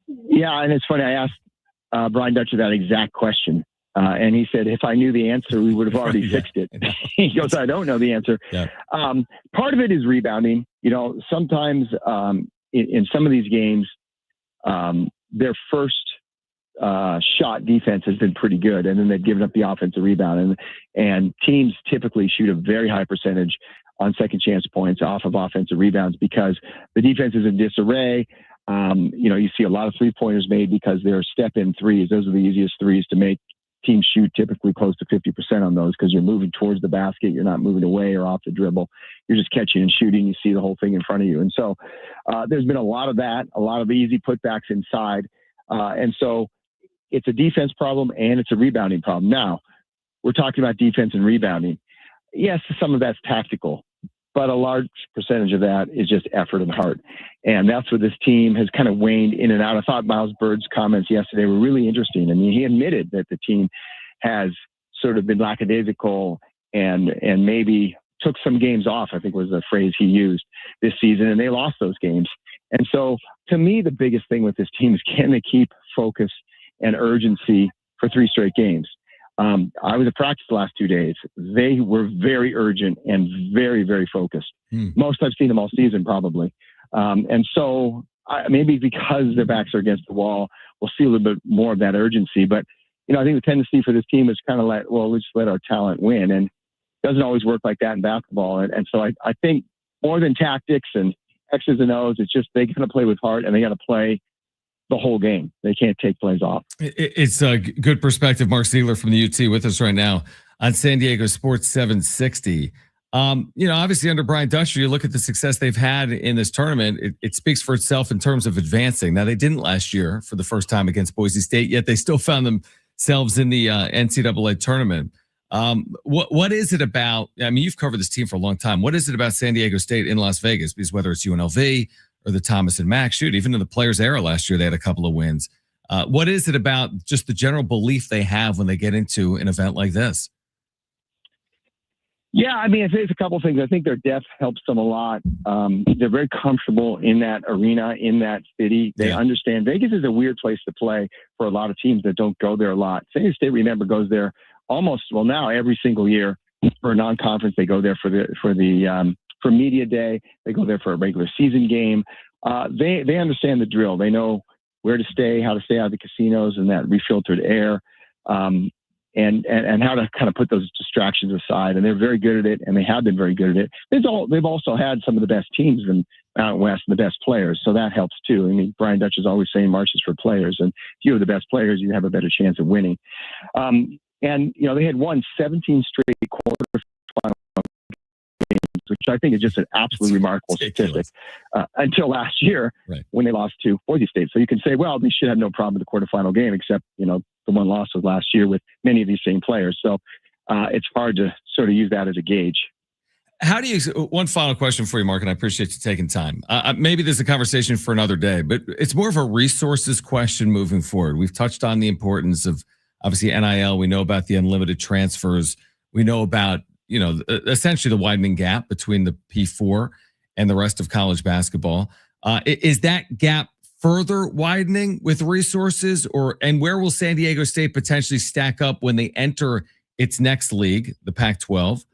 Yeah, and it's funny. I asked Brian Dutcher that exact question, and he said, if I knew the answer, we would have already fixed it. He goes, I don't know the answer. Yeah. Part of it is rebounding. Sometimes in some of these games, their first shot defense has been pretty good, and then they've given up the offensive rebound, and teams typically shoot a very high percentage on second chance points off of offensive rebounds because the defense is in disarray. You see a lot of 3-pointers made because they're step-in threes. Those are the easiest threes to make. Teams shoot typically close to 50% on those because you're moving towards the basket. You're not moving away or off the dribble. You're just catching and shooting. You see the whole thing in front of you. And so there's been a lot of that, a lot of easy putbacks inside. And so it's a defense problem and it's a rebounding problem. Now, we're talking about defense and rebounding. Yes, some of that's tactical, but a large percentage of that is just effort and heart. And that's where this team has kind of waned in and out. I thought Miles Bird's comments yesterday were really interesting. I mean, he admitted that the team has sort of been lackadaisical and maybe took some games off, I think was the phrase he used this season, and they lost those games. And so to me, the biggest thing with this team is, can they keep focus and urgency for 3 straight games? I was at practice the last 2 days. They were very urgent and very, very focused. Most I've seen them all season, probably. And so maybe because their backs are against the wall, we'll see a little bit more of that urgency. But, I think the tendency for this team is kind of let's just let our talent win. And it doesn't always work like that in basketball. And so I think more than tactics and X's and O's, it's just they got to play with heart and they got to play the whole game. They can't take plays off. It's a good perspective. Mark Ziegler from the UT with us right now on San Diego Sports 760. Obviously under Brian Dutcher, you look at the success they've had in this tournament. It speaks for itself in terms of advancing. Now, they didn't last year for the first time against Boise State, yet they still found themselves in the NCAA tournament. What is it about? I mean, you've covered this team for a long time. What is it about San Diego State in Las Vegas? Because whether it's UNLV or the Thomas and Max, even in the players' era last year, they had a couple of wins. What is it about just the general belief they have when they get into an event like this? Yeah, I mean, it's a couple of things. I think their depth helps them a lot. They're very comfortable in that arena, in that city. They understand Vegas is a weird place to play for a lot of teams that don't go there a lot. San Diego State, remember, goes there now every single year for a non-conference. They go there for media day. They go there for a regular season game. They understand the drill. They know where to stay, how to stay out of the casinos and that refiltered air, and how to kind of put those distractions aside. And they're very good at it, and they have been very good at it. They've also had some of the best teams in out west and the best players, so that helps too. I mean, Brian Dutch is always saying marches for players, and if you have the best players, you have a better chance of winning. And they had won 17 straight quarterfinal games, which I think is just an absolutely remarkable statistic until last year when they lost to Boise State. So you can say, well, they should have no problem with the quarterfinal game, except, the one loss was last year with many of these same players. So it's hard to sort of use that as a gauge. How do you, one final question for you, Mark, and I appreciate you taking time. Maybe this is a conversation for another day, but it's more of a resources question moving forward. We've touched on the importance of obviously NIL. We know about the unlimited transfers. We know about, essentially the widening gap between the P4 and the rest of college basketball. Is that gap further widening with resources, and where will San Diego State potentially stack up when they enter its next league, the Pac-12,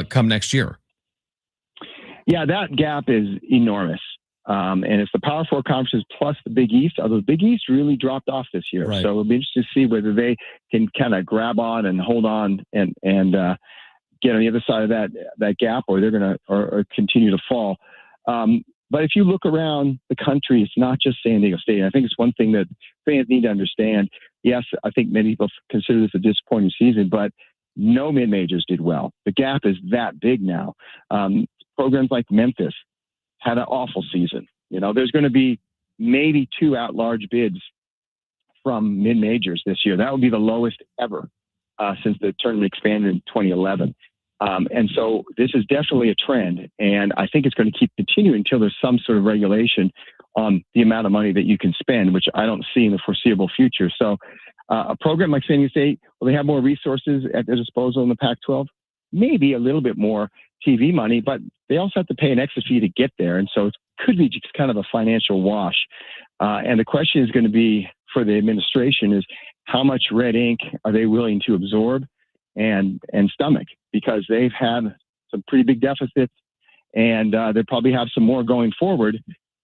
come next year? Yeah, that gap is enormous. And it's the Power Four conferences plus the Big East. Although the Big East really dropped off this year. Right. So it'll be interesting to see whether they can kind of grab on and hold on and get on the other side of that gap, or they're going to or continue to fall. But if you look around the country, it's not just San Diego State. I think it's one thing that fans need to understand. Yes, I think many people consider this a disappointing season, but no mid-majors did well. The gap is that big now. Programs like Memphis had an awful season. There's going to be maybe 2 at-large bids from mid-majors this year. That would be the lowest ever since the tournament expanded in 2011. And so this is definitely a trend, and I think it's going to keep continuing until there's some sort of regulation on the amount of money that you can spend, which I don't see in the foreseeable future. So a program like San Diego State, will they have more resources at their disposal in the Pac-12? Maybe a little bit more TV money, but they also have to pay an extra fee to get there. And so it could be just kind of a financial wash. And the question is going to be for the administration is how much red ink are they willing to absorb and stomach, because they've had some pretty big deficits, and they probably have some more going forward.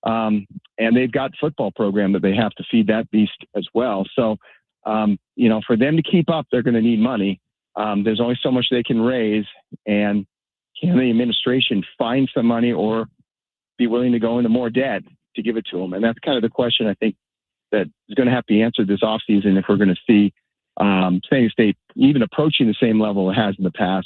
And they've got football program that they have to feed that beast as well. So, for them to keep up, they're going to need money. There's only so much they can raise, and can the administration find some money or be willing to go into more debt to give it to them? And that's kind of the question I think that is going to have to be answered this offseason if we're going to see San Diego State even approaching the same level it has in the past,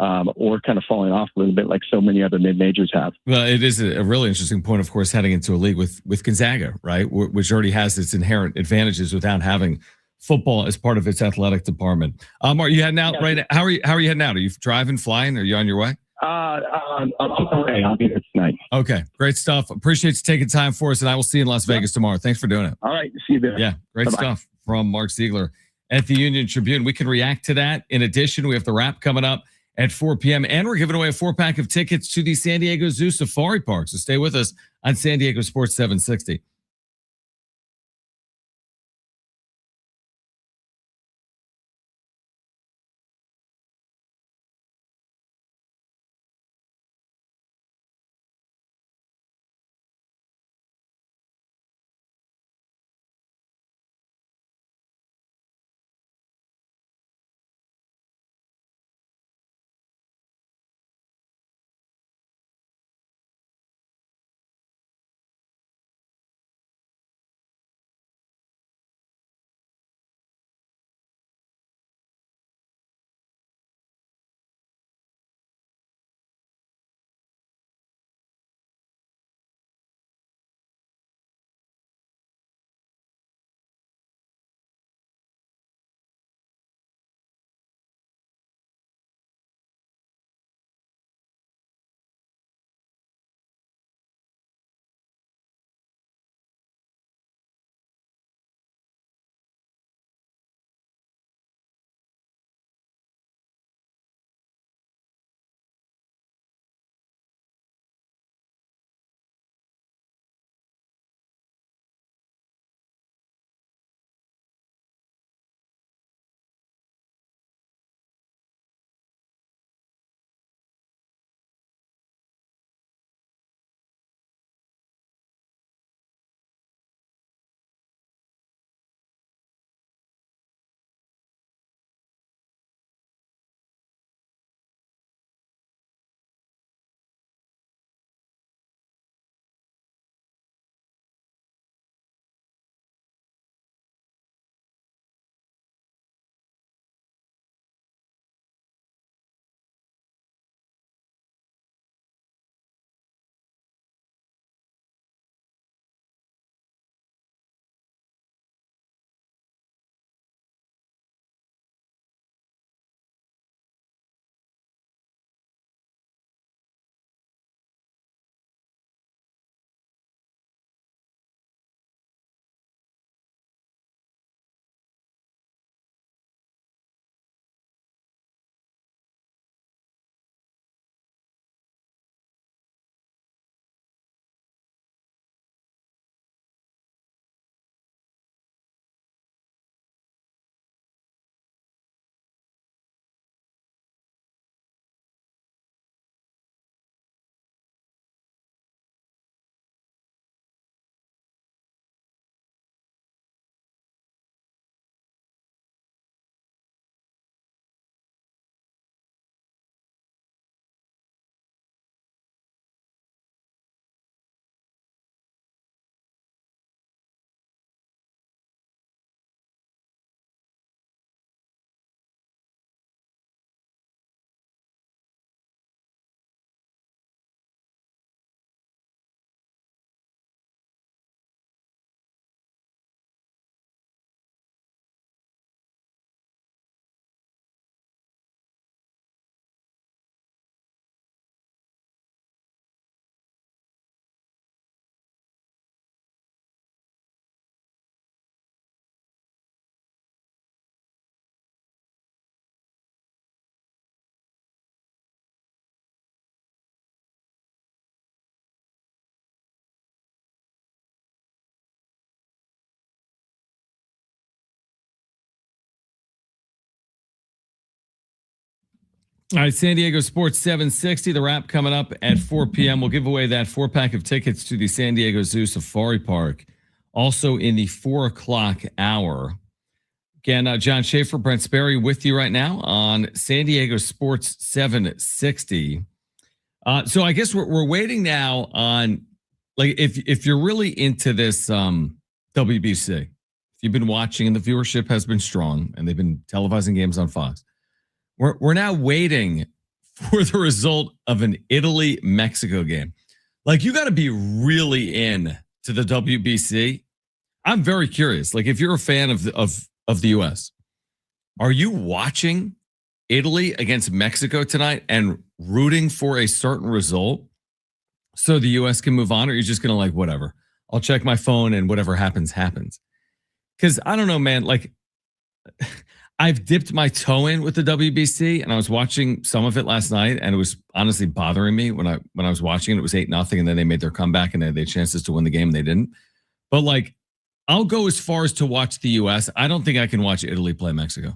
or kind of falling off a little bit like so many other mid-majors have. Well, it is a really interesting point, of course, heading into a league with Gonzaga, right, which already has its inherent advantages without having football as part of its athletic department. Are you heading out right now? How are you heading out? Are you driving, flying? Are you on your way? I'm on the way. I'll be there tonight. Okay, great stuff. Appreciate you taking time for us, and I will see you in Las Vegas tomorrow. Thanks for doing it. All right, see you there. Yeah, great Bye-bye. stuff from Mark Ziegler at the Union Tribune. We can react to that. In addition, we have the wrap coming up at 4 p.m., and we're giving away a 4-pack of tickets to the San Diego Zoo Safari Park. So stay with us on San Diego Sports 760. All right, San Diego Sports 760. The wrap coming up at 4 p.m. We'll give away that 4-pack of tickets to the San Diego Zoo Safari Park. Also in the 4 o'clock hour. Again, John Schaefer, Brent Sperry with you right now on San Diego Sports 760. So I guess we're waiting now on, like, if you're really into this WBC, if you've been watching and the viewership has been strong and they've been televising games on Fox, we're now waiting for the result of an Italy-Mexico game. Like, you got to be really in to the WBC. I'm very curious. Like, if you're a fan of the U.S., are you watching Italy against Mexico tonight and rooting for a certain result so the U.S. can move on? Or are you just going to, like, whatever, I'll check my phone and whatever happens, happens? Because I don't know, man, like, I've dipped my toe in with the WBC and I was watching some of it last night and it was honestly bothering me when I was watching it. It was 8-0 and then they made their comeback and they had chances to win the game and they didn't. But, like, I'll go as far as to watch the U.S. I don't think I can watch Italy play Mexico.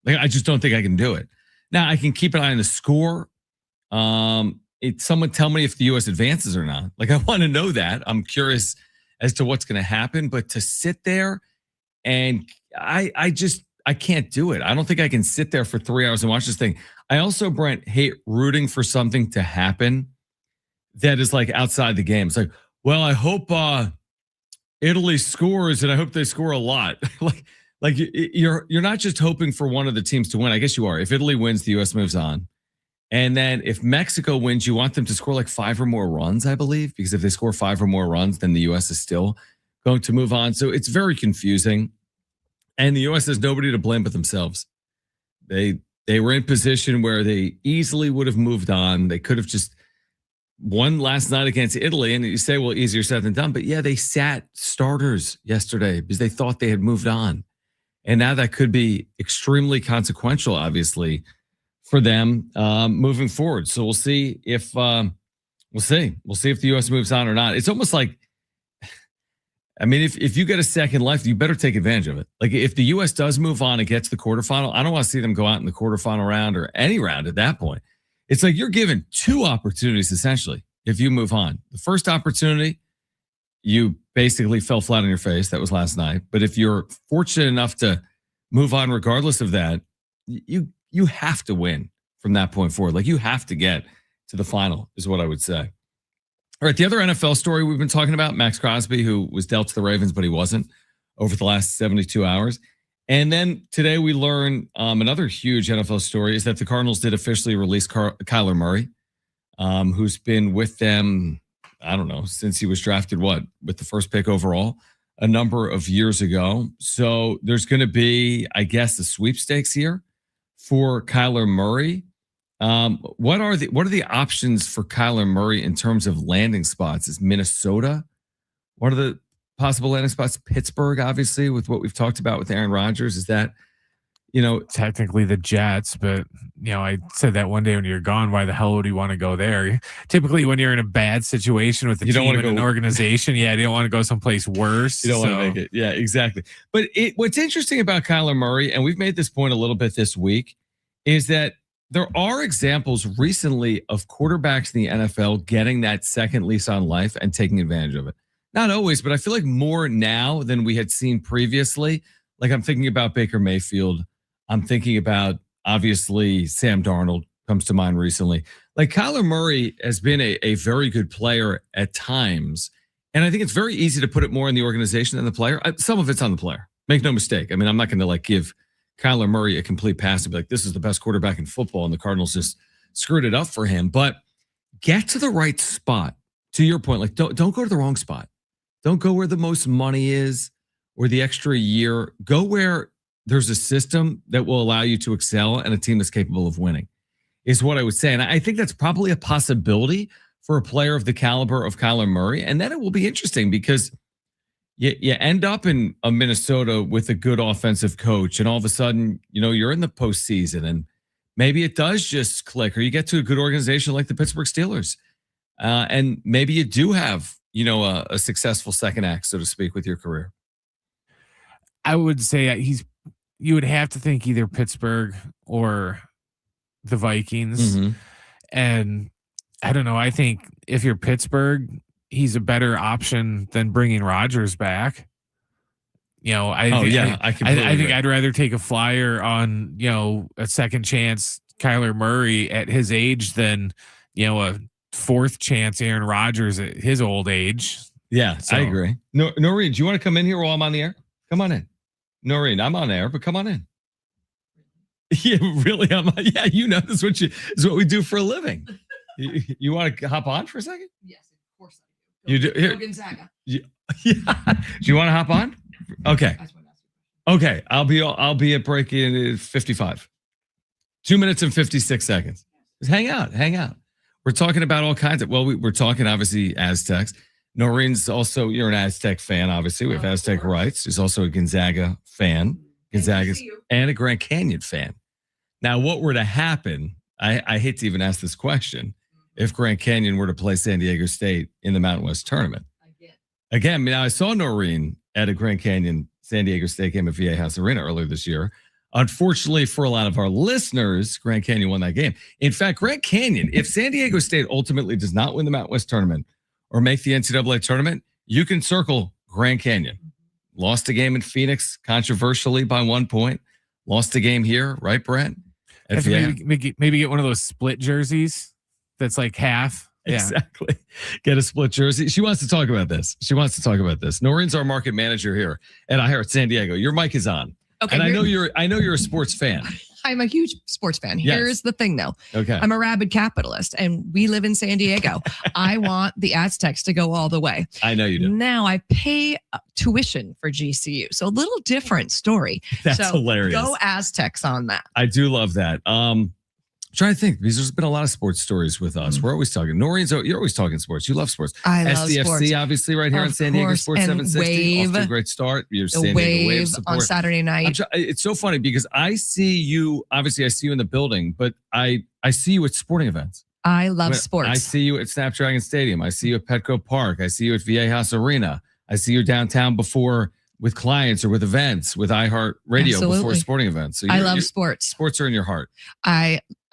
Like, I just don't think I can do it. Now, I can keep an eye on the score. Someone tell me if the U.S. advances or not. Like, I want to know that. I'm curious as to what's going to happen. But to sit there and I can't do it. I don't think I can sit there for 3 hours and watch this thing. I also, Brent, hate rooting for something to happen that is, like, outside the game. It's like, well, I hope Italy scores and I hope they score a lot. like you're not just hoping for one of the teams to win. I guess you are. If Italy wins, the U.S. moves on. And then if Mexico wins, you want them to score like 5 or more runs, I believe, because if they score 5 or more runs, then the U.S. is still going to move on. So it's very confusing. And the U.S. has nobody to blame but themselves. They were in position where they easily would have moved on. They could have just won last night against Italy. And you say, well, easier said than done. But yeah, they sat starters yesterday because they thought they had moved on. And now that could be extremely consequential, obviously, for them moving forward. So we'll see if the U.S. moves on or not. It's almost like, I mean, if you get a second life, you better take advantage of it. Like, if the U.S. does move on and get to the quarterfinal, I don't want to see them go out in the quarterfinal round or any round at that point. It's like you're given 2 opportunities, essentially, if you move on. The first opportunity, you basically fell flat on your face. That was last night. But if you're fortunate enough to move on regardless of that, you have to win from that point forward. Like, you have to get to the final is what I would say. All right, the other NFL story we've been talking about, Max Crosby, who was dealt to the Ravens, but he wasn't over the last 72 hours. And then today we learn another huge NFL story is that the Cardinals did officially release Kyler Murray, who's been with them, I don't know, since he was drafted, with the first pick overall a number of years ago. So there's going to be, I guess, a sweepstakes here for Kyler Murray. What are the options for Kyler Murray in terms of landing spots? Is Minnesota one of the possible landing spots? Pittsburgh, obviously, with what we've talked about with Aaron Rodgers. Is that, technically the Jets, but I said that one day when you're gone, why the hell would you want to go there? Typically when you're in a bad situation with the team and an organization, you don't want to go someplace worse. You don't want to make it. Yeah, exactly. But what's interesting about Kyler Murray, and we've made this point a little bit this week, is that there are examples recently of quarterbacks in the NFL getting that second lease on life and taking advantage of it. Not always, but I feel like more now than we had seen previously. Like, I'm thinking about Baker Mayfield. I'm thinking about, obviously, Sam Darnold comes to mind recently. Like, Kyler Murray has been a very good player at times. And I think it's very easy to put it more in the organization than the player. Some of it's on the player. Make no mistake. I mean, I'm not going to give Kyler Murray a complete pass and be like, this is the best quarterback in football, and the Cardinals just screwed it up for him. But get to the right spot. To your point, like, don't go to the wrong spot. Don't go where the most money is or the extra year. Go where there's a system that will allow you to excel and a team that's capable of winning, is what I would say. And I think that's probably a possibility for a player of the caliber of Kyler Murray. And then it will be interesting because you end up in a Minnesota with a good offensive coach, and all of a sudden, you're in the postseason, and maybe it does just click, or you get to a good organization like the Pittsburgh Steelers, and maybe you do have, a successful second act, so to speak, with your career. I would say you would have to think either Pittsburgh or the Vikings. Mhm. And I don't know. I think if you're Pittsburgh, he's a better option than bringing Rodgers back. I I completely think agree. I'd rather take a flyer on, a second chance Kyler Murray at his age than, a fourth chance Aaron Rodgers at his old age. Yeah, So- I agree. Noreen, do you want to come in here while I'm on the air? Come on in. Noreen, I'm on air, but come on in. Yeah, really? Yeah, this is what we do for a living. You want to hop on for a second? Yes, of course I do. You do? Here. Go Gonzaga. Yeah. Do you want to hop on? Okay. I just want to ask you a question. Okay. I'll be at break in 55. 2 minutes and 56 seconds. Just hang out. We're talking about all kinds of, we're talking obviously Aztecs. Noreen's also, you're an Aztec fan, obviously. We have Aztec rights. She's also a Gonzaga fan. Gonzaga's and a Grand Canyon fan. Now, what were to happen? I hate to even ask this question. If Grand Canyon were to play San Diego State in the Mountain West tournament. Again, I saw Noreen at a Grand Canyon San Diego State game at VA House Arena earlier this year. Unfortunately, for a lot of our listeners, Grand Canyon won that game. In fact, Grand Canyon, if San Diego State ultimately does not win the Mountain West tournament or make the NCAA tournament, you can circle Grand Canyon. Lost a game in Phoenix, controversially by 1 point. Lost a game here, right, Brent? Maybe get one of those split jerseys that's like half. Yeah. Exactly. Get a split jersey. She wants to talk about this. Noreen's our market manager here at iHeart San Diego. Your mic is on. Okay. And I know you're a sports fan. I'm a huge sports fan. Yes. Here's the thing, though. Okay. I'm a rabid capitalist, and we live in San Diego. I want the Aztecs to go all the way. I know you do. Now I pay tuition for GCU, so a little different story. That's so hilarious. Go Aztecs on that. I do love that. Trying to think because there's been a lot of sports stories with us. We're always talking. Noreen's, you're always talking sports. You love sports. I love SDFC, sports. obviously, right here Of on San Diego course, Sports and 760. Off to a Wave. great start. You're The San Diego Wave Wave support. on Saturday night. It's so funny because I see you. Obviously, I see you in the building, but I see you at sporting events. I love sports. I see you at Snapdragon Stadium. I see you at Petco Park. I see you at VA House Arena. I see you downtown before with clients or with events with iHeart Radio before Absolutely. sporting events. So I love sports. Sports are in your heart.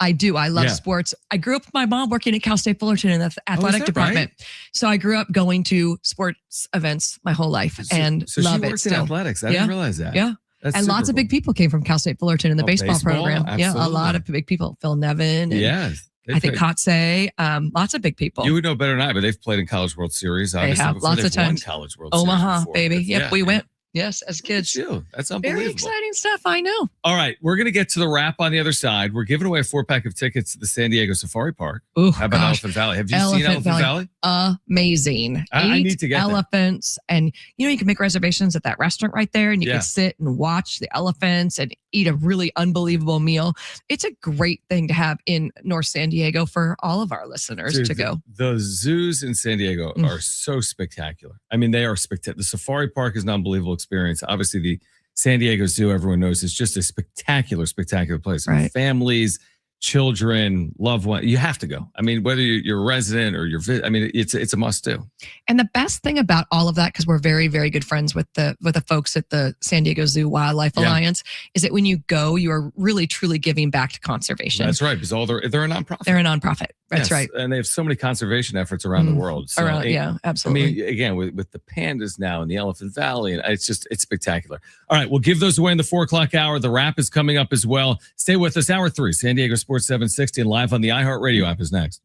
I do. I love Yeah. sports. I grew up with my mom working at Cal State Fullerton in the athletic that department. right? So I grew up going to sports events my whole life and so love she it worked in still. athletics. I Yeah. didn't realize that. Yeah. That's And super lots of big cool. people came from Cal State Fullerton in the baseball program. Yeah, a absolutely. lot of big people. Phil Nevin. And Yes. I think Kotze. Lots of big people. You would know better than I, but they've played in College World Series. Obviously, have before lots they've of times. won College World Omaha, Series before. baby. But Yep, yeah, we yeah. went. Yes, as kids. You. That's unbelievable. Very exciting stuff. I know. All right, we're going to get to the wrap on the other side. We're giving away a 4-pack of tickets to the San Diego Safari Park. Ooh, How about gosh. Elephant Valley? Have you seen Elephant Valley? Amazing. I need to get there. elephants, and you can make reservations at that restaurant right there, and you Yeah. can sit and watch the elephants and eat a really unbelievable meal. It's a great thing to have in North San Diego for all of our listeners Dude, to go. The zoos in San Diego are so spectacular. I mean, they are spectacular. The Safari Park is an unbelievable experience. Obviously, the San Diego Zoo, everyone knows, is just a spectacular place. I mean, Right. families, children, loved ones, you have to go. I mean, whether you're a resident or it's a must do. And the best thing about all of that, because we're very, very good friends with the folks at the San Diego Zoo Wildlife Yeah. Alliance, is that when you go, you are really, truly giving back to conservation. That's right, because they're a nonprofit. They're a nonprofit. That's Yes, right. And they have so many conservation efforts around the world. So Yeah, absolutely. I mean, again, with the pandas now in the Elephant Valley, and it's spectacular. All right, we'll give those away in the 4:00 hour. The wrap is coming up as well. Stay with us. Hour 3, San Diego Sports 760, and live on the iHeart Radio app is next.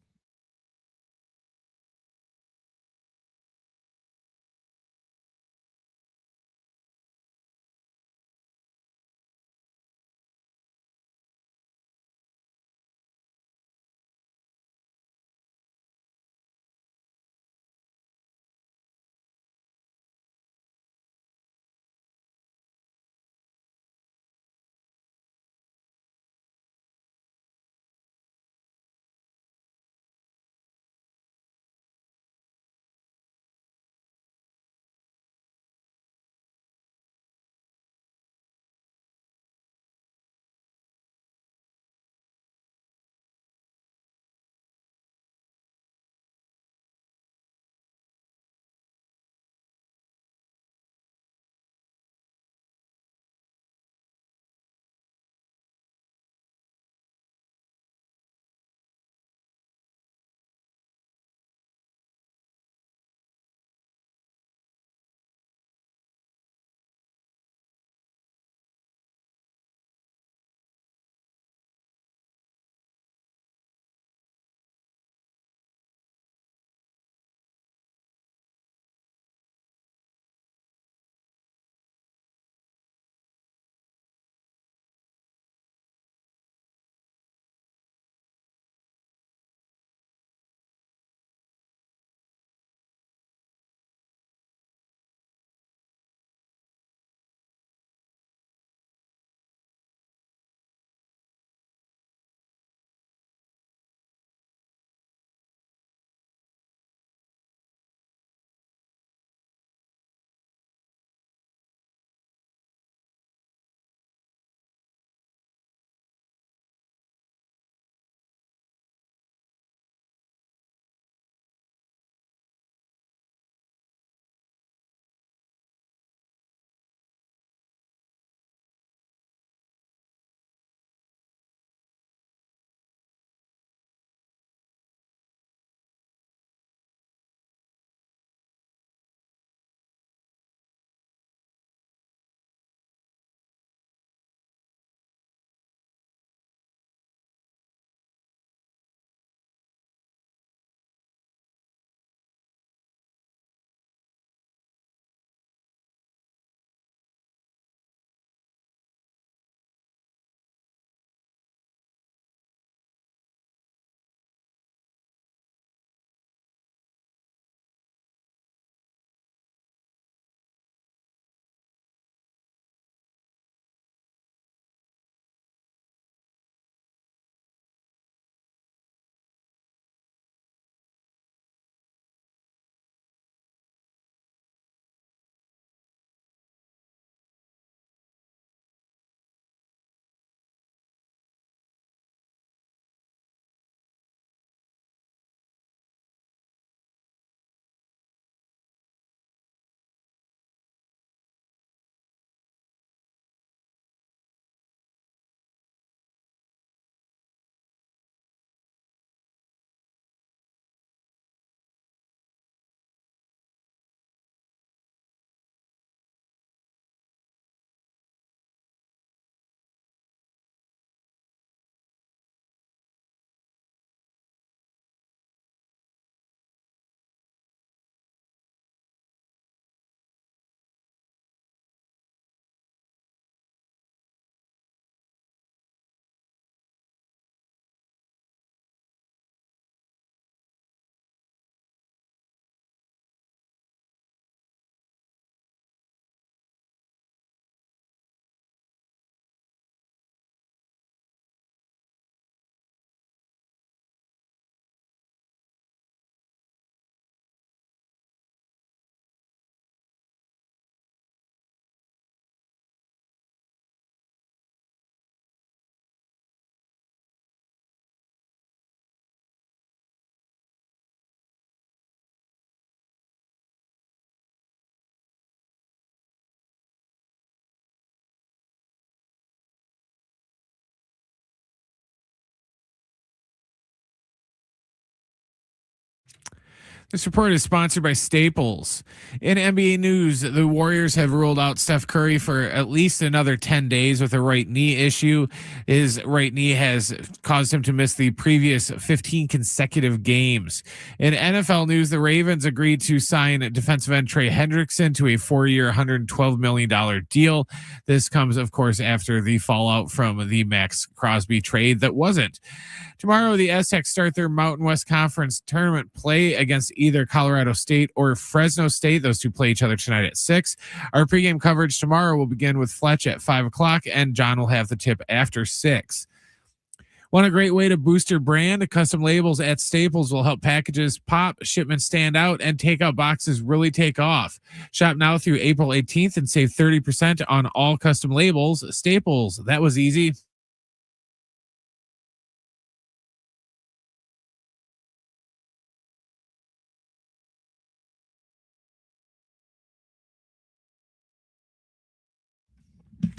This report is sponsored by Staples. In NBA news, the Warriors have ruled out Steph Curry for at least another 10 days with a right knee issue. His right knee has caused him to miss the previous 15 consecutive games. In NFL news, the Ravens agreed to sign defensive end Trey Hendrickson to a 4-year, $112 million deal. This comes, of course, after the fallout from the Max Crosby trade that wasn't. Tomorrow, the Aztecs start their Mountain West Conference tournament play against either Colorado State or Fresno State. Those two play each other tonight at 6. Our pregame coverage tomorrow will begin with Fletch at 5 o'clock, and John will have the tip after 6. Want a great way to boost your brand? Custom labels at Staples will help packages pop, shipments stand out, and takeout boxes really take off. Shop now through April 18th and save 30% on all custom labels. Staples, that was easy.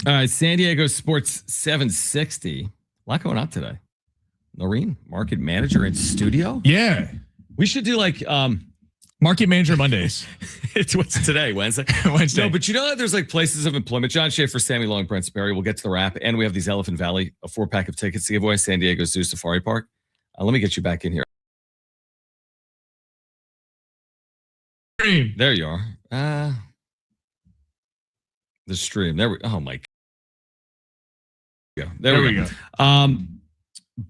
All right, San Diego Sports 760. A lot going on today. Noreen, market manager in studio. Yeah. We should do like Market manager Mondays. it's what's today, Wednesday. Wednesday. No, but you know that there's like places of employment. John Schaefer, Sammy Long, Brent Sperry. We'll get to the wrap, and we have these Elephant Valley, a 4-pack of tickets to give away. San Diego Zoo Safari Park. Let me get you back in here. There you are. The stream. There we. Oh my. There we go.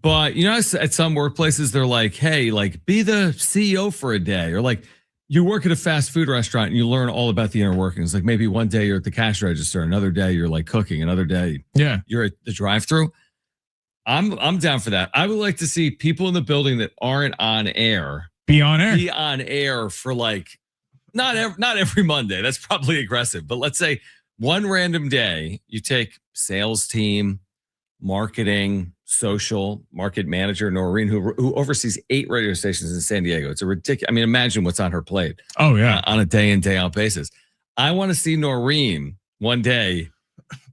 But you know, at some workplaces, they're like, "Hey, like, be the CEO for a day," or like, you work at a fast food restaurant and you learn all about the inner workings. Like maybe one day you're at the cash register, another day you're like cooking, another day you're at the drive-through. I'm down for that. I would like to see people in the building that aren't on air be on air for like not every Monday. That's probably aggressive, but let's say one random day you take sales team, marketing, social, market manager Noreen, who oversees 8 radio stations in San Diego. It's a ridiculous. I mean, imagine what's on her plate. Oh yeah, on a day in day out basis. I want to see Noreen one day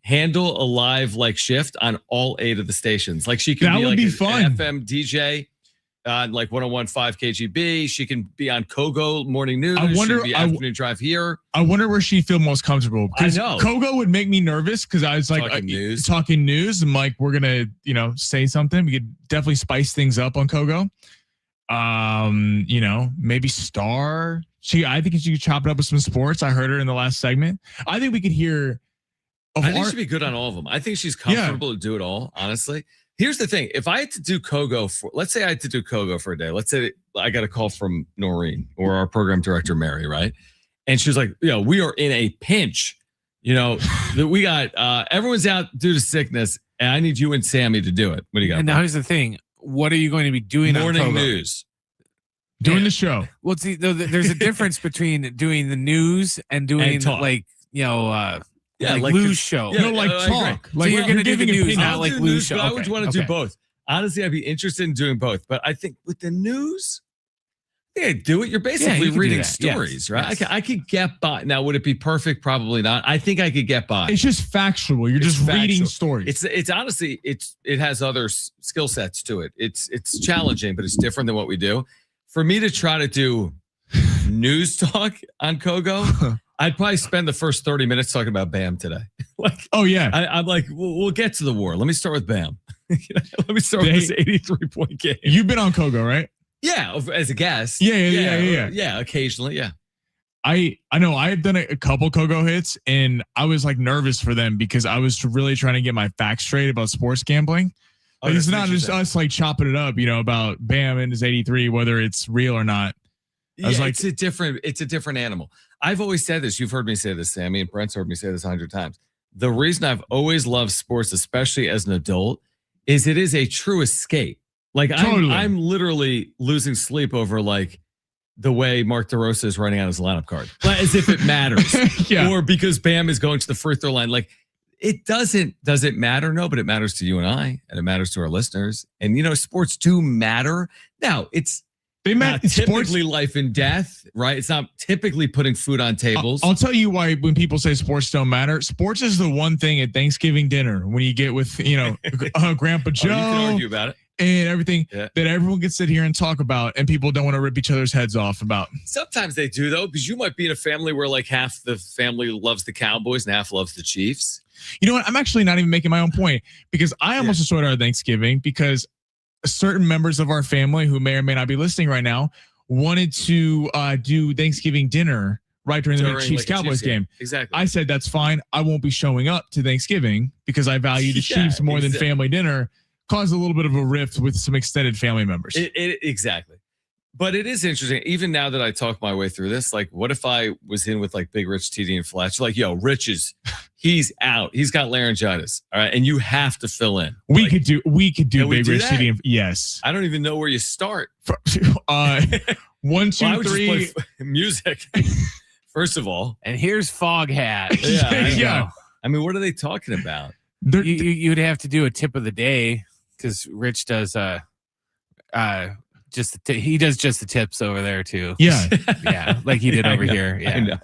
handle a live like shift on all 8 of the stations. Like she can that be would like be an fun. FM DJ. Like 101.5 KGB. She can be on Kogo Morning News. I wonder. She can be afternoon drive here. I wonder where she'd feel most comfortable. I know Kogo would make me nervous because I was like talking news. I'm like, we're gonna say something. We could definitely spice things up on Kogo. Maybe Star. I think she could chop it up with some sports. I heard her in the last segment. I think we could hear. I think she'd be good on all of them. I think she's comfortable to do it all. Honestly. Here's the thing. If I had to do Kogo let's say I had to do Kogo for a day. Let's say I got a call from Noreen or our program director, Mary, right? And she was like, we are in a pinch. That we got, everyone's out due to sickness and I need you and Sammy to do it. What do you got? And now here's the thing. What are you going to be doing Morning on Kogo? news. Doing the show. Well, see, there's a difference between doing the news and doing like Lou's show. Yeah, talk. Like you're going to do the news, not like Lou's show. I would want to do both. Honestly, I'd be interested in doing both. But I think with the news, do it. You're basically reading stories, right? Yes. I could get by. Now, would it be perfect? Probably not. I think I could get by. It's just factual. You're just reading stories. It's honestly, it has other skill sets to it. It's challenging, but it's different than what we do. For me to try to do news talk on Kogo, I'd probably spend the first 30 minutes talking about Bam today. I'm like, we'll get to the war. Let me start with Bam. Let me start with this 83-point game. You've been on Kogo, right? Yeah, as a guest. Yeah. Occasionally, yeah. I know I've done a couple Kogo hits, and I was like nervous for them because I was really trying to get my facts straight about sports gambling. Like, it's not just us like chopping it up, about Bam and his 83, whether it's real or not. I was like, it's a different animal. I've always said this. You've heard me say this, Sammy, and Brent's heard me say this 100 times. The reason I've always loved sports, especially as an adult, is it is a true escape. Like I'm literally losing sleep over like the way Mark DeRosa is running out his lineup card, as if it matters, or because Bam is going to the free throw line. Like it doesn't matter? No, but it matters to you and I, and it matters to our listeners. And sports do matter. Now it's They not met sports. typically life and death, right? It's not typically putting food on tables. I'll tell you why when people say sports don't matter. Sports is the one thing at Thanksgiving dinner when you get with, Grandpa Joe. You can argue about it. And everything that everyone can sit here and talk about, and people don't want to rip each other's heads off about. Sometimes they do, though, because you might be in a family where like half the family loves the Cowboys and half loves the Chiefs. You know what? I'm actually not even making my own point because I almost destroyed our Thanksgiving because certain members of our family who may or may not be listening right now wanted to do Thanksgiving dinner right during the Chiefs-Cowboys game. Exactly. I said, that's fine. I won't be showing up to Thanksgiving because I value the Chiefs more than family dinner. Caused a little bit of a rift with some extended family members. Exactly. But it is interesting. Even now that I talk my way through this, like, what if I was in with like Big Rich, TD, and Fletch? Like, yo, he's out. He's got laryngitis. All right. And you have to fill in. We could do Big Rich, TD, and yes. I don't even know where you start. 1, 2, 3. Music. First of all. And here's Foghat. Yeah. I mean, what are they talking about? You'd have to do a tip of the day. Because Rich does he does just the tips over there too. Yeah. Yeah. Like he did over here. Yeah. I know.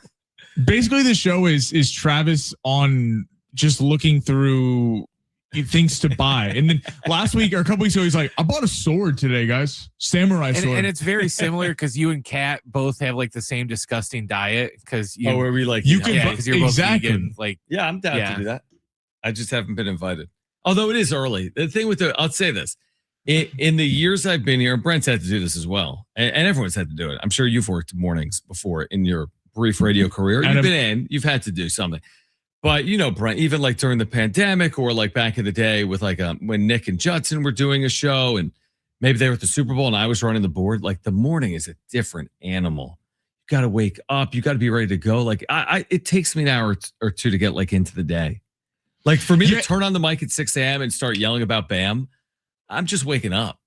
Basically the show is Travis on just looking through things to buy. And then last week or a couple weeks ago, he's like, I bought a sword today, guys. Samurai sword. And it's very similar because you and Kat both have like the same disgusting diet. Because where we like you can because you're both vegan. Like I'm down to do that. I just haven't been invited. Although it is early. The thing I'll say this. In the years I've been here, and Brent's had to do this as well, and everyone's had to do it. I'm sure you've worked mornings before in your brief radio career. You've had to do something. But, Brent, even like during the pandemic or like back in the day with like when Nick and Judson were doing a show and maybe they were at the Super Bowl and I was running the board, like the morning is a different animal. You got to wake up. You got to be ready to go. Like it takes me an hour or two to get like into the day. Like for me to turn on the mic at 6 a.m. and start yelling about Bam, I'm just waking up.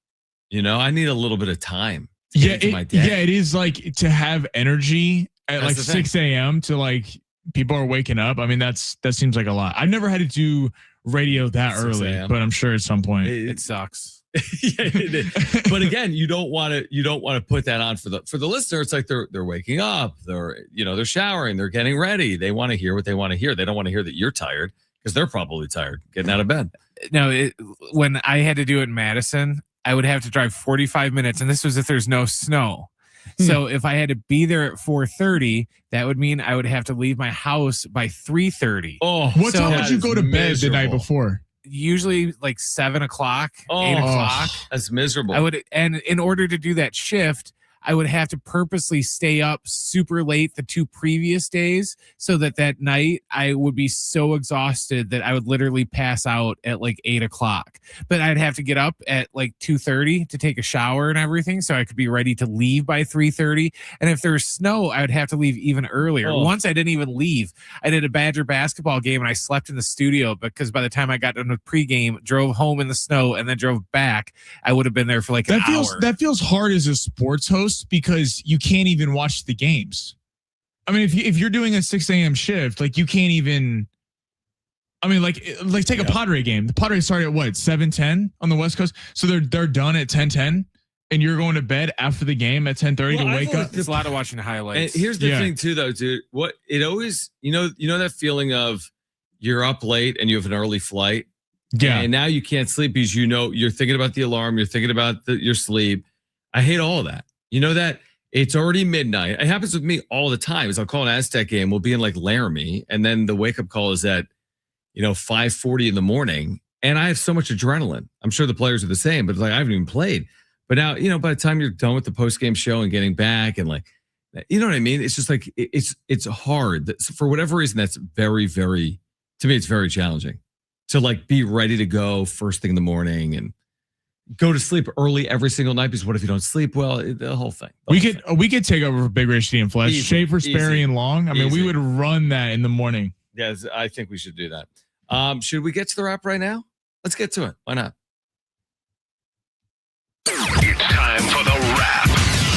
I need a little bit of time to get into my day. Yeah, it is like to have energy at like 6 a.m. to like people are waking up. I mean, that seems like a lot. I've never had to do radio that early, but I'm sure at some point it sucks. Yeah, it is. But again, you don't want to put that on for the listener. It's like they're waking up, they're showering, they're getting ready. They want to hear what they want to hear. They don't want to hear that you're tired. Because they're probably tired getting out of bed. No, when I had to do it in Madison, I would have to drive 45 minutes. And this was if there's no snow. So if I had to be there at 4:30, that would mean I would have to leave my house by 3:30. Oh, what time would you go to bed the night before? Usually like 7 o'clock, 8 o'clock. That's miserable. And in order to do that shift, I would have to purposely stay up super late the 2 previous days so that night I would be so exhausted that I would literally pass out at like 8 o'clock. But I'd have to get up at like 2:30 to take a shower and everything so I could be ready to leave by 3:30. And if there's snow, I would have to leave even earlier. Once I didn't even leave. I did a Badger basketball game and I slept in the studio because by the time I got done with pregame, drove home in the snow and then drove back, I would have been there for like an hour. That feels hard as a sports host because you can't even watch the games. I mean, if you're doing a 6 a.m. shift, like you can't even. I mean, like take a Padre game. The Padres start at what 7:10 on the West Coast, so they're done at 10:10, and you're going to bed after the game at 10:30 to wake up. There's a lot of watching highlights. And here's the thing too, though, dude. What it always, that feeling of you're up late and you have an early flight. Yeah, and now you can't sleep because you're thinking about the alarm, you're thinking about your sleep. I hate all of that. That it's already midnight. It happens with me all the time. I'll call an Aztec game. We'll be in like Laramie, and then the wake up call is at 5:40 in the morning, and I have so much adrenaline. I'm sure the players are the same, but it's like I haven't even played. But now by the time you're done with the post game show and getting back, and like, you know what I mean? It's just like it's hard for whatever reason. That's very, very, to me, it's very challenging to like be ready to go first thing in the morning and go to sleep early every single night, because what if you don't sleep well? The whole thing. We could take over for Big Rich and Flesh. Schaefer, Sperry, and Long. I mean, we would run that in the morning. Yes, I think we should do that. Should we get to the wrap right now? Let's get to it. Why not? It's time for the wrap.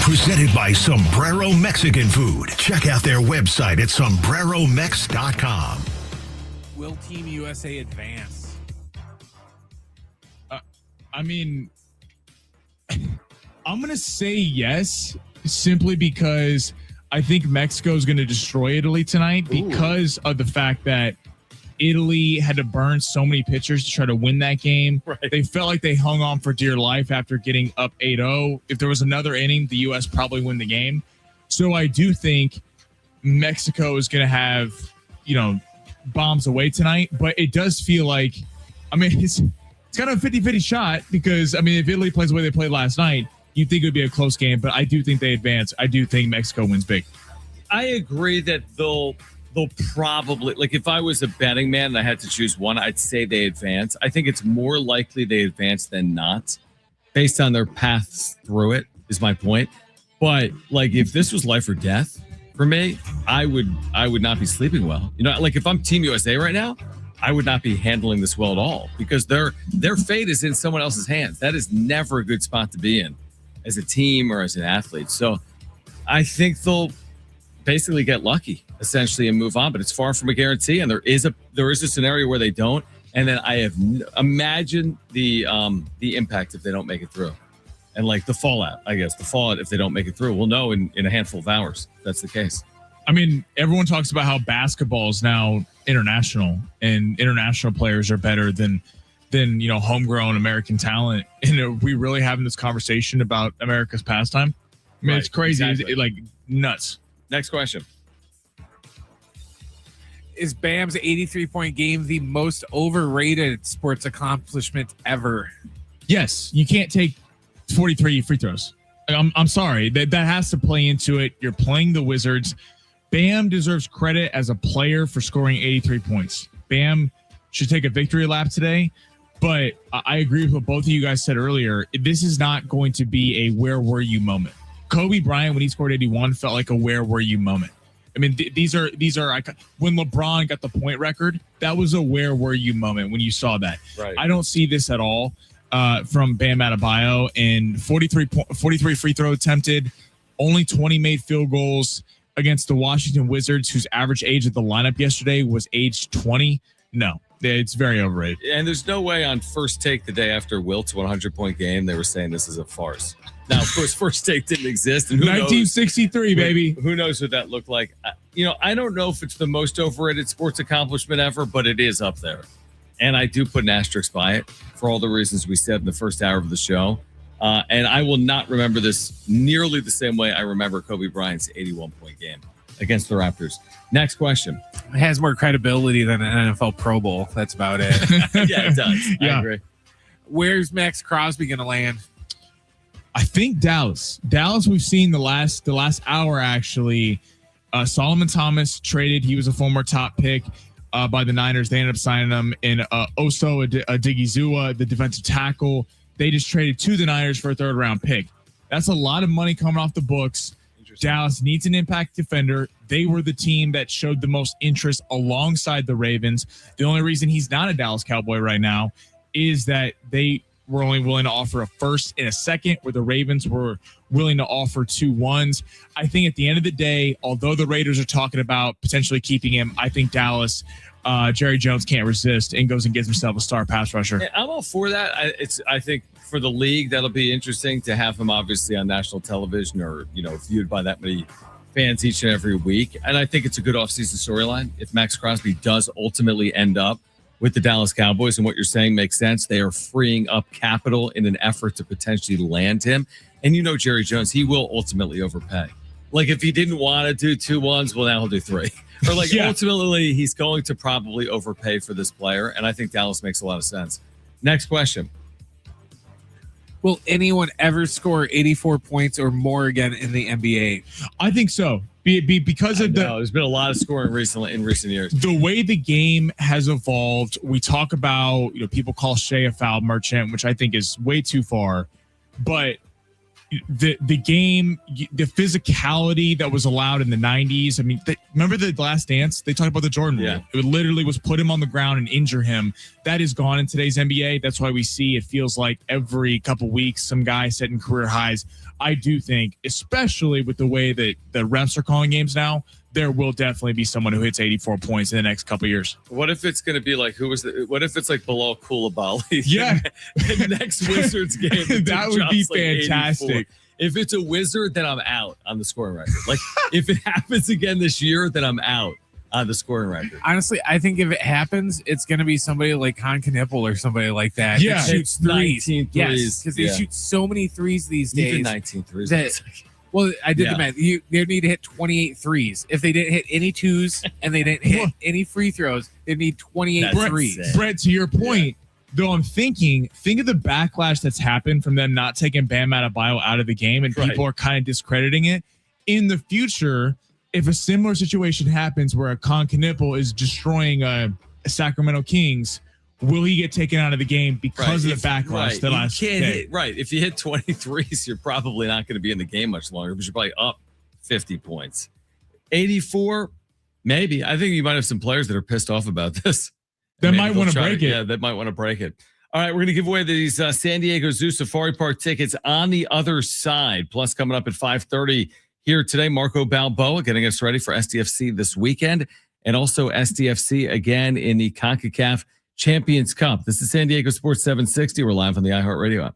Presented by Sombrero Mexican Food. Check out their website at sombreromex.com. Will Team USA advance? I mean, I'm going to say yes, simply because I think Mexico is going to destroy Italy tonight because of the fact that Italy had to burn so many pitchers to try to win that game. Right. They felt like they hung on for dear life after getting up 8-0. If there was another inning, the U.S. probably win the game. So I do think Mexico is going to have, bombs away tonight. But it does feel like, it's kind of a 50-50 shot because, if Italy plays the way they played last night, you'd think it would be a close game. But I do think they advance. I do think Mexico wins big. I agree that they'll probably, like, if I was a betting man and I had to choose one, I'd say they advance. I think it's more likely they advance than not based on their paths through it, is my point. But like, if this was life or death for me, I would not be sleeping well. Like if I'm Team USA right now, I would not be handling this well at all because their fate is in someone else's hands. That is never a good spot to be in as a team or as an athlete. So I think they'll basically get lucky essentially and move on, but it's far from a guarantee. And there is a scenario where they don't. And then I have imagine the impact if they don't make it through, and like the fallout if they don't make it through. We'll know in a handful of hours if that's the case. Everyone talks about how basketball is now international, and international players are better than homegrown American talent. And are we really having this conversation about America's pastime? Right, it's crazy. exactly. It's like nuts. Next question. Is Bam's 83-point game the most overrated sports accomplishment ever? Yes, you can't take 43 free throws. I'm sorry. That has to play into it. You're playing the Wizards. Bam deserves credit as a player for scoring 83 points. Bam should take a victory lap today. But I agree with what both of you guys said earlier. This is not going to be a where were you moment. Kobe Bryant, when he scored 81, felt like a where were you moment. These are when LeBron got the point record, that was a where were you moment when you saw that. Right. I don't see this at all from Bam Adebayo. And 43 free throw attempted, only 20 made field goals against the Washington Wizards, whose average age of the lineup yesterday was age 20. No, it's very overrated. And there's no way on First Take the day after Wilt's 100-point game they were saying this is a farce. Now, of course, First Take didn't exist. And 1963, baby. Who knows what that looked like? I don't know if it's the most overrated sports accomplishment ever, but it is up there. And I do put an asterisk by it for all the reasons we said in the first hour of the show. And I will not remember this nearly the same way I remember Kobe Bryant's 81-point game against the Raptors. Next question. It has more credibility than an NFL Pro Bowl. That's about it. Yeah, it does. Yeah. I agree. Where's Max Crosby going to land? I think Dallas. We've seen the last hour actually. Solomon Thomas traded. He was a former top pick by the Niners. They ended up signing him. And Oso Odigizua, the defensive tackle, they just traded to the Niners for a third-round pick. That's a lot of money coming off the books. Dallas needs an impact defender. They were the team that showed the most interest alongside the Ravens. The only reason he's not a Dallas Cowboy right now is that they were only willing to offer a first and a second, where the Ravens were willing to offer 2 1s. I think at the end of the day, although the Raiders are talking about potentially keeping him, I think Dallas, Jerry Jones can't resist and goes and gets himself a star pass rusher. I'm all for that. I think for the league, that'll be interesting to have him obviously on national television or, viewed by that many fans each and every week. And I think it's a good offseason storyline. If Max Crosby does ultimately end up with the Dallas Cowboys, and what you're saying makes sense, they are freeing up capital in an effort to potentially land him. And Jerry Jones, he will ultimately overpay. Like if he didn't want to do 2 1s, well, now he'll do 3. Or ultimately, he's going to probably overpay for this player. And I think Dallas makes a lot of sense. Next question. Will anyone ever score 84 points or more again in the NBA? I think so. Because of there's been a lot of scoring in recent years. The way the game has evolved, we talk about, people call Shea a foul merchant, which I think is way too far. But the game, the physicality that was allowed in the 90s. Remember the Last Dance? They talked about the Jordan rule. Yeah. It literally was put him on the ground and injure him. That is gone in today's NBA. That's why we see it feels like every couple weeks some guy setting career highs I do think, especially with the way that the refs are calling games now, there will definitely be someone who hits 84 points in the next couple of years. What if it's going to be like what if it's like Bilal Coulibaly? Yeah, the next Wizards game that would be like fantastic. 84. If it's a Wizard, then I'm out on the scoring record. Like if it happens again this year, then I'm out on the scoring record. Honestly, I think if it happens, it's going to be somebody like Knipple or somebody like that. Yeah. That shoots threes. 19 threes. Yes, because they shoot so many threes these days. Even 19 threes. That, well, I did the math. They need to hit 28 threes. If they didn't hit any twos and they didn't hit any free throws, they need 28 threes. Brett, to your point, though, I'm think of the backlash that's happened from them not taking Bam Adebayo out of the game, and people are kind of discrediting it. In the future, if a similar situation happens where a Knipple is destroying a Sacramento Kings, will he get taken out of the game because of the backlash the last day? If you hit 23s, you're probably not going to be in the game much longer because you're probably up 50 points. 84, maybe. I think you might have some players that are pissed off about this. That might want to break it. Yeah, that might want to break it. All right, we're going to give away these San Diego Zoo Safari Park tickets on the other side. Plus, coming up at 5:30 here today, Marco Balboa getting us ready for SDFC this weekend, and also SDFC again in the CONCACAF Champions Cup. This is San Diego Sports 760. We're live on the iHeartRadio app.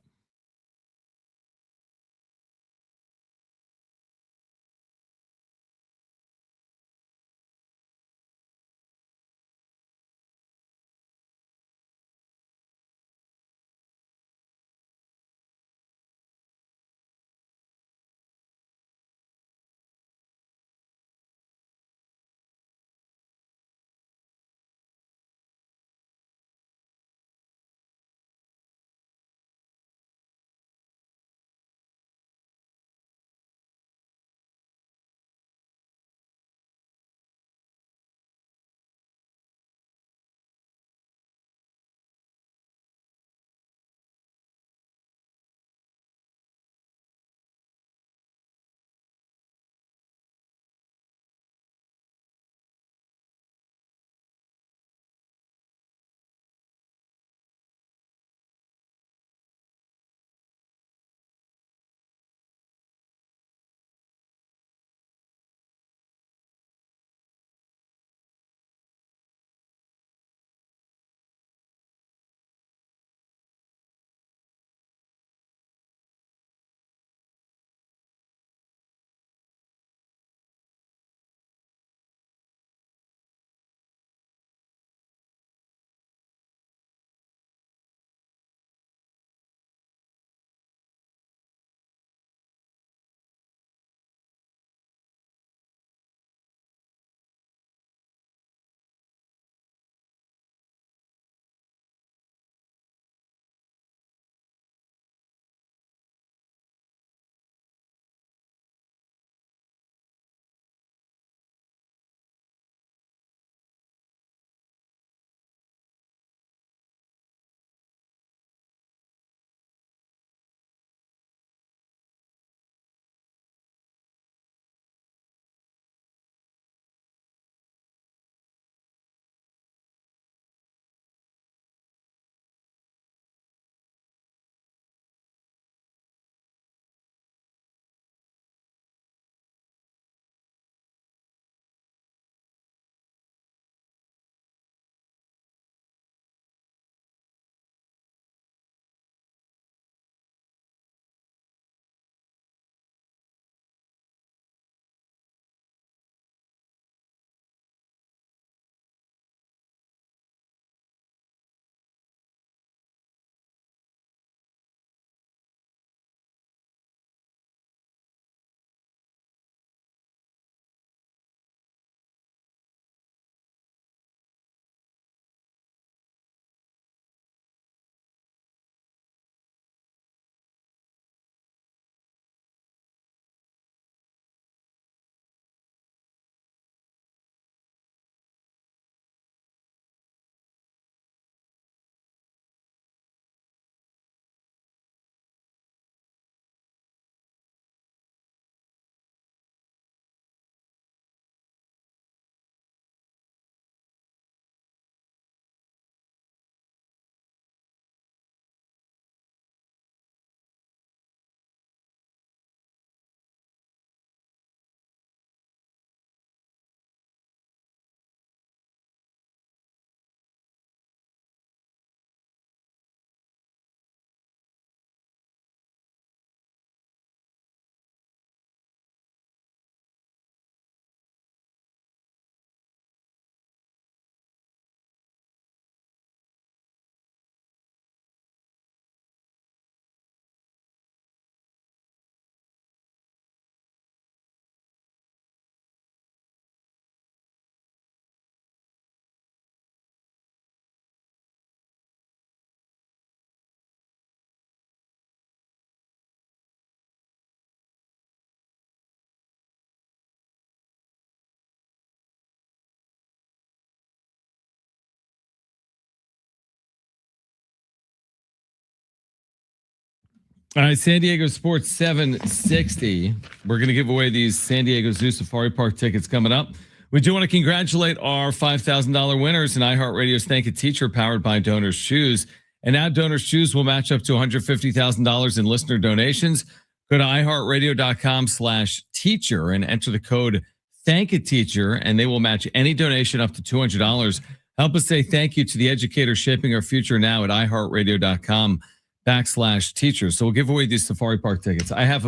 All right, San Diego Sports 760. We're going to give away these San Diego Zoo Safari Park tickets coming up. We do want to congratulate our $5,000 winners in iHeartRadio's Thank a Teacher powered by Donors Choose. And now Donors Choose will match up to $150,000 in listener donations. Go to iHeartRadio.com/teacher and enter the code Thank a Teacher, and they will match any donation up to $200. Help us say thank you to the educators shaping our future now at iHeartRadio.com/teacher. So we'll give away these Safari Park tickets. I have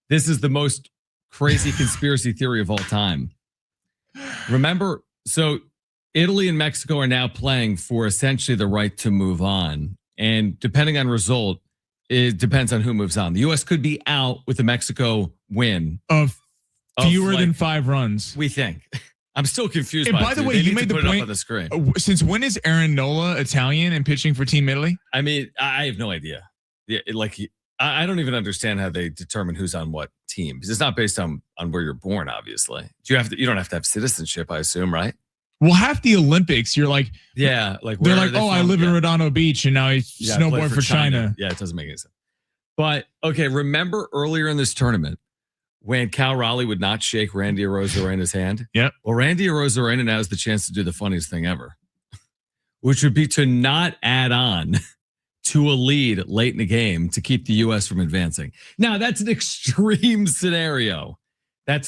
this is the most crazy conspiracy theory of all time. Remember, so Italy and Mexico are now playing for essentially the right to move on. And depending on result, it depends on who moves on. The U.S. could be out with the Mexico win of fewer than 5 runs. We think. I'm still confused. And by the way, you made the point on the screen. Since when is Aaron Nola Italian and pitching for Team Italy? I mean, I have no idea. Yeah, I don't even understand how they determine who's on what team, because it's not based on where you're born. Obviously, you don't have to have citizenship, I assume, right? Well, half the Olympics, you're like, yeah, like they're like, I live in Redondo Beach, and now I snowboard for China. Yeah, it doesn't make any sense. But okay, remember earlier in this tournament when Cal Raleigh would not shake Randy Arozarena's hand? Yeah. Well, Randy Arozarena now has the chance to do the funniest thing ever, which would be to not add on to a lead late in the game to keep the U.S. from advancing. Now, that's an extreme scenario. But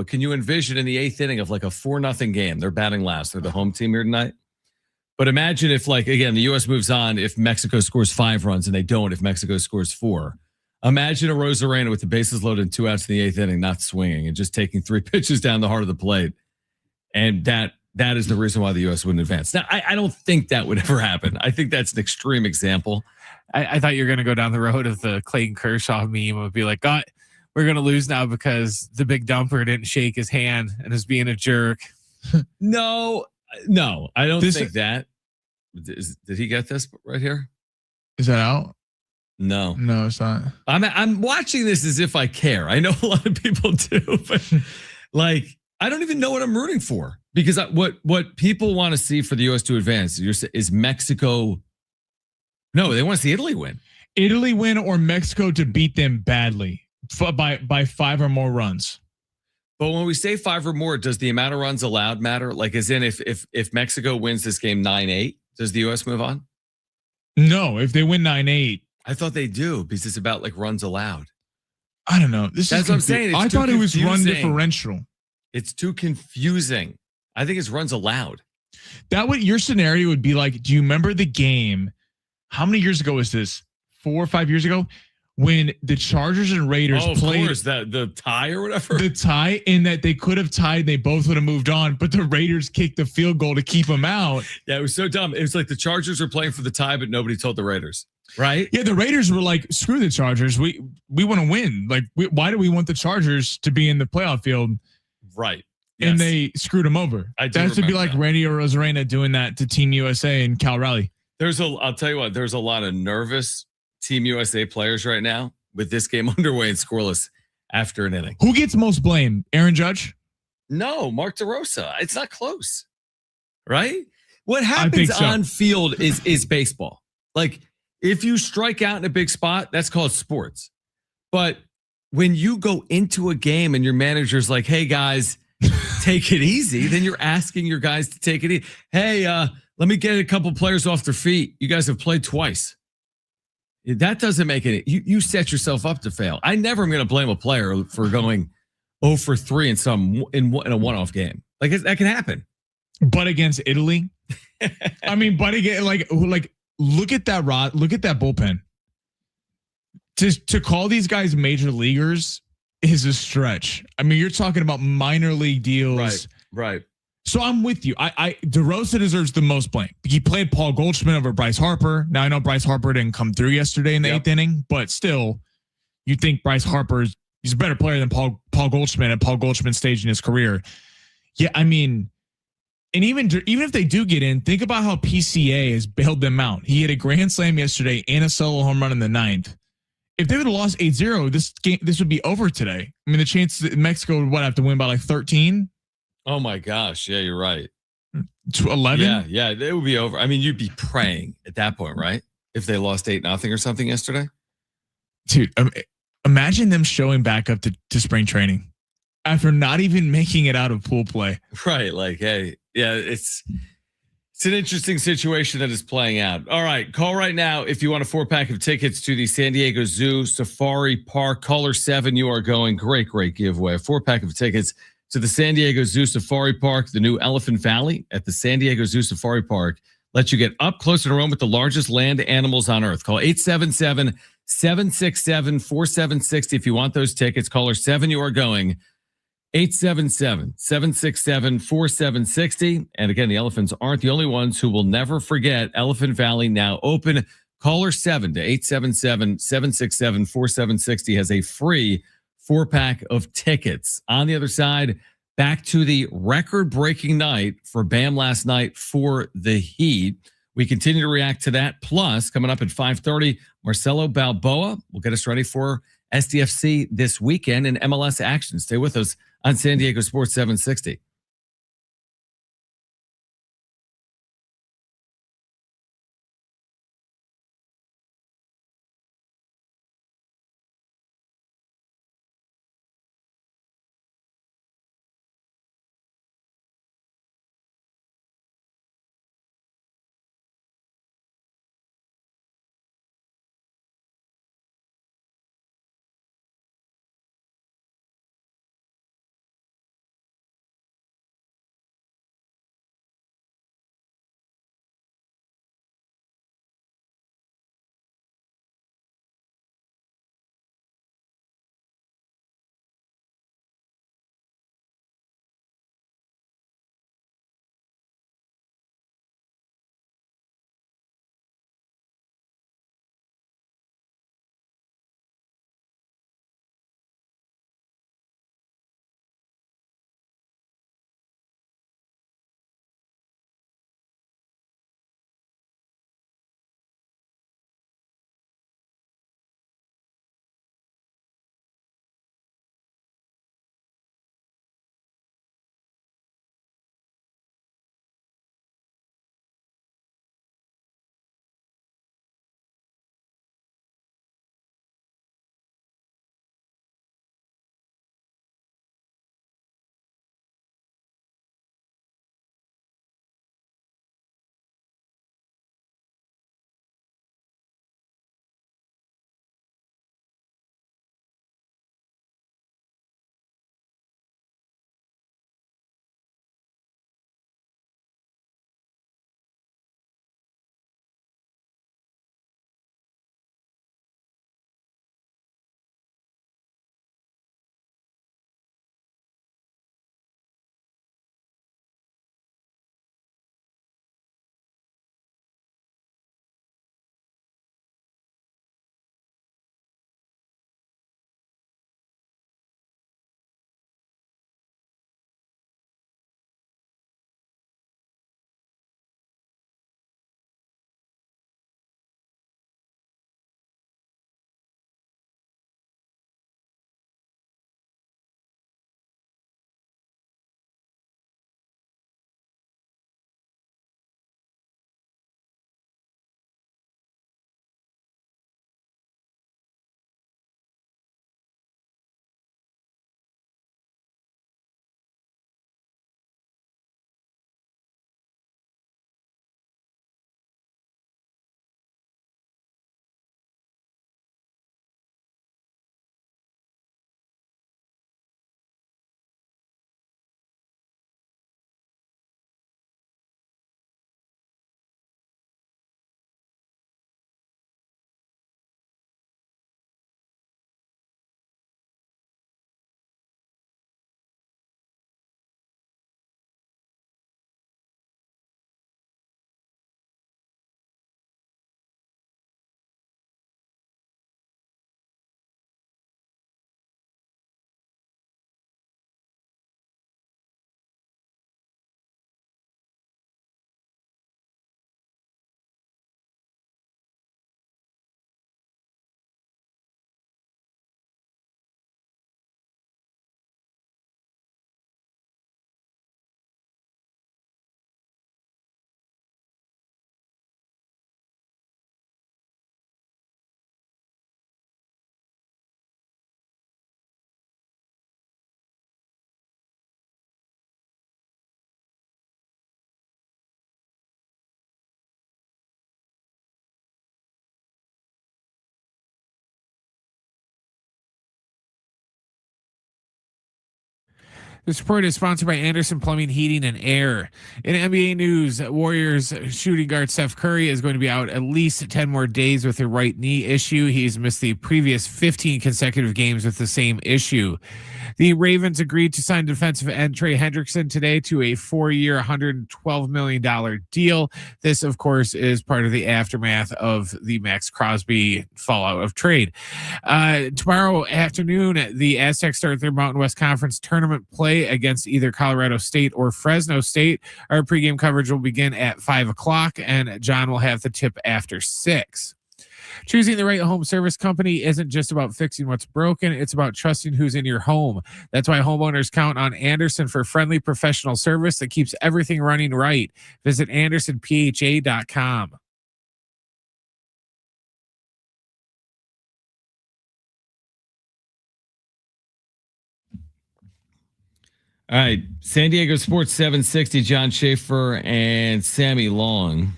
can you envision in the 8th inning of like a 4-0 game? They're batting last. They're the home team here tonight. But imagine if, like, again, the U.S. moves on if Mexico scores 5 runs and they don't if Mexico scores 4. Imagine Arozarena with the bases loaded and 2 outs in the 8th inning, not swinging and just taking 3 pitches down the heart of the plate. And that is the reason why the U.S. wouldn't advance. Now, I don't think that would ever happen. I think that's an extreme example. I thought you were going to go down the road of the Clayton Kershaw meme. Would be like, God, we're going to lose now because the big dumper didn't shake his hand and is being a jerk. No, I don't think that. Did he get this right here? Is that out? No, it's not. I'm watching this as if I care. I know a lot of people do, but like, I don't even know what I'm rooting for, because what people want to see for the U.S. to advance is Mexico. No, they want to see Italy win. Italy win or Mexico to beat them badly by 5 or more runs. But when we say 5 or more, does the amount of runs allowed matter? Like, as in, if Mexico wins this game 9-8, does the U.S. move on? No, if they win 9-8. I thought they do, because it's about like runs allowed. I don't know. That's what I'm saying. I thought it was run differential. It's too confusing. I think it's runs allowed. Your scenario would be like, do you remember the game? How many years ago was this? 4 or 5 years ago, when the Chargers and Raiders played. Of course, the tie or whatever. The tie, in that they could have tied, they both would have moved on, but the Raiders kicked the field goal to keep them out. Yeah, it was so dumb. It was like the Chargers were playing for the tie, but nobody told the Raiders. Right? Yeah, the Raiders were like, screw the Chargers. We want to win. Like, why do we want the Chargers to be in the playoff field? Right. Yes. And they screwed them over. That should be like Randy Arozarena doing that to Team USA and Cal Raleigh. I'll tell you what, there's a lot of nervous Team USA players right now with this game underway and scoreless after an inning. Who gets most blame? Aaron Judge? No, Mark DeRosa. It's not close. Right? What happens on field is baseball. Like, if you strike out in a big spot, that's called sports. But when you go into a game and your manager's like, hey, guys, take it easy, then you're asking your guys to take it easy. Hey, let me get a couple players off their feet. You guys have played twice. That doesn't make it. You set yourself up to fail. I never am going to blame a player for going 0 for 3 in a one-off game. Like, that can happen. But against Italy, I mean, but again, like look at that look at that bullpen. To call these guys major leaguers is a stretch. I mean, you're talking about minor league deals. Right. So I'm with you. DeRosa deserves the most blame. He played Paul Goldschmidt over Bryce Harper. Now, I know Bryce Harper didn't come through yesterday in the 8th inning, but still, you think Bryce Harper he's a better player than Paul Goldschmidt at Paul Goldschmidt's stage in his career. Yeah, I mean, and even if they do get in, think about how PCA has bailed them out. He hit a grand slam yesterday and a solo home run in the 9th. If they would have lost 8-0, this would be over today. I mean, the chance that Mexico would have to win by like 13. Oh my gosh. Yeah, you're right. 11? Yeah, it would be over. I mean, you'd be praying at that point, right? if they lost 8-0 or something yesterday. Dude, imagine them showing back up to spring training after not even making it out of pool play. Right. Like, hey, yeah, it's an interesting situation that is playing out. All right. Call right now if you want a 4-pack of tickets to the San Diego Zoo Safari Park. Caller 7, you are going. Great giveaway. A 4-pack of tickets to the San Diego Zoo Safari Park, the new Elephant Valley at the San Diego Zoo Safari Park. Lets you get up close and roam with the largest land animals on earth. Call 877-767-4760 if you want those tickets. Caller 7, you are going. 877-767-4760. And again, the elephants aren't the only ones who will never forget Elephant Valley now open. Caller 7 to 877-767-4760 has a free 4-pack of tickets. On the other side, back to the record-breaking night for Bam last night for the Heat. We continue to react to that. Plus, coming up at 5:30, Marcelo Balboa will get us ready for SDFC this weekend and MLS action. Stay with us on San Diego Sports 760. This report is sponsored by Anderson Plumbing, Heating, and Air. In NBA news, Warriors shooting guard Steph Curry is going to be out at least 10 more days with a right knee issue. He's missed the previous 15 consecutive games with the same issue. The Ravens agreed to sign defensive end Trey Hendrickson today to a 4-year, $112 million deal. This, of course, is part of the aftermath of the Max Crosby fallout of trade. Tomorrow afternoon, the Aztecs start their Mountain West Conference tournament play against either Colorado State or Fresno State. Our pregame coverage will begin at 5 o'clock, and John will have the tip after 6. Choosing the right home service company isn't just about fixing what's broken. It's about trusting who's in your home. That's why homeowners count on Anderson for friendly professional service that keeps everything running right. Visit AndersonPHA.com. All right. San Diego Sports 760, John Schaefer and Sammy Long.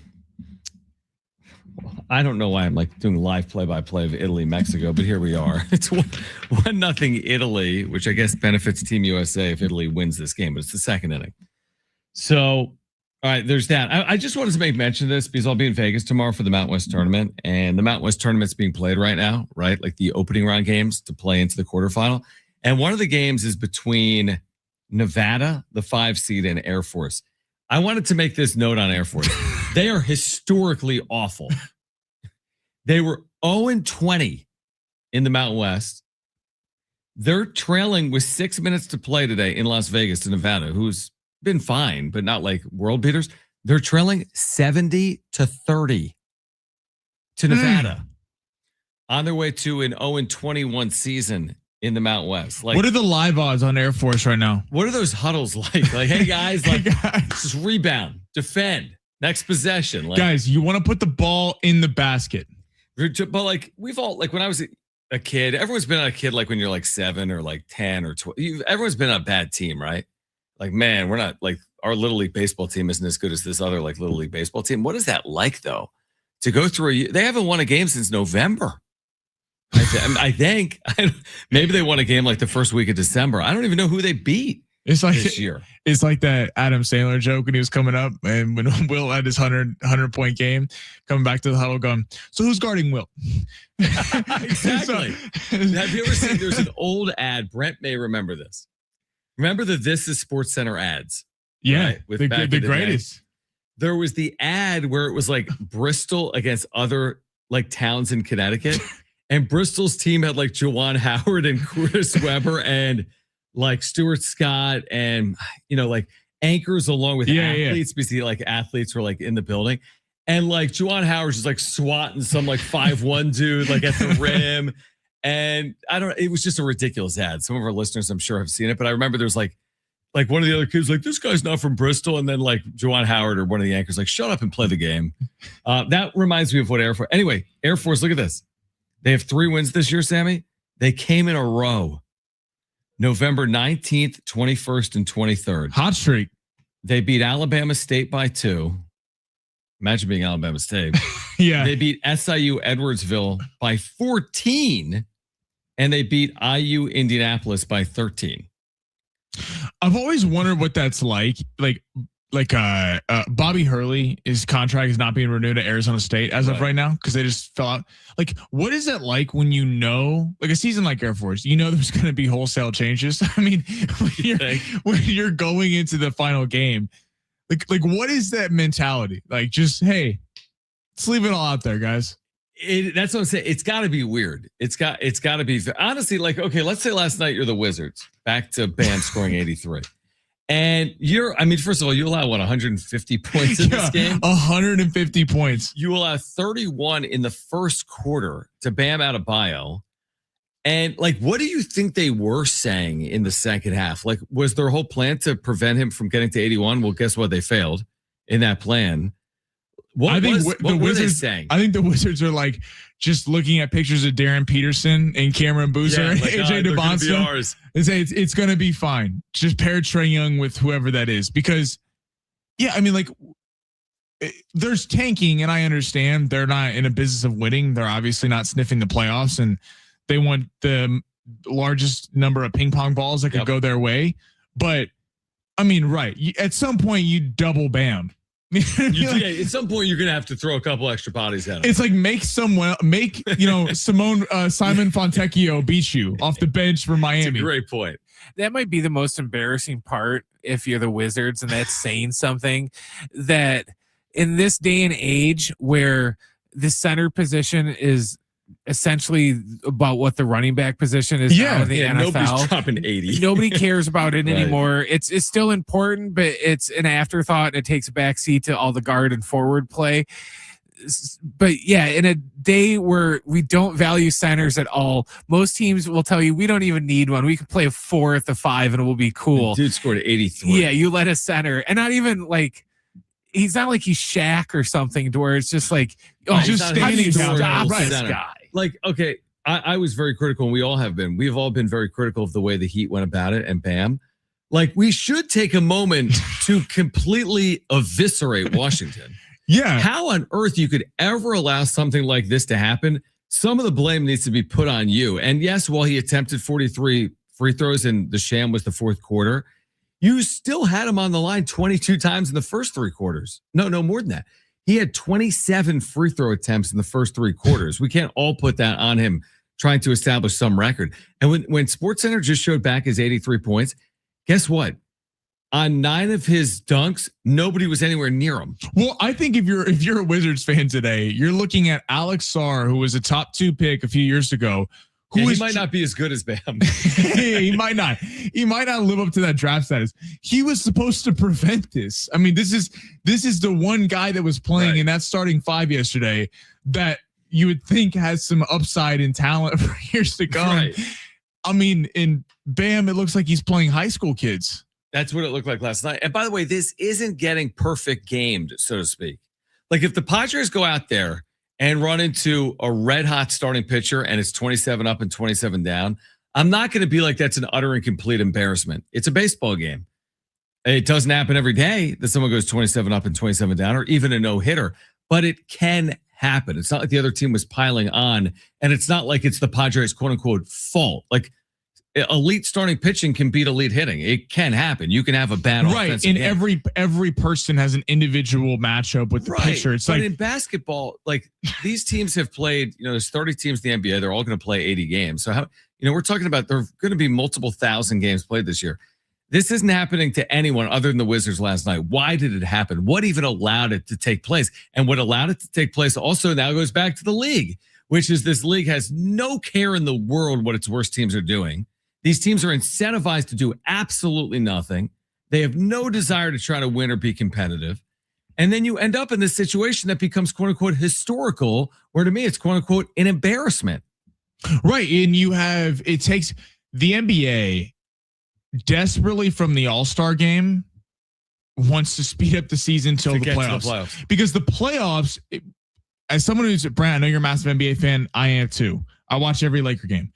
I don't know why I'm like doing live play-by-play of Italy, Mexico, but here we are. It's 1-0 Italy, which I guess benefits Team USA if Italy wins this game, but it's the second inning. So, all right, there's that. I just wanted to make mention of this because I'll be in Vegas tomorrow for the Mountain West tournament, and the Mountain West tournament's being played right now, right? Like the opening round games to play into the quarterfinal. And one of the games is between Nevada, the 5 seed, and Air Force. I wanted to make this note on Air Force. They are historically awful. They were 0-20 in the Mountain West. They're trailing with 6 minutes to play today in Las Vegas to Nevada, who's been fine, but not like world beaters. They're trailing 70-30 to Nevada on their way to an 0-21 season in the Mountain West. Like, what are the live odds on Air Force right now? What are those huddles like? Like, hey guys, like just rebound, defend, next possession. Like, guys, you want to put the ball in the basket. But like we've all, like when I was a kid, everyone's been on a kid like when you're like 7 or like 10 or 12. Everyone's been on a bad team, right? Like, man, we're not like our Little League baseball team isn't as good as this other like Little League baseball team. What is that like though? To go through they haven't won a game since November. I think maybe they won a game like the first week of December. I don't even know who they beat. It's like this year. It's like that Adam Sandler joke when he was coming up and when Will had his 100-point game, coming back to the huddle going, so who's guarding Will? Exactly. Have you ever seen, there's an old ad, Brent may remember this. Remember the This Is Sports Center ads? Yeah, right? With the greatest. Day. There was the ad where it was like Bristol against other like towns in Connecticut. And Bristol's team had like Juwan Howard and Chris Webber and like Stuart Scott and, you know, like anchors along with athletes because the like athletes were like in the building. And like Juwan Howard's just like swatting some like 5'1" dude like at the rim. And it was just a ridiculous ad. Some of our listeners, I'm sure, have seen it. But I remember there's like one of the other kids like, this guy's not from Bristol. And then like Juwan Howard or one of the anchors like, shut up and play the game. That reminds me of what Air Force. Anyway, Air Force, look at this. They have 3 wins this year, Sammy. They came in a row. November 19th, 21st, and 23rd. Hot streak. They beat Alabama State by 2. Imagine being Alabama State. Yeah. They beat SIU Edwardsville by 14. And they beat IU Indianapolis by 13. I've always wondered what that's like. Like Bobby Hurley, his contract is not being renewed at Arizona State as of right now because they just fell out. Like, what is that like when you know, like a season like Air Force, you know there's going to be wholesale changes? I mean, when you're going into the final game, like what is that mentality? Like, just hey, let's leave it all out there, guys. That's what I'm saying. It's got to be weird. It's got to be honestly like, okay, let's say last night you're the Wizards, back to Bam scoring 83. And first of all, you allow 150 points in this game? 150 points. You allow 31 in the first quarter to Bam Adebayo. And like, what do you think they were saying in the second half? Like, was their whole plan to prevent him from getting to 81? Well, guess what? They failed in that plan. What were they saying? I think the Wizards are like just looking at pictures of Darren Peterson and Cameron Boozer and AJ DeBonsta and say it's going to be fine. Just pair Trae Young with whoever that is because, yeah, I mean, like there's tanking and I understand they're not in a business of winning. They're obviously not sniffing the playoffs and they want the largest number of ping pong balls that could go their way. But I mean, right. At some point you double Bam. At some point you're gonna have to throw a couple extra bodies at him. It's like Simone Simon Fontecchio beat you off the bench for Miami. That's a great point. That might be the most embarrassing part if you're the Wizards, and that's saying something that in this day and age where the center position is essentially about what the running back position is now in the NFL. Nobody's dropping 80. Nobody cares about it anymore. It's still important, but it's an afterthought. It takes a backseat to all the guard and forward play. But yeah, in a day where we don't value centers at all, most teams will tell you we don't even need one. We can play a 4 at the 5 and it will be cool. The dude scored 83. Yeah, you let a center, and not even like he's not like he's Shaq or something to where it's just like, oh, just standing down. Stop Right. this guy. Like, okay, I was very critical, and we all have been. We've all been very critical of the way the Heat went about it, and Bam. Like, we should take a moment to completely eviscerate Washington. Yeah. How on earth you could ever allow something like this to happen? Some of the blame needs to be put on you. And yes, while he attempted 43 free throws and the sham was the fourth quarter, you still had him on the line 22 times in the first 3 quarters. No, more than that. He had 27 free throw attempts in the first 3 quarters. We can't all put that on him trying to establish some record. And when SportsCenter just showed back his 83 points, guess what? On 9 of his dunks, nobody was anywhere near him. Well, I think if you're a Wizards fan today, you're looking at Alex Sarr, who was a top 2 pick a few years ago. He might not be as good as Bam. He might not. He might not live up to that draft status. He was supposed to prevent this. I mean, this is the one guy that was playing in that starting 5 yesterday that you would think has some upside in talent for years to come. Right. I mean, in Bam, it looks like he's playing high school kids. That's what it looked like last night. And by the way, this isn't getting perfect gamed, so to speak. Like if the Padres go out there and run into a red hot starting pitcher and it's 27 up and 27 down, I'm not going to be like that's an utter and complete embarrassment. It's a baseball game. It doesn't happen every day that someone goes 27 up and 27 down or even a no-hitter, but it can happen. It's not like the other team was piling on, and it's not like it's the Padres' quote-unquote fault. Like elite starting pitching can beat elite hitting. It can happen. You can have a bad offensive and game. every person has an individual matchup with the pitcher. It's but like in basketball, like these teams have played, there's 30 teams in the NBA. They're all going to play 80 games. So we're talking about there are going to be multiple thousand games played this year. This isn't happening to anyone other than the Wizards last night. Why did it happen? What even allowed it to take place? And what allowed it to take place also now goes back to the league, which is this league has no care in the world what its worst teams are doing. These teams are incentivized to do absolutely nothing. They have no desire to try to win or be competitive. And then you end up in this situation that becomes quote unquote historical, where to me it's quote unquote an embarrassment. Right. And it takes the NBA desperately from the All-Star game wants to speed up the season till the playoffs. Because the playoffs, as someone who's Brad, I know you're a massive NBA fan. I am too. I watch every Laker game.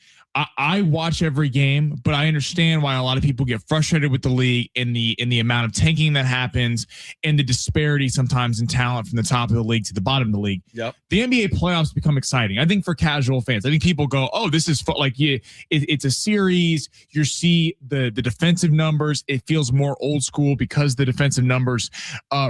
I watch every game, but I understand why a lot of people get frustrated with the league in the amount of tanking that happens and the disparity sometimes in talent from the top of the league to the bottom of the league. Yep. The NBA playoffs become exciting. I think for casual fans, I think people go, "Oh, this is it's a series." You see the defensive numbers. It feels more old school because the defensive numbers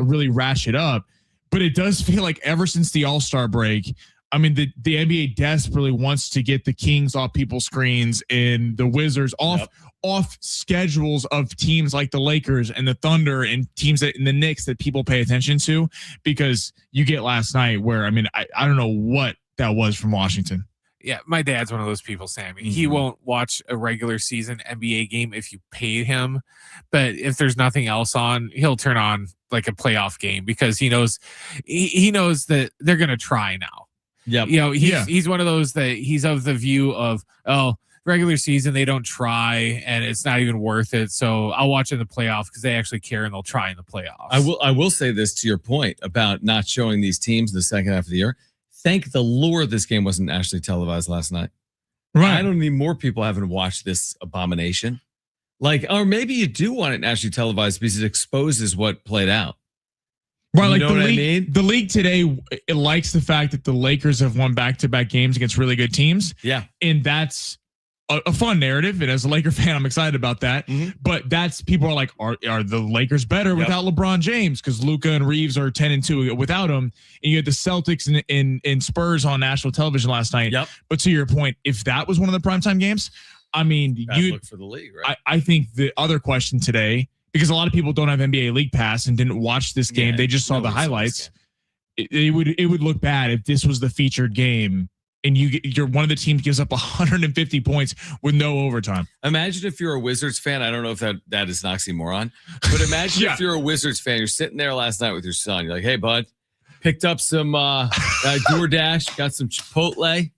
really ratchet up. But it does feel like ever since the All-Star break, I mean, the NBA desperately wants to get the Kings off people's screens and the Wizards off schedules of teams like the Lakers and the Thunder and teams in the Knicks that people pay attention to, because you get last night where, I mean, I don't know what that was from Washington. Yeah, my dad's one of those people, Sammy. Mm-hmm. He won't watch a regular season NBA game if you paid him. But if there's nothing else on, he'll turn on like a playoff game because he knows that they're going to try now. Yeah, he's one of those that he's of the view of, regular season they don't try and it's not even worth it. So I'll watch in the playoffs because they actually care and they'll try in the playoffs. I will say this to your point about not showing these teams in the second half of the year. Thank the Lord this game wasn't actually televised last night. Right. I don't need more people having watched this abomination. Like, or maybe you do want it nationally televised because it exposes what played out. Right, like you know what I league, mean? The league today, it likes the fact that the Lakers have won back-to-back games against really good teams. Yeah. And that's a fun narrative, and as a Laker fan, I'm excited about that. But that's people are like, are the Lakers better without LeBron James? Because Luka and Reeves are 10-2 without him, and you had the Celtics and Spurs on national television last night. But to your point, if that was one of the primetime games, I mean, you look for the league, right? I think the other question today, because a lot of people don't have NBA League Pass and didn't watch this game, they just saw the highlights. It would look bad if this was the featured game and you're one of the teams gives up 150 points with no overtime. Imagine if you're a Wizards fan. I don't know if that is an oxymoron, but imagine if you're a Wizards fan. You're sitting there last night with your son. You're like, hey, bud, picked up some DoorDash, got some Chipotle,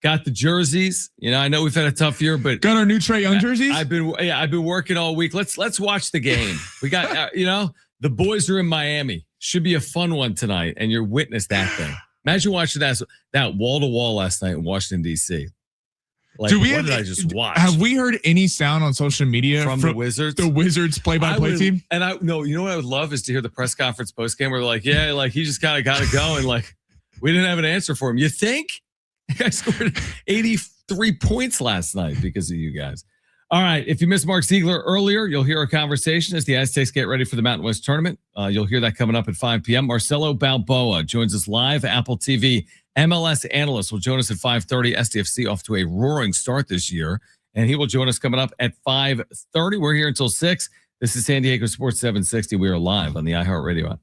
got the jerseys. You know, I know we've had a tough year, but got our new Trae Young jerseys. I've been working all week. Let's watch the game. We got the boys are in Miami. Should be a fun one tonight, and you're witness that thing. Imagine watching that wall to wall last night in Washington D.C. Like, what did I just watch? Have we heard any sound on social media from the Wizards? The Wizards play-by-play team? And you know what I would love is to hear the press conference post game where they're like, yeah, like he just kind of got to go, and like we didn't have an answer for him. You think? I scored 83 points last night because of you guys. All right. If you missed Mark Ziegler earlier, you'll hear a conversation as the Aztecs get ready for the Mountain West tournament. You'll hear that coming up at 5 p.m. Marcelo Balboa joins us live. Apple TV MLS analyst will join us at 5:30. SDFC off to a roaring start this year, and he will join us coming up at 5:30. We're here until 6. This is San Diego Sports 760. We are live on the iHeartRadio app.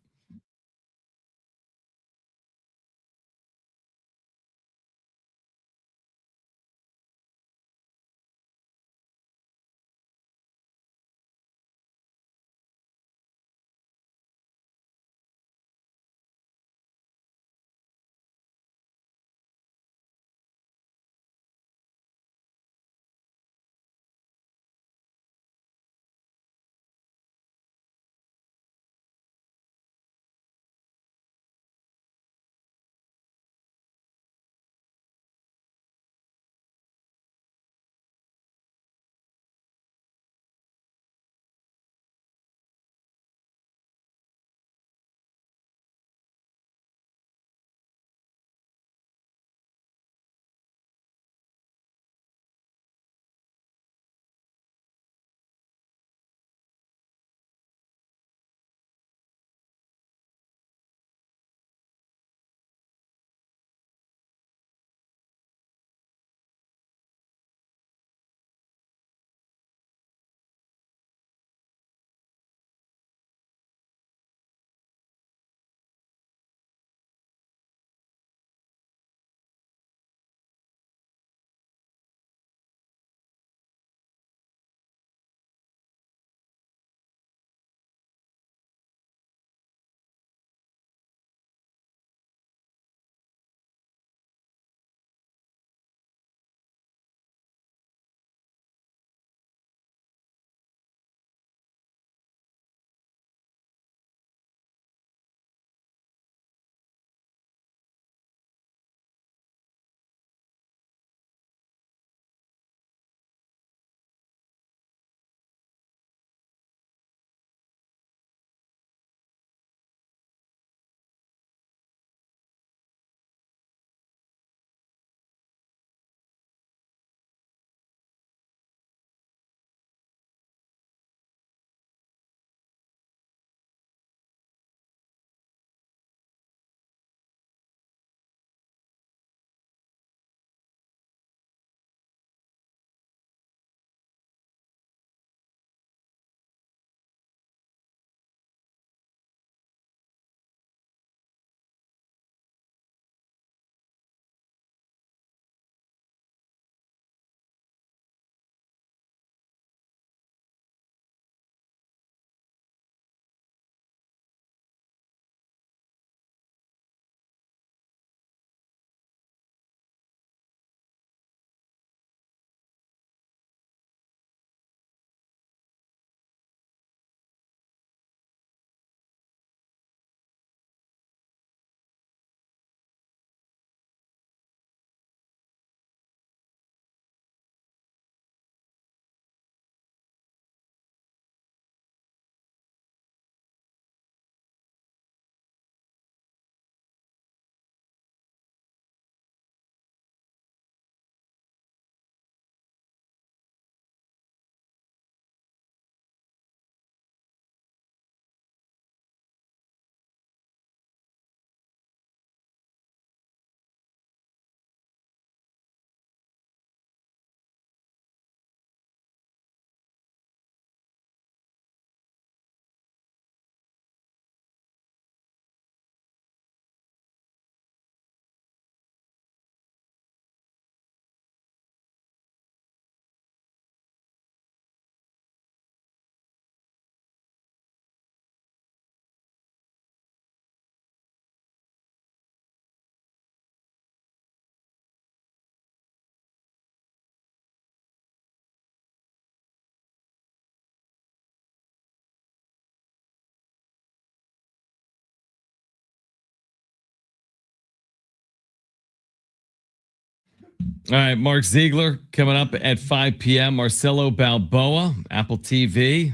All right, Mark Ziegler coming up at 5 p.m. Marcelo Balboa, Apple TV.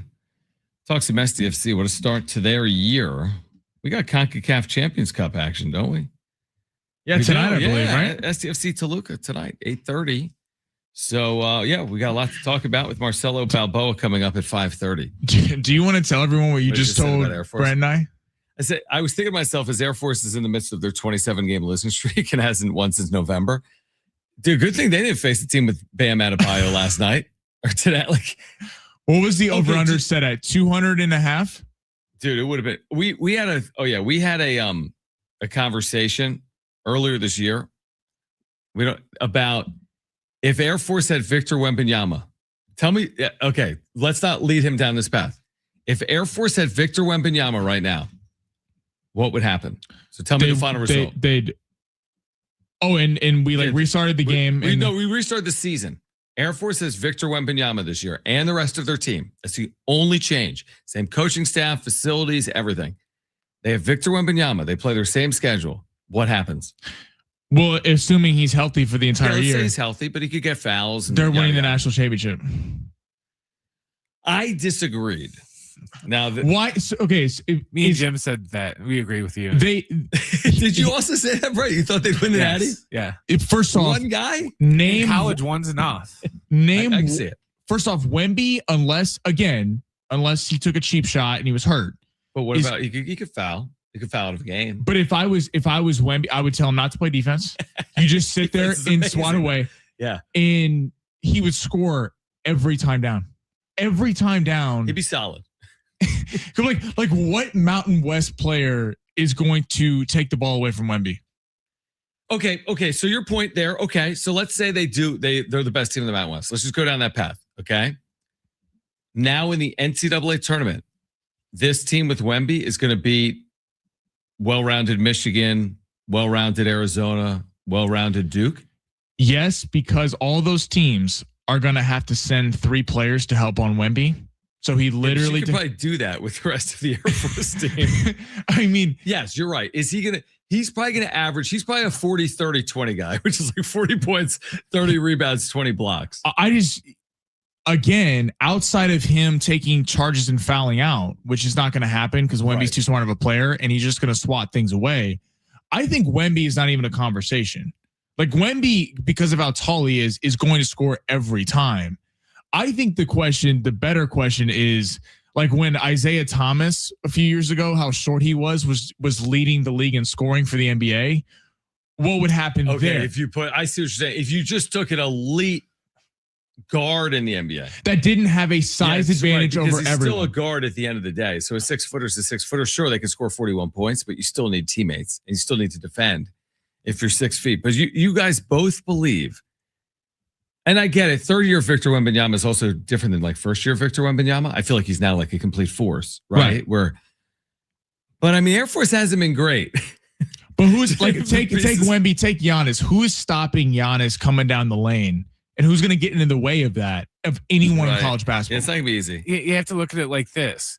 Talk some SDFC. What a start to their year. We got CONCACAF Champions Cup action, don't we? Yeah, tonight, I believe, right? SDFC Toluca tonight, 8:30. So, we got a lot to talk about with Marcelo Balboa coming up at 5:30. Do you want to tell everyone what you just told Brent and I? I was thinking to myself, as Air Force is in the midst of their 27-game losing streak and hasn't won since November. Dude, good thing they didn't face the team with Bam Adebayo last night or today. Like, what was the over/under set at 200.5? Dude, it would have been. We had a conversation earlier this year. About if Air Force had Victor Wembanyama. Tell me, okay, let's not lead him down this path. If Air Force had Victor Wembanyama right now, what would happen? So tell me the final result. And we restarted the game. We restarted the season. Air Force has Victor Wembanyama this year and the rest of their team. That's the only change. Same coaching staff, facilities, everything. They have Victor Wembanyama. They play their same schedule. What happens? Well, assuming he's healthy for the entire year. He's healthy, but he could get fouls. They're winning the national championship. I disagreed. Now, why? So me and Jim said that we agree with you. Did you also say that, right? You thought they'd win the Natty? Yeah. First off, one guy. In college one's enough. I can see it. First off, Wemby, unless he took a cheap shot and he was hurt. But what about he could foul? He could foul out of a game. But if I was Wemby, I would tell him not to play defense. You just sit there and swat away. Yeah. And he would score every time down. Every time down. He'd be solid. like what Mountain West player is going to take the ball away from Wemby? Okay. So your point there. Okay. So let's say they're the best team in the Mountain West. Let's just go down that path. Okay. Now in the NCAA tournament, this team with Wemby is going to beat well-rounded Michigan, well-rounded Arizona, well-rounded Duke. Yes, because all those teams are going to have to send 3 players to help on Wemby. So he literally could probably do that with the rest of the Air Force team. I mean, yes, you're right. He's probably going to average. He's probably a 40, 30, 20 guy, which is like 40 points, 30 rebounds, 20 blocks. Again, outside of him taking charges and fouling out, which is not going to happen because Wemby's too smart of a player and he's just going to swat things away. I think Wemby is not even a conversation. Like Wemby, because of how tall he is going to score every time. I think the better question is like when Isaiah Thomas a few years ago, how short he was leading the league in scoring for the NBA. What would happen there? I see what you're saying. If you just took an elite guard in the NBA that didn't have a size advantage over everyone. He's still a guard at the end of the day. So a 6-footer's a 6-footer. Sure, they can score 41 points, but you still need teammates and you still need to defend if you're 6 feet. But you guys both believe, and I get it, third-year Victor Wembanyama is also different than like first-year Victor Wembanyama. I feel like he's now like a complete force, right? But I mean, Air Force hasn't been great. But who's like take Wemby, take Giannis. Who is stopping Giannis coming down the lane? And who's going to get into the way of that, of anyone in college basketball? Yeah, it's not going to be easy. You have to look at it like this.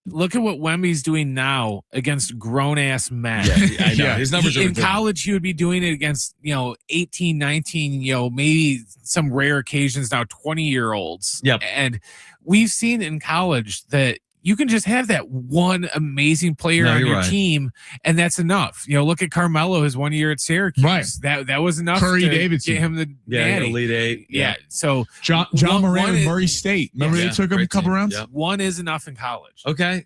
Look at what Wemby's doing now against grown-ass men. Yeah, I know. His numbers are in college, he would be doing it against, 18, 19, maybe some rare occasions now, 20-year-olds. Yep. And we've seen in college that you can just have that one amazing player on your team, and that's enough. Look at Carmelo his 1 year at Syracuse. Right. That was enough Curry to Davidson. get him the natty. Elite 8. Yeah. So John Moran with Murray State. Remember they took him a couple rounds? Yep. One is enough in college. Okay.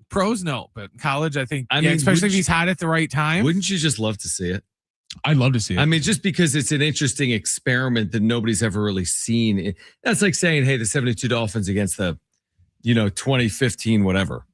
Pros no, but in college, I think, mean, especially if he's hot at the right time. Wouldn't you just love to see it? I'd love to see it. I mean, just because it's an interesting experiment that nobody's ever really seen. That's like saying, hey, the 72 Dolphins against the 2015, whatever.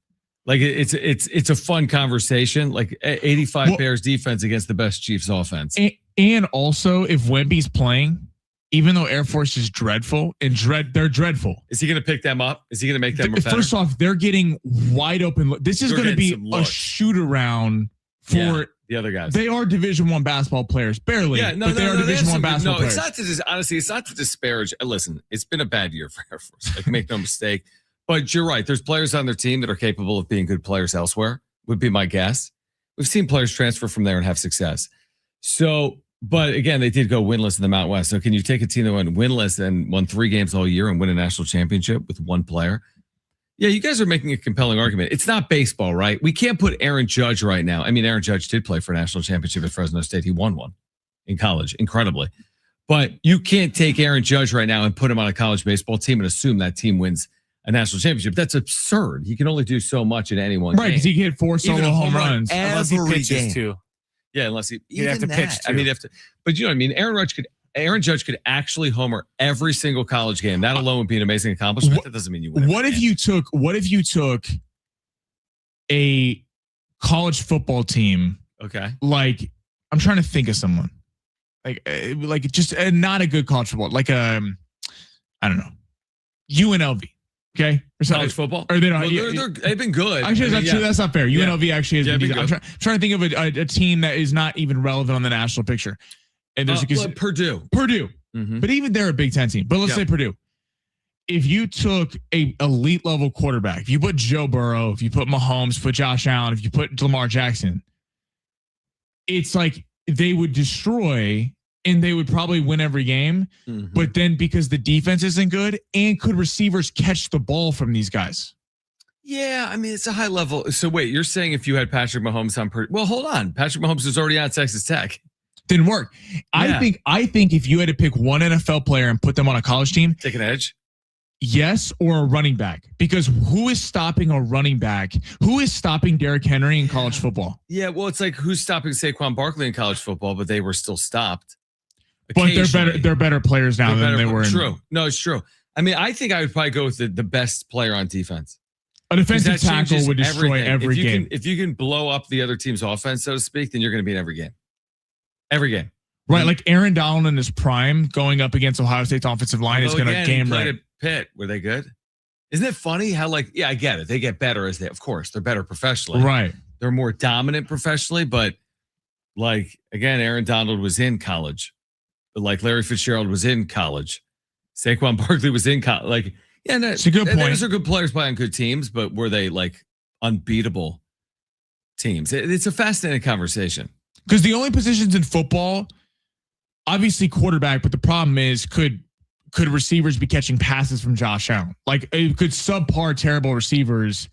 Like it's a fun conversation. Like 85 Bears defense against the best Chiefs offense. And also, if Wemby's playing, even though Air Force is dreadful they're dreadful. Is he going to pick them up? Is he going to make them better? First off, they're getting wide open. This is going to be a shoot around for the other guys. They are Division I basketball players, barely. Yeah, but they are Division I basketball players. It's not to disparage. Listen, it's been a bad year for Air Force. Like, make no mistake. But you're right. There's players on their team that are capable of being good players elsewhere, would be my guess. We've seen players transfer from there and have success. So But again, they did go winless in the Mountain West. So can you take a team that went winless and won 3 games all year and win a national championship with one player? Yeah, you guys are making a compelling argument. It's not baseball, right? We can't put Aaron Judge right now. I mean, Aaron Judge did play for a national championship at Fresno State. He won one in college, incredibly. But you can't take Aaron Judge right now and put him on a college baseball team and assume that team wins a national championship. That's absurd. He can only do so much in any one game. Right, because he can hit 4 solo home runs. Unless he pitches too. Yeah, unless he You'd have to pitch too. I mean, but you know what I mean? Aaron Judge could actually homer every single college game. That alone would be an amazing accomplishment. That doesn't mean you win. What if you took a college football team? Okay. Like, I'm trying to think of someone. Like just not a good college football. Like I don't know, UNLV. Okay, or college football, or they've been good. Actually, that's not fair. UNLV actually has been decent. I'm trying to think of a team that is not even relevant on the national picture. And there's Purdue, mm-hmm. But even they're a Big Ten team. But let's say Purdue. If you took a elite level quarterback, if you put Joe Burrow, if you put Mahomes, put Josh Allen, if you put Lamar Jackson, it's like they would destroy and they would probably win every game. Mm-hmm. But then because the defense isn't good, and could receivers catch the ball from these guys? Yeah, I mean, it's a high level. So wait, you're saying if you had Patrick Mahomes on well, hold on. Patrick Mahomes is already at Texas Tech. Didn't work. Yeah. I think if you had to pick one NFL player and put them on a college team, take an edge. Yes, or a running back. Because who is stopping a running back? Who is stopping Derrick Henry in college football? Yeah, well, it's like who's stopping Saquon Barkley in college football, but they were still stopped. But they're better players now than they were. True. No, it's true. I mean, I think I would probably go with the best player on defense. A defensive tackle would destroy every game. If you can blow up the other team's offense, so to speak, then you're going to be in every game. Every game. Right, like Aaron Donald in his prime going up against Ohio State's offensive line is going to game right. Pitt, were they good? Isn't it funny how I get it. They get better as of course, they're better professionally. Right. They're more dominant professionally, but again, Aaron Donald was in college. Like Larry Fitzgerald was in college. Saquon Barkley was in college. It's a good point. Those are good players playing on good teams, but were they unbeatable teams? It's a fascinating conversation. Because the only positions in football, obviously quarterback, but the problem is could receivers be catching passes from Josh Allen? Could subpar terrible receivers,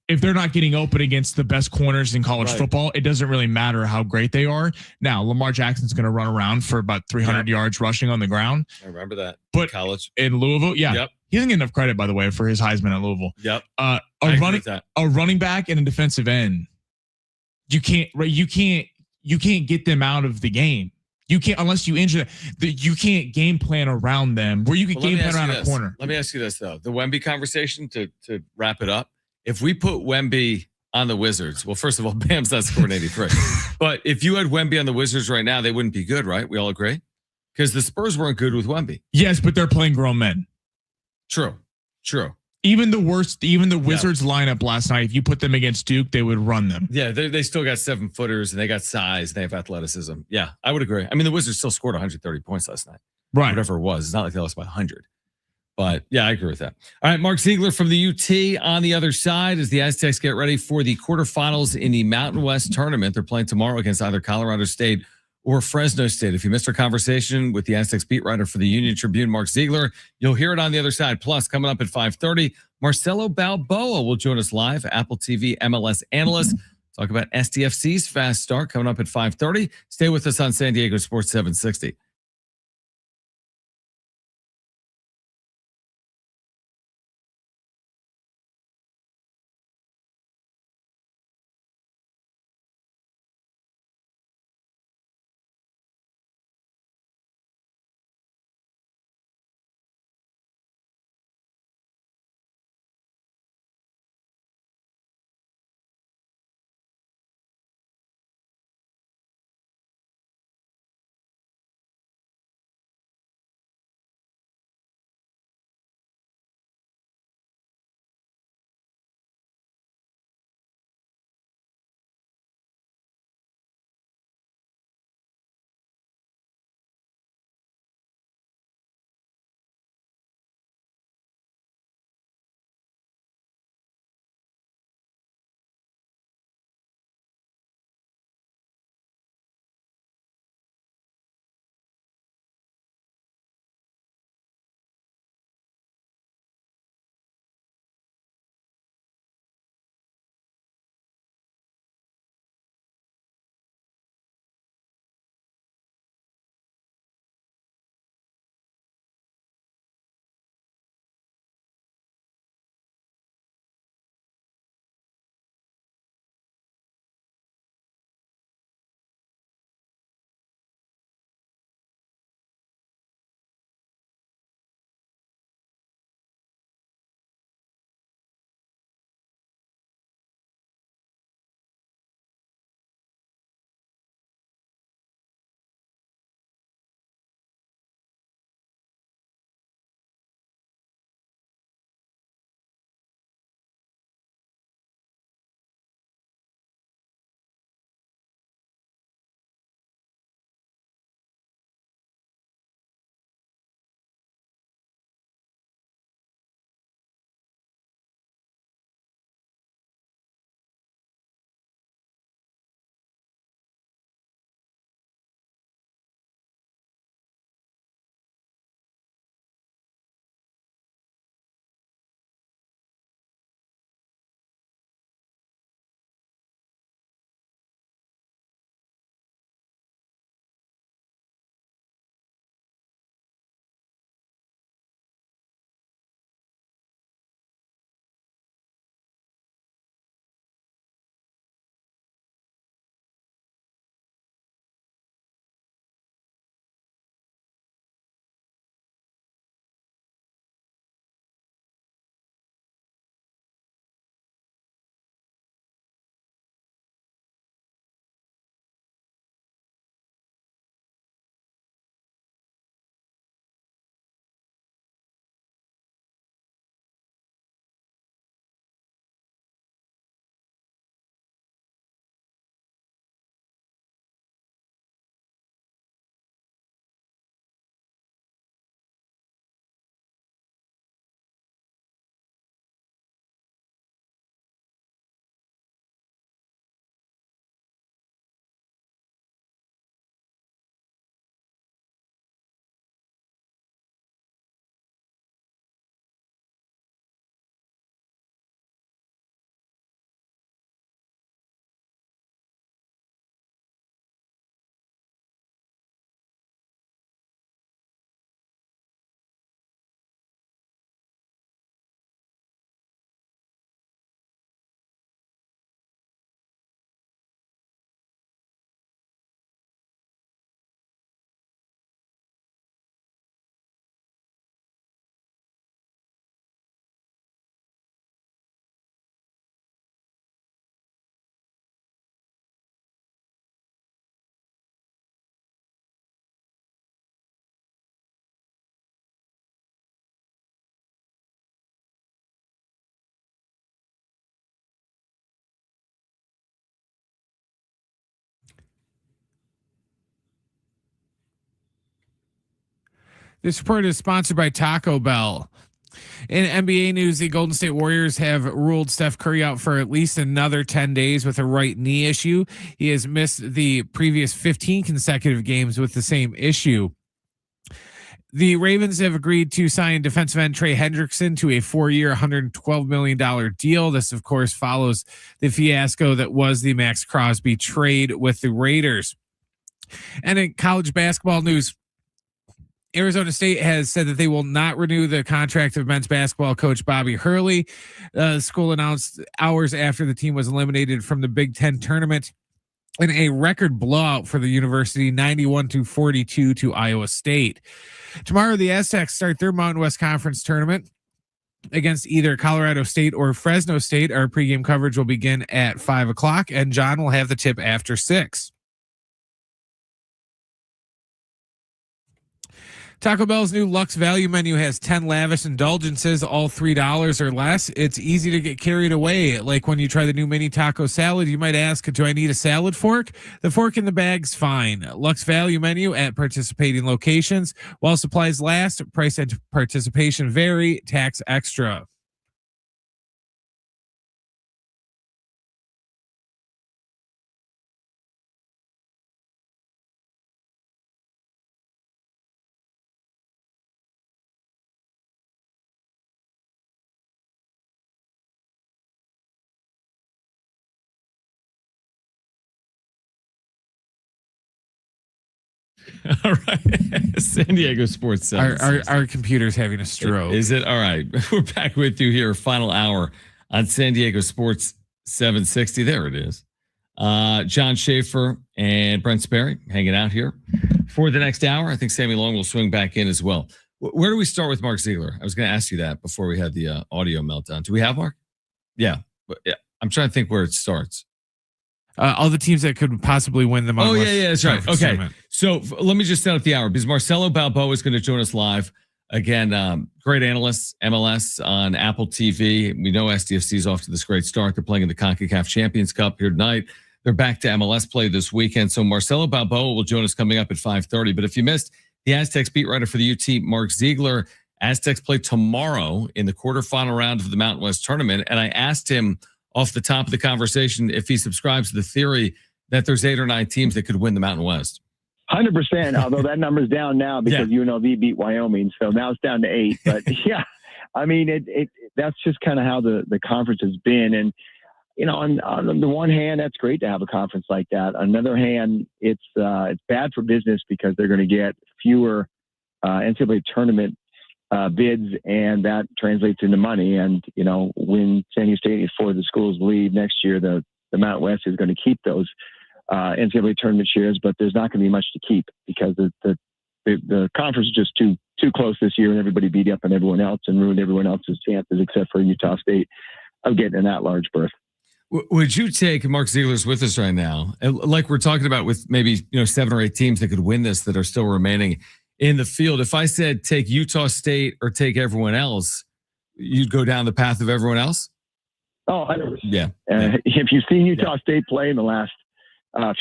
if they're not getting open against the best corners in college football, it doesn't really matter how great they are. Now, Lamar Jackson's going to run around for about 300 yards rushing on the ground. I remember that. But college in Louisville, he doesn't get enough credit, by the way, for his Heisman at Louisville. Yep. A running back and a defensive end, you can't get them out of the game. You can't, unless you injure them. You can't game plan around them where you can game plan around a corner. Let me ask you this, though. The Wemby conversation, to wrap it up. If we put Wemby on the Wizards, well, first of all, Bam's not scoring 83. But if you had Wemby on the Wizards right now, they wouldn't be good, right? We all agree? Because the Spurs weren't good with Wemby. Yes, but they're playing grown men. True. Even the Wizards lineup last night, if you put them against Duke, they would run them. Yeah, they still got 7-footers and they got size and they have athleticism. Yeah, I would agree. I mean, the Wizards still scored 130 points last night. Right. Whatever it was. It's not like they lost by 100. But yeah, I agree with that. All right, Mark Ziegler from the UT on the other side as the Aztecs get ready for the quarterfinals in the Mountain West tournament. They're playing tomorrow against either Colorado State or Fresno State. If you missed our conversation with the Aztecs beat writer for the Union Tribune, Mark Ziegler, you'll hear it on the other side. Plus, coming up at 5:30, Marcelo Balboa will join us live, Apple TV MLS analyst. Talk about SDFC's fast start coming up at 5:30. Stay with us on San Diego Sports 760. This report is sponsored by Taco Bell. In NBA news, the Golden State Warriors have ruled Steph Curry out for at least another 10 days with a right knee issue. He has missed the previous 15 consecutive games with the same issue. The Ravens have agreed to sign defensive end Trey Hendrickson to a 4-year, $112 million deal. This, of course, follows the fiasco that was the Max Crosby trade with the Raiders. And in college basketball news, Arizona State has said that they will not renew the contract of men's basketball coach Bobby Hurley. The school announced hours after the team was eliminated from the Big Ten tournament in a record blowout for the university, 91-42 to Iowa State. Tomorrow, the Aztecs start their Mountain West Conference tournament against either Colorado State or Fresno State. Our pregame coverage will begin at 5 o'clock, and John will have the tip after 6. Taco Bell's new Luxe Value menu has 10 lavish indulgences, all $3 or less. It's easy to get carried away. Like when you try the new mini taco salad, you might ask, do I need a salad fork? The fork in the bag's fine. Luxe Value menu at participating locations. While supplies last, price and participation vary, tax extra. All right. San Diego Sports. Our computer's having a stroke. Is it? All right. We're back with you here. Final hour on San Diego Sports 760. There it is. John Schaefer and Brent Sperry hanging out here for the next hour. I think Sammy Long will swing back in as well. Where do we start with Mark Ziegler? I was going to ask you that before we had the audio meltdown. Do we have Mark? Yeah. I'm trying to think where it starts. All the teams that could possibly win the Mountain West that's right. Okay. tournament. So let me just set up the hour because Marcelo Balboa is going to join us live. Again, great analyst, MLS on Apple TV. We know SDFC is off to this great start. They're playing in the CONCACAF Champions Cup here tonight. They're back to MLS play this weekend. So Marcelo Balboa will join us coming up at 5:30. But if you missed the Aztecs beat writer for the UT, Mark Ziegler, Aztecs play tomorrow in the quarterfinal round of the Mountain West tournament. And I asked him off the top of the conversation if he subscribes to the theory that there's 8 or 9 teams that could win the Mountain West. 100%, although that number's down now because UNLV beat Wyoming. So now it's down to 8. But yeah, I mean, that's just kind of how the conference has been. And, you know, on the one hand, that's great to have a conference like that. On the other hand, it's bad for business because they're going to get fewer NCAA tournament bids, and that translates into money. And, you know, when San Diego State, for the schools leave next year, the Mountain West is going to keep those NCAA tournament shares, but there's not going to be much to keep because the conference is just too close this year, and everybody beat up on everyone else and ruined everyone else's chances except for Utah State of getting in that large berth. Would you take, Mark Ziegler's with us right now, like we're talking about with maybe 7 or 8 teams that could win this that are still remaining in the field? If I said take Utah State or take everyone else, you'd go down the path of everyone else? Oh, 100%. Yeah. If you've seen Utah State play in the last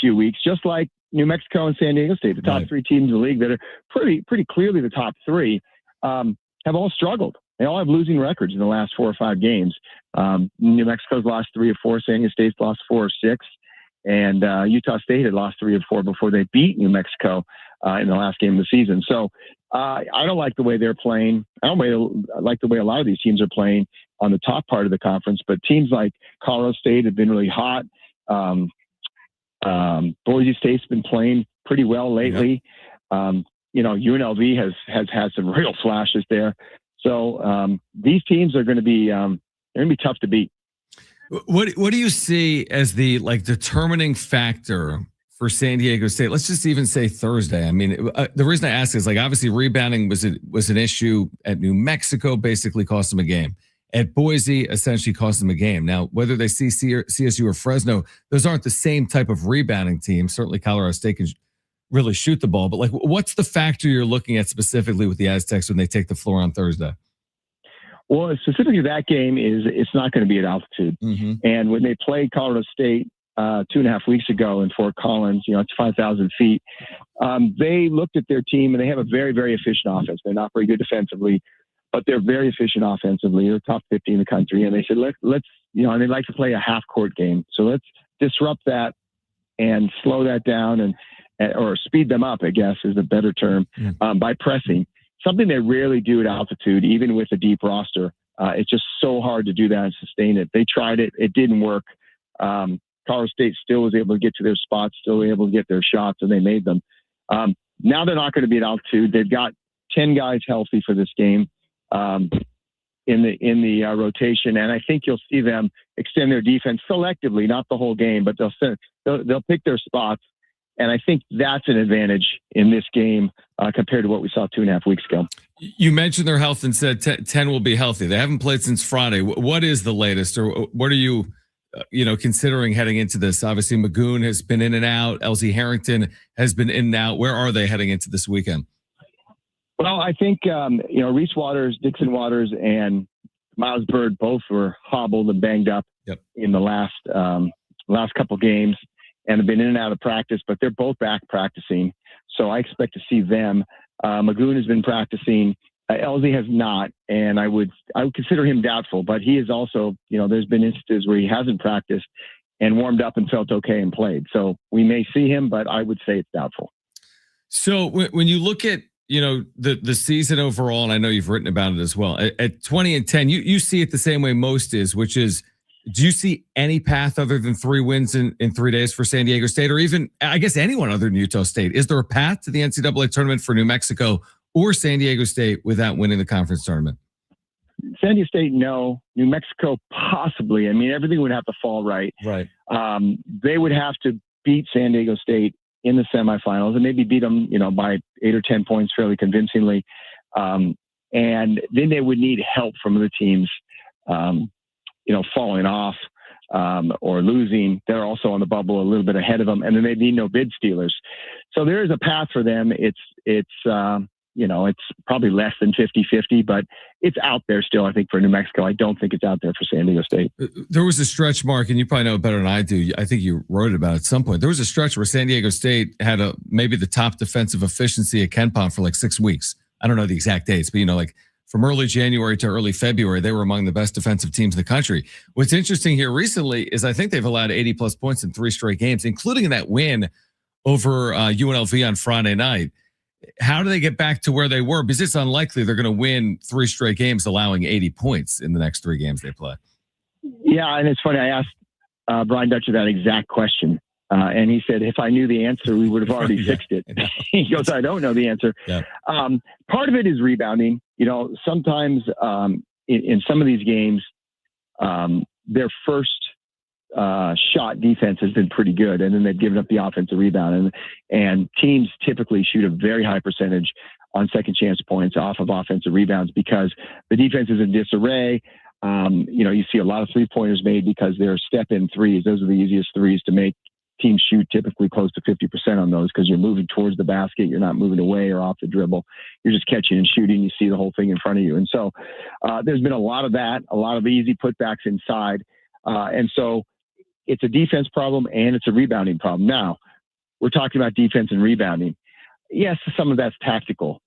few weeks, just like New Mexico and San Diego State, the top 3 teams in the league that are pretty clearly the top 3, have all struggled. They all have losing records in the last 4 or 5 games. New Mexico's lost 3 or 4. San Diego State's lost 4 or 6. And Utah State had lost 3 or 4 before they beat New Mexico in the last game of the season. So I don't like the way they're playing. I don't like the way a lot of these teams are playing on the top part of the conference. But teams like Colorado State have been really hot. Boise State's been playing pretty well lately. UNLV has had some real flashes there. So these teams are going to be tough to beat. What do you see as the determining factor for San Diego State? Let's just even say Thursday. I mean, the reason I ask is obviously rebounding was an issue at New Mexico, basically cost them a game. At Boise, essentially cost them a game. Now, whether they see CSU or Fresno, those aren't the same type of rebounding team. Certainly, Colorado State can really shoot the ball. But what's the factor you're looking at specifically with the Aztecs when they take the floor on Thursday? Well, specifically that game is it's not going to be at altitude. Mm-hmm. And when they play Colorado State, 2.5 weeks ago in Fort Collins. It's 5,000 feet. They looked at their team, and they have a very, very efficient offense. They're not very good defensively, but they're very efficient offensively. They're top 50 in the country. And they said, let's and they like to play a half court game. So let's disrupt that and slow that down or speed them up, I guess is a better term, by pressing. Something they rarely do at altitude, even with a deep roster. It's just so hard to do that and sustain it. They tried it. It didn't work. Colorado State still was able to get to their spots, still able to get their shots, and they made them. Now they're not going to be at altitude. They've got 10 guys healthy for this game in the rotation, and I think you'll see them extend their defense selectively, not the whole game, but they'll pick their spots. And I think that's an advantage in this game compared to what we saw 2.5 weeks ago. You mentioned their health and said 10 will be healthy. They haven't played since Friday. What is the latest, or what are you, considering heading into this? Obviously, Magoon has been in and out. LZ Harrington has been in and out. Where are they heading into this weekend? Well, I think, Reese Waters, Dixon Waters, and Miles Bird both were hobbled and banged up in the last couple games, and have been in and out of practice, but they're both back practicing. So I expect to see them. Magoon has been practicing. LZ has not, and I would consider him doubtful, but he is also, there's been instances where he hasn't practiced and warmed up and felt okay and played. So we may see him, but I would say it's doubtful. So when you look at, the season overall, and I know you've written about it as well, at 20-10, you see it the same way most is, which is, do you see any path other than 3 wins in 3 days for San Diego State, or even, I guess, anyone other than Utah State? Is there a path to the NCAA tournament for New Mexico or San Diego State without winning the conference tournament? San Diego State, no. New Mexico, possibly. I mean, everything would have to fall right. Right. They would have to beat San Diego State in the semifinals and maybe beat them, by 8 or 10 points fairly convincingly. And then they would need help from other teams, falling off or losing. They're also on the bubble a little bit ahead of them, and then they need no bid stealers. So there is a path for them. It's probably less than 50-50, but it's out there still, I think, for New Mexico. I don't think it's out there for San Diego State. There was a stretch, Mark, and you probably know it better than I do. I think you wrote about it at some point. There was a stretch where San Diego State had maybe the top defensive efficiency at KenPom for like 6 weeks. I don't know the exact dates, but from early January to early February, they were among the best defensive teams in the country. What's interesting here recently is I think they've allowed 80-plus points in 3 straight games, including in that win over UNLV on Friday night. How do they get back to where they were? Because it's unlikely they're going to win 3 straight games allowing 80 points in the next 3 games they play. Yeah, and it's funny. I asked Brian Dutcher that exact question. And he said, if I knew the answer, we would have already fixed it. He goes, I don't know the answer. Yeah. Part of it is rebounding. Sometimes in some of these games, their first shot defense has been pretty good, and then they've given up the offensive rebound. And teams typically shoot a very high percentage on second chance points off of offensive rebounds because the defense is in disarray. You see a lot of 3-pointers made because they're step-in threes. Those are the easiest threes to make. Teams shoot typically close to 50% on those because you're moving towards the basket. You're not moving away or off the dribble. You're just catching and shooting. You see the whole thing in front of you. And so there's been a lot of that, a lot of easy putbacks inside. And so it's a defense problem and it's a rebounding problem. Now, we're talking about defense and rebounding. Yes, some of that's tactical,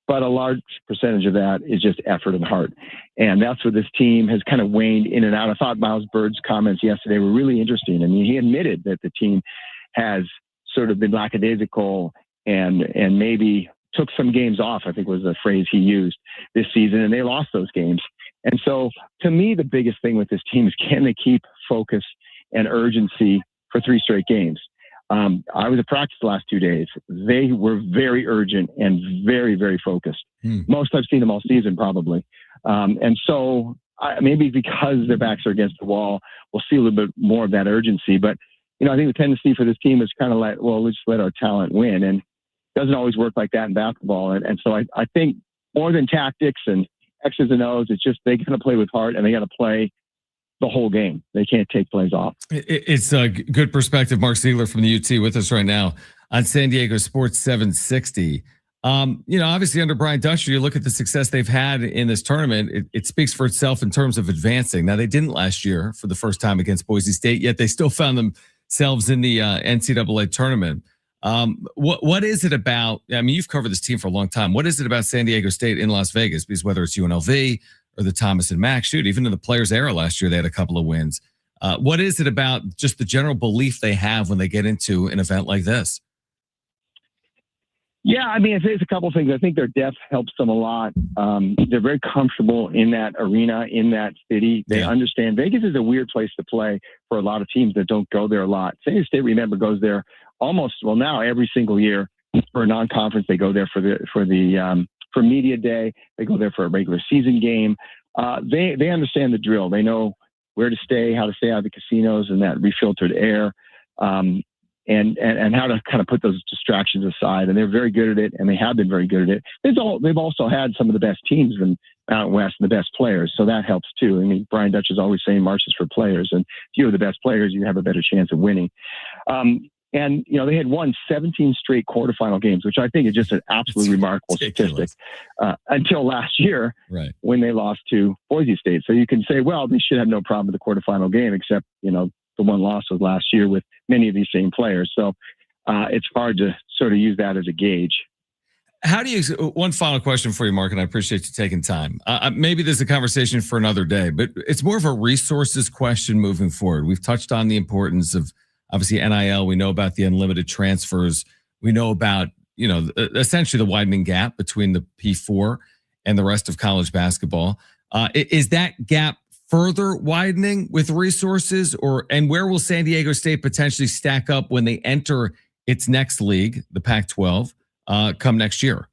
but a large percentage of that is just effort and heart. And that's where this team has kind of waned in and out. I thought Miles Bird's comments yesterday were really interesting. I mean, he admitted that the team has sort of been lackadaisical and maybe took some games off, I think was the phrase he used this season, and they lost those games. And so to me, the biggest thing with this team is can they keep focus and urgency for 3 straight games? I was at practice the last 2 days. They were very urgent and very, very focused. Most I've seen them all season, probably. And so maybe because their backs are against the wall, we'll see a little bit more of that urgency. But, I think the tendency for this team is kind of like, well, let's let our talent win. And it doesn't always work like that in basketball. And so I think more than tactics and X's and O's, it's just they got to play with heart and they got to play the whole game. They can't take plays off. It's a good perspective. Mark Ziegler from the UT with us right now on San Diego Sports 760. Obviously under Brian Dutcher, you look at the success they've had in this tournament. It speaks for itself in terms of advancing. Now, they didn't last year for the first time against Boise State, yet they still found themselves in the NCAA tournament. What is it about? I mean, you've covered this team for a long time. What is it about San Diego State in Las Vegas? Because whether it's UNLV or the Thomas and Max, shoot, even in the Players era last year, they had a couple of wins. What is it about just the general belief they have when they get into an event like this? Yeah, I mean, it's a couple of things. I think their depth helps them a lot. They're very comfortable in that arena, in that city. They understand Vegas is a weird place to play for a lot of teams that don't go there a lot. San Diego State, remember, goes there now every single year for a non-conference. They go there for media day. They go there for a regular season game. They understand the drill. They know where to stay, how to stay out of the casinos and that refiltered air. And how to kind of put those distractions aside. And they're very good at it, and they have been very good at it. They've also had some of the best teams in out west and the best players, so that helps too. I mean, Brian Dutch is always saying marches for players, and if you have the best players, you have a better chance of winning. And, they had won 17 straight quarterfinal games, which I think is just an absolutely remarkable statistic until last year when they lost to Boise State. So you can say, well, they should have no problem with the quarterfinal game, except, the one loss was last year with many of these same players. So it's hard to sort of use that as a gauge. How do you, one final question for you, Mark, and I appreciate you taking time. Maybe there's a conversation for another day, but it's more of a resources question moving forward. We've touched on the importance of obviously NIL. We know about the unlimited transfers. We know about, essentially the widening gap between the P4 and the rest of college basketball. Is that gap further widening with resources, and where will San Diego State potentially stack up when they enter its next league, the Pac-12, come next year?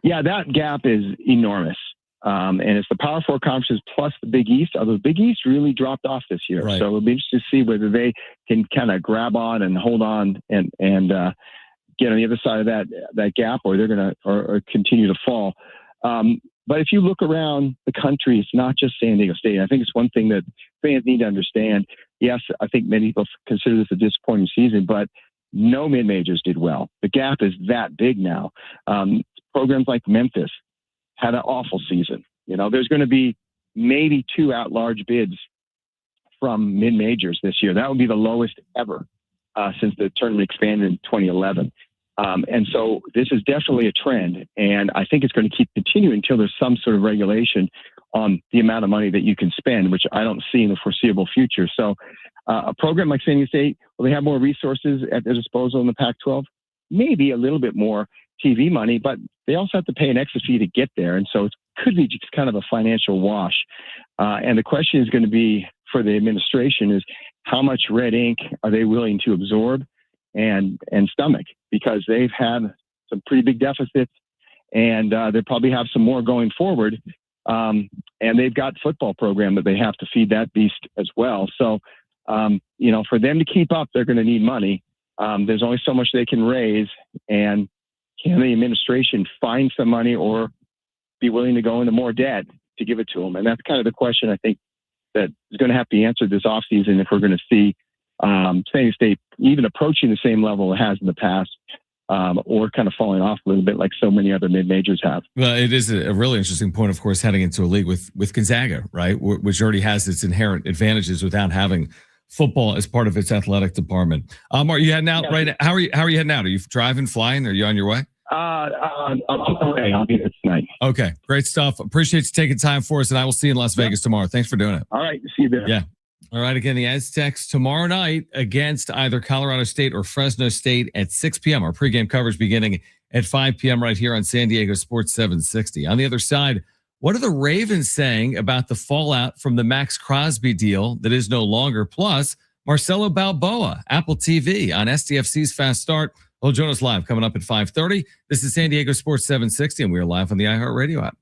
Yeah, that gap is enormous. And it's the Power Four conferences plus the Big East, although the Big East really dropped off this year. So it'll be interesting to see whether they can kind of grab on and hold on and get on the other side of that gap, or they're going to or continue to fall. But if you look around the country, it's not just San Diego State. I think it's one thing that fans need to understand. Yes, I think many people consider this a disappointing season, but no mid-majors did well. The gap is that big now. Programs like Memphis had an awful season. There's going to be maybe 2 at-large bids from mid-majors this year. That would be the lowest ever since the tournament expanded in 2011. And so this is definitely a trend, and I think it's going to keep continuing until there's some sort of regulation on the amount of money that you can spend, which I don't see in the foreseeable future. So a program like San Diego State, will they have more resources at their disposal in the Pac-12? Maybe a little bit more TV money, but they also have to pay an extra fee to get there. And so it could be just kind of a financial wash. And the question is going to be for the administration is how much red ink are they willing to absorb and stomach, because they've had some pretty big deficits, and they probably have some more going forward. And they've got football program that they have to feed that beast as well. So, for them to keep up, they're going to need money. There's only so much they can raise, and can the administration find some money or be willing to go into more debt to give it to them? And that's kind of the question I think that is going to have to be answered this offseason if we're going to see San Diego State even approaching the same level it has in the past, or kind of falling off a little bit like so many other mid-majors have. Well, it is a really interesting point, of course, heading into a league with Gonzaga, right, which already has its inherent advantages without having football as part of its athletic department. Are you heading out right now? How are you heading out? Are you driving, flying? Are you on your way? I'm on my way. I'll be there tonight. Okay, great stuff. Appreciate you taking time for us, and I will see you in Las Vegas tomorrow. Thanks for doing it. All right, see you there. Yeah. All right, again, the Aztecs tomorrow night against either Colorado State or Fresno State at 6 p.m. Our pregame coverage beginning at 5 p.m. right here on San Diego Sports 760. On the other side, what are the Ravens saying about the fallout from the Max Crosby deal that is no longer? Plus, Marcelo Balboa, Apple TV on SDFC's Fast Start. Well, join us live coming up at 5:30. This is San Diego Sports 760, and we are live on the iHeartRadio app.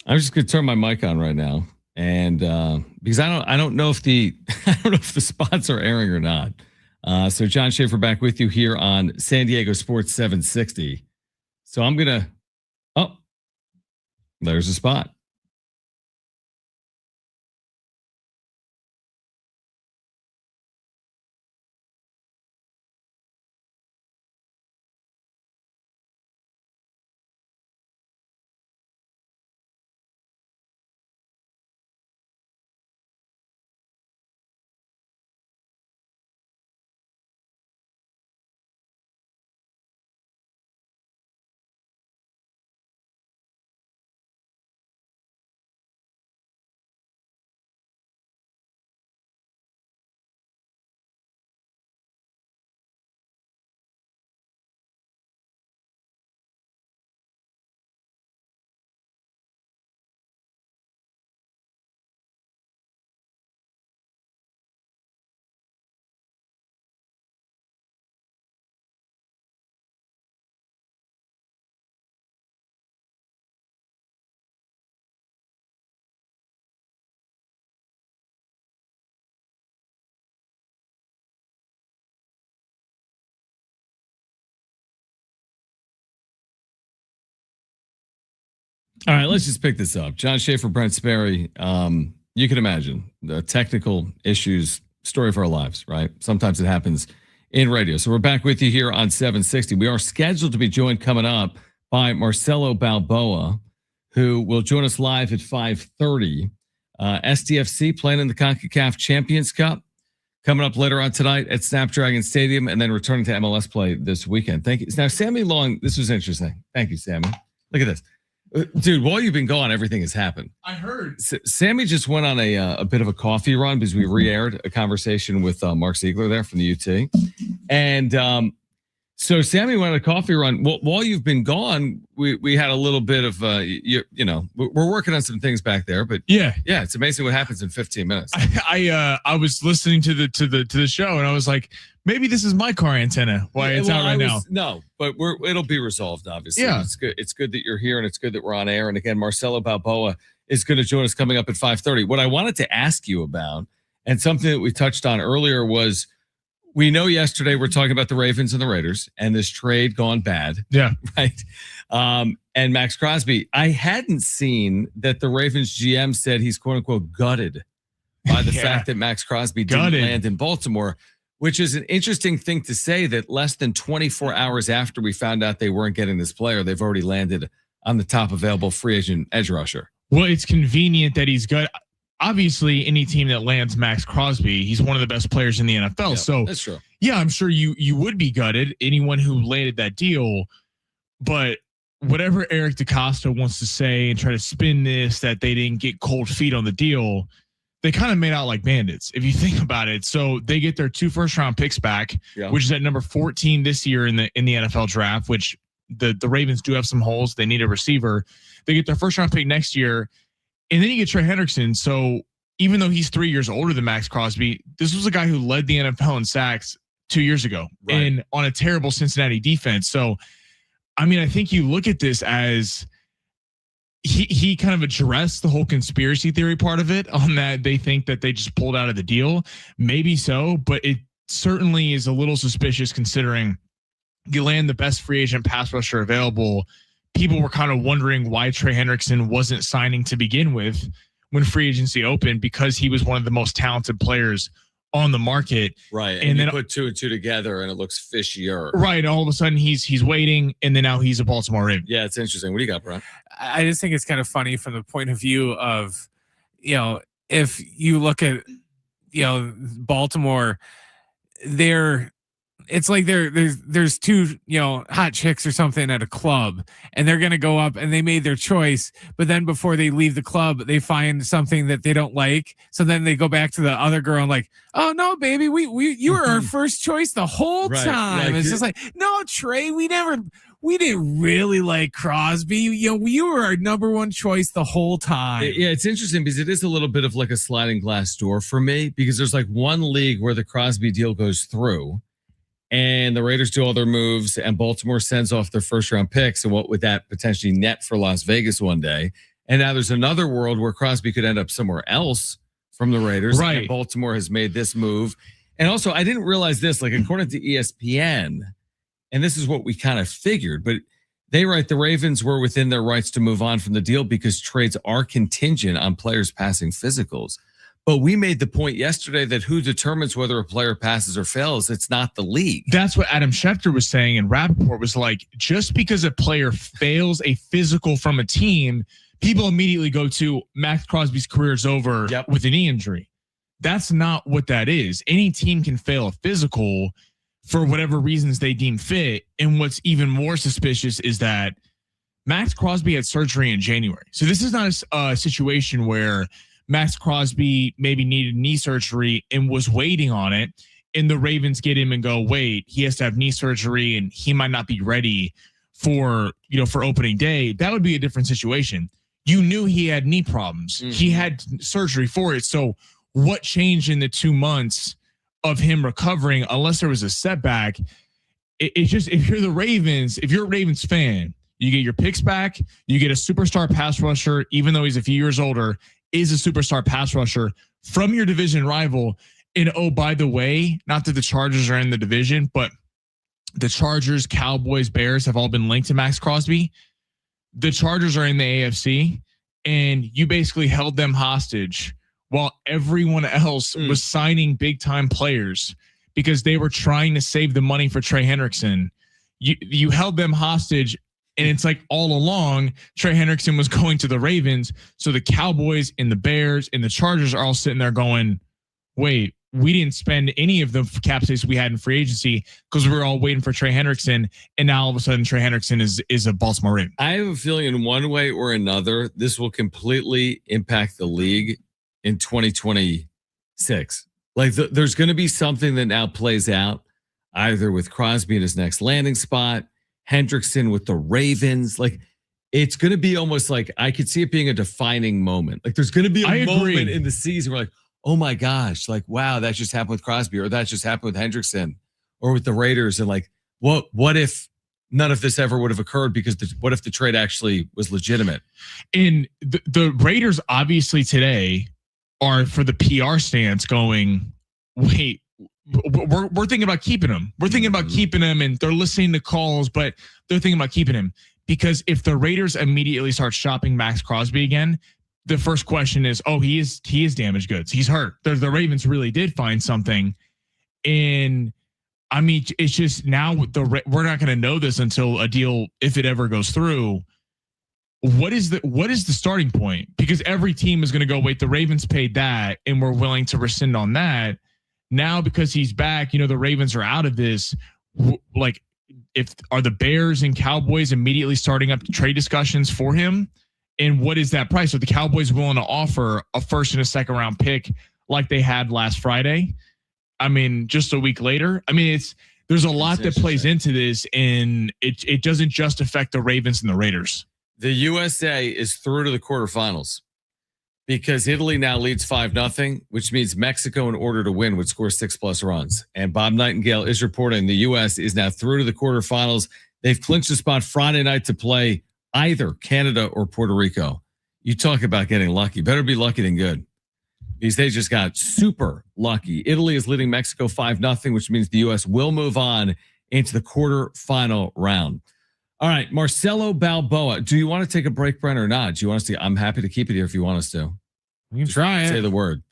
I'm just going to turn my mic on right now, and because I don't know if the spots are airing or not. So John Schaefer back with you here on San Diego Sports 760. So I'm gonna. Oh, there's a spot. All right, let's just pick this up. John Schaefer, Brent Sperry. You can imagine the technical issues, story of our lives, right? Sometimes it happens in radio. So we're back with you here on 760. We are scheduled to be joined coming up by Marcelo Balboa, who will join us live at 5:30. SDFC playing in the CONCACAF Champions Cup coming up later on tonight at Snapdragon Stadium, and then returning to MLS play this weekend. Thank you. Now, Sammy Long, this was interesting. Thank you, Sammy. Look at this. Dude, while you've been gone, everything has happened. I heard. Sammy just went on a bit of a coffee run because we re-aired a conversation with Mark Ziegler there from the UT. And so Sammy went on a coffee run. Well, while you've been gone, we had a little bit of, you know, we're working on some things back there. But yeah, it's amazing what happens in 15 minutes. I was listening to the show, and I was like, maybe this is my car antenna. Why it's out right now? No, but it'll be resolved. Obviously, yeah. It's good. It's good that you're here, and it's good that we're on air. And again, Marcelo Balboa is going to join us coming up at 5:30. What I wanted to ask you about, and something that we touched on earlier, was we know yesterday we're talking about the Ravens and the Raiders and this trade gone bad. Yeah, right. And Max Crosby. I hadn't seen that the Ravens GM said he's quote unquote gutted by the fact that Max Crosby didn't land in Baltimore. Which is an interesting thing to say, that less than 24 hours after we found out they weren't getting this player, they've already landed on the top available free agent edge rusher. Well, it's convenient that he's good. Obviously, any team that lands Max Crosby, he's one of the best players in the NFL. Yeah, so that's true. Yeah, I'm sure you would be gutted, anyone who landed that deal. But whatever Eric DaCosta wants to say and try to spin this, that they didn't get cold feet on the deal, they kind of made out like bandits, if you think about it. So they get their 2 first-round picks back, which is at number 14 this year in the NFL draft, which the Ravens do have some holes. They need a receiver. They get their first-round pick next year, and then you get Trey Hendrickson. So even though he's 3 years older than Max Crosby, this was a guy who led the NFL in sacks 2 years ago, and on a terrible Cincinnati defense. So, I mean, I think you look at this as he kind of addressed the whole conspiracy theory part of it, on that they think that they just pulled out of the deal. Maybe so, but it certainly is a little suspicious considering you land the best free agent pass rusher available. People were kind of wondering why Trey Hendrickson wasn't signing to begin with when free agency opened, because he was one of the most talented players on the market. Right. And then put 2 and 2 together and it looks fishier. Right. All of a sudden he's waiting, and then now he's a Baltimore Raven. Yeah, it's interesting. What do you got, Brian? I just think it's kind of funny from the point of view of, you know, if you look at, you know, Baltimore, it's like there's 2, you know, hot chicks or something at a club, and they're going to go up and they made their choice. But then before they leave the club, they find something that they don't like. So then they go back to the other girl and like, oh no, baby, you were our first choice the whole time. Like, it's just like, no, Trey, we didn't really like Crosby. You know, you were our number 1 choice the whole time. Yeah, it's interesting because it is a little bit of like a sliding glass door for me, because there's like one league where the Crosby deal goes through and the Raiders do all their moves and Baltimore sends off their first round picks. And what would that potentially net for Las Vegas one day? And now there's another world where Crosby could end up somewhere else from the Raiders. Right. And Baltimore has made this move. And also, I didn't realize this, like according to ESPN, and this is what we kind of figured, but they write the Ravens were within their rights to move on from the deal because trades are contingent on players passing physicals. But we made the point yesterday that who determines whether a player passes or fails? It's not the league. That's what Adam Schefter was saying, and Rappaport was like, just because a player fails a physical from a team, people immediately go to Max Crosby's career is over with a knee injury. That's not what that is. Any team can fail a physical for whatever reasons they deem fit. And what's even more suspicious is that Max Crosby had surgery in January. So this is not a situation where Max Crosby maybe needed knee surgery and was waiting on it, and the Ravens get him and go, wait, he has to have knee surgery and he might not be ready for opening day. That would be a different situation. You knew he had knee problems. Mm-hmm. He had surgery for it. So what changed in the 2 months of him recovering, unless there was a setback? It's just, if you're the Ravens, if you're a Ravens fan, you get your picks back, you get a superstar pass rusher, even though he's a few years older, is a superstar pass rusher from your division rival. And oh, by the way, not that the Chargers are in the division, but the Chargers, Cowboys, Bears have all been linked to Max Crosby. The Chargers are in the AFC, and you basically held them hostage while everyone else was signing big time players because they were trying to save the money for Trey Hendrickson. You held them hostage. And it's like all along, Trey Hendrickson was going to the Ravens. So the Cowboys and the Bears and the Chargers are all sitting there going, wait, we didn't spend any of the cap space we had in free agency because we were all waiting for Trey Hendrickson. And now all of a sudden Trey Hendrickson is a Baltimore Raven. I have a feeling in one way or another, this will completely impact the league in 2026. Like there's going to be something that now plays out either with Crosby in his next landing spot, Hendrickson with the Ravens. Like it's going to be almost like I could see it being a defining moment. Like there's going to be a moment in the season where like, oh my gosh, like, wow, that just happened with Crosby, or that just happened with Hendrickson or with the Raiders. And like, what if none of this ever would have occurred because what if the trade actually was legitimate? And the Raiders obviously today are for the PR stance going, wait, we're thinking about keeping him. We're thinking about keeping him, and they're listening to calls, but they're thinking about keeping him because if the Raiders immediately start shopping Max Crosby again, the first question is, oh, he is damaged goods. He's hurt. The Ravens really did find something. And I mean, it's just now we're not going to know this until a deal, if it ever goes through. What is the starting point? Because every team is going to go, wait, the Ravens paid that and we're willing to rescind on that. Now, because he's back, the Ravens are out of this. Like, are the Bears and Cowboys immediately starting up trade discussions for him? And what is that price? Are the Cowboys willing to offer a first and a second round pick like they had last Friday? I mean, just a week later. I mean, there's a lot that plays into this, and it doesn't just affect the Ravens and the Raiders. The USA is through to the quarterfinals because Italy now leads 5-0, which means Mexico, in order to win, would score 6+ runs. And Bob Nightingale is reporting the U.S. is now through to the quarterfinals. They've clinched a spot Friday night to play either Canada or Puerto Rico. You talk about getting lucky. Better be lucky than good, because they just got super lucky. Italy is leading Mexico 5-0, which means the U.S. will move on into the quarterfinal round. All right, Marcelo Balboa. Do you want to take a break, Brent, or not? Do you want us to? I'm happy to keep it here if you want us to. We can try it. Say the word.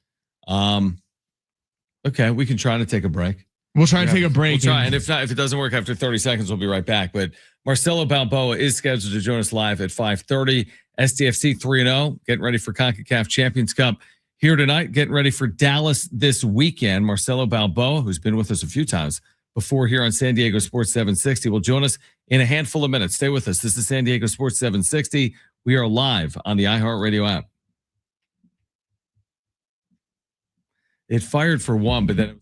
Okay, we can try to take a break. We'll try to take a break. We'll try, and if not, if it doesn't work after 30 seconds, we'll be right back. But Marcelo Balboa is scheduled to join us live at 5:30. SDFC 3-0, getting ready for CONCACAF Champions Cup here tonight, getting ready for Dallas this weekend. Marcelo Balboa, who's been with us a few times before here on San Diego Sports 760, will join us in a handful of minutes. Stay with us. This is San Diego Sports 760. We are live on the iHeartRadio app. It fired for one, but then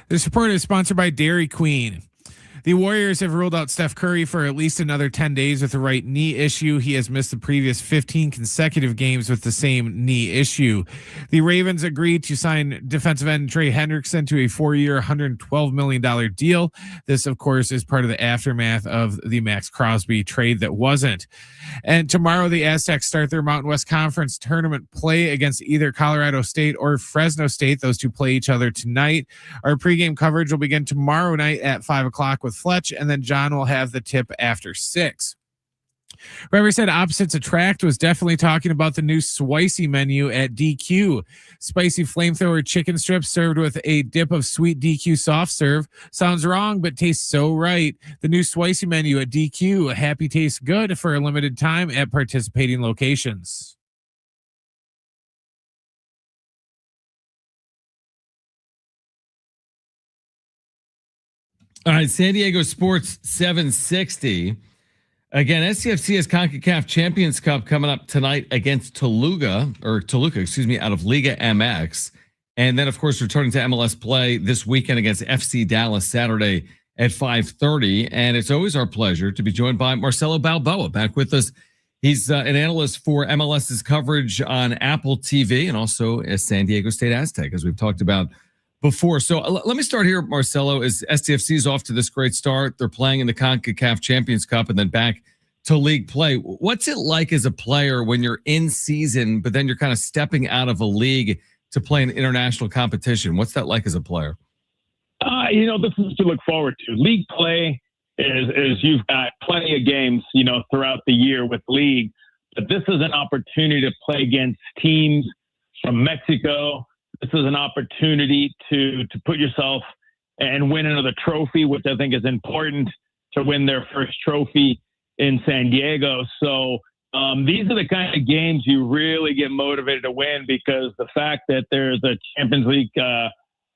This report is sponsored by Dairy Queen. The Warriors have ruled out Steph Curry for at least another 10 days with a right knee issue. He has missed the previous 15 consecutive games with the same knee issue. The Ravens agreed to sign defensive end Trey Hendrickson to a 4-year, $112 million deal. This, of course, is part of the aftermath of the Max Crosby trade that wasn't. And tomorrow, the Aztecs start their Mountain West Conference tournament play against either Colorado State or Fresno State. Those two play each other tonight. Our pregame coverage will begin tomorrow night at 5 o'clock with Fletch, and then John will have the tip after 6. Whoever said opposites attract was definitely talking about the new spicy menu at DQ. Spicy flamethrower chicken strips served with a dip of sweet DQ soft serve. Sounds wrong, but tastes so right. The new spicy menu at DQ. Happy tastes good for a limited time at participating locations. All right, San Diego Sports 760. Again, SDFC has CONCACAF Champions Cup coming up tonight against Toluca, out of Liga MX. And then, of course, returning to MLS play this weekend against FC Dallas Saturday at 5:30. And it's always our pleasure to be joined by Marcelo Balboa back with us. He's an analyst for MLS's coverage on Apple TV and also a San Diego State Aztec, as we've talked about before. So let me start here, Marcelo. Is SDFC is off to this great start. They're playing in the CONCACAF Champions Cup and then back to league play. What's it like as a player when you're in season, but then you're kind of stepping out of a league to play an international competition? What's that like as a player? This is to look forward to. League play is you've got plenty of games, throughout the year with league, but this is an opportunity to play against teams from Mexico. This is an opportunity to put yourself and win another trophy, which I think is important to win their first trophy in San Diego. So these are the kind of games you really get motivated to win, because the fact that there's a Champions League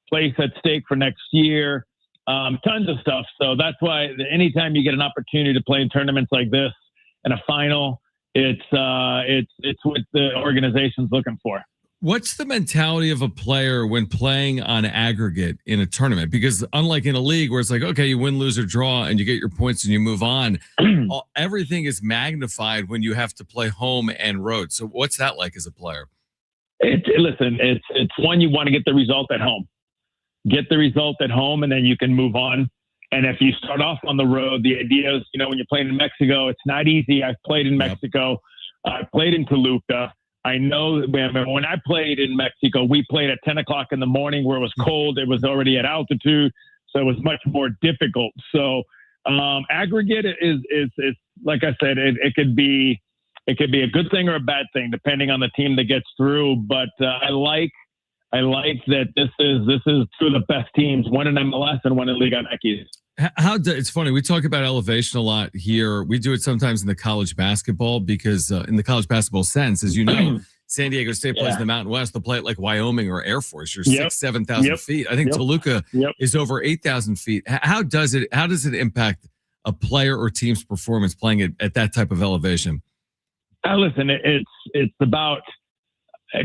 place at stake for next year, tons of stuff. So that's why anytime you get an opportunity to play in tournaments like this and a final, it's what the organization's looking for. What's the mentality of a player when playing on aggregate in a tournament? Because unlike in a league where it's like, okay, you win, lose, or draw, and you get your points and you move on, everything is magnified when you have to play home and road. So what's that like as a player? It's one, you want to get the result at home. Get the result at home, and then you can move on. And if you start off on the road, the idea is, when you're playing in Mexico, it's not easy. I've played in Mexico. I played in Toluca. I know when I played in Mexico, we played at 10 o'clock in the morning where it was cold. It was already at altitude, so it was much more difficult. So aggregate is like I said, it could be a good thing or a bad thing depending on the team that gets through. But I like that this is two of the best teams, one in MLS and one in Liga MX. It's funny. We talk about elevation a lot here. We do it sometimes in the college basketball because in the college basketball sense, as you know, San Diego State plays in the Mountain West. They'll play it like Wyoming or Air Force. You're 7,000 feet. I think Toluca is over 8,000 feet. How does it impact a player or team's performance playing it at that type of elevation? Listen, it's about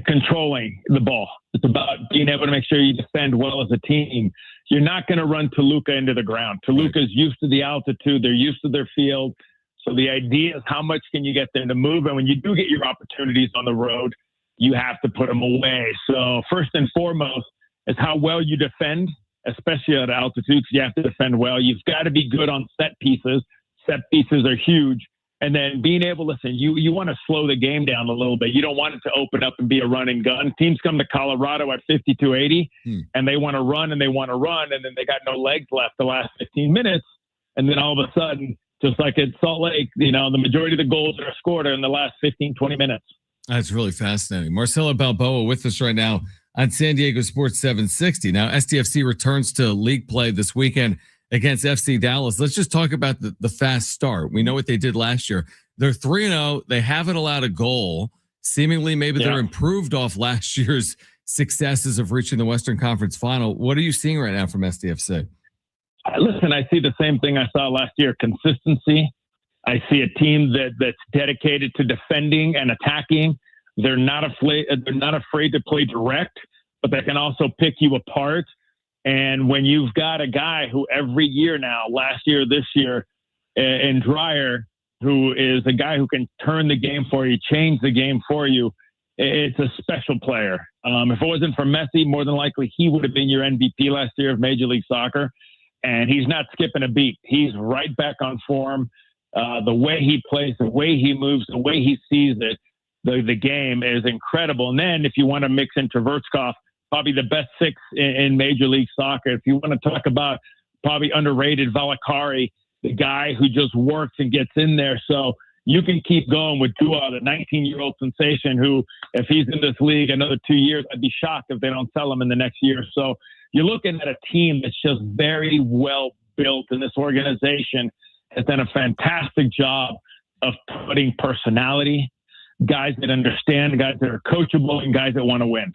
controlling the ball. It's about being able to make sure you defend well as a team. You're not going to run Toluca into the ground. Toluca's used to the altitude. They're used to their field. So the idea is how much can you get them to move? And when you do get your opportunities on the road, you have to put them away. So first and foremost is how well you defend, especially at altitude, because you have to defend well. You've got to be good on set pieces. Set pieces are huge. And then being able to listen, you want to slow the game down a little bit. You don't want it to open up and be a run and gun. Teams come to Colorado at 50-80 and they want to run and then they got no legs left the last 15 minutes. And then all of a sudden, just like at Salt Lake, the majority of the goals that are scored are in the last 15, 20 minutes. That's really fascinating. Marcelo Balboa with us right now on San Diego Sports 760. Now, SDFC returns to league play this weekend against FC Dallas. Let's just talk about the fast start. We know what they did last year. They're 3-0. They haven't allowed a goal. Seemingly, maybe they're improved off last year's successes of reaching the Western Conference Final. What are you seeing right now from SDFC? Listen, I see the same thing I saw last year, consistency. I see a team that's dedicated to defending and attacking. They're not afraid to play direct, but they can also pick you apart. And when you've got a guy who every year now, last year, this year, and Dreyer, who is a guy who can turn the game for you, change the game for you, it's a special player. If it wasn't for Messi, more than likely he would have been your MVP last year of Major League Soccer. And he's not skipping a beat. He's right back on form. The way he plays, the way he moves, the way he sees it, the game is incredible. And then if you want to mix in Tverskov, probably the best six in Major League Soccer. If you want to talk about probably underrated, Valakari, the guy who just works and gets in there. So you can keep going with Dua, the 19-year-old sensation who, if he's in this league another 2 years, I'd be shocked if they don't sell him in the next year. So you're looking at a team that's just very well built, and this organization has done a fantastic job of putting personality, guys that understand, guys that are coachable, and guys that want to win.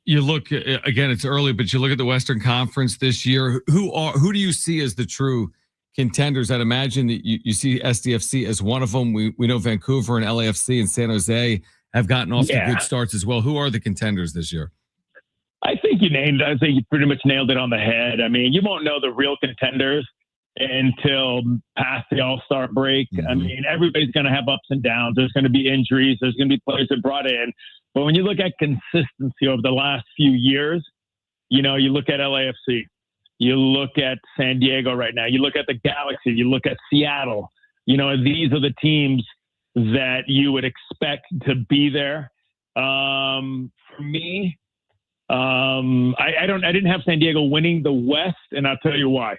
You look again, it's early, but you look at the Western Conference this year. Who do you see as the true contenders? I'd imagine that you see SDFC as one of them. We know Vancouver and LAFC and San Jose have gotten off to good starts as well. Who are the contenders this year? I think you pretty much nailed it on the head. I mean, you won't know the real contenders until past the All-Star break. Mm-hmm. I mean, everybody's going to have ups and downs. There's going to be injuries. There's going to be players that brought in. But when you look at consistency over the last few years, you look at LAFC, you look at San Diego right now, you look at the Galaxy, you look at Seattle. These are the teams that you would expect to be there. For me, I didn't have San Diego winning the West, and I'll tell you why.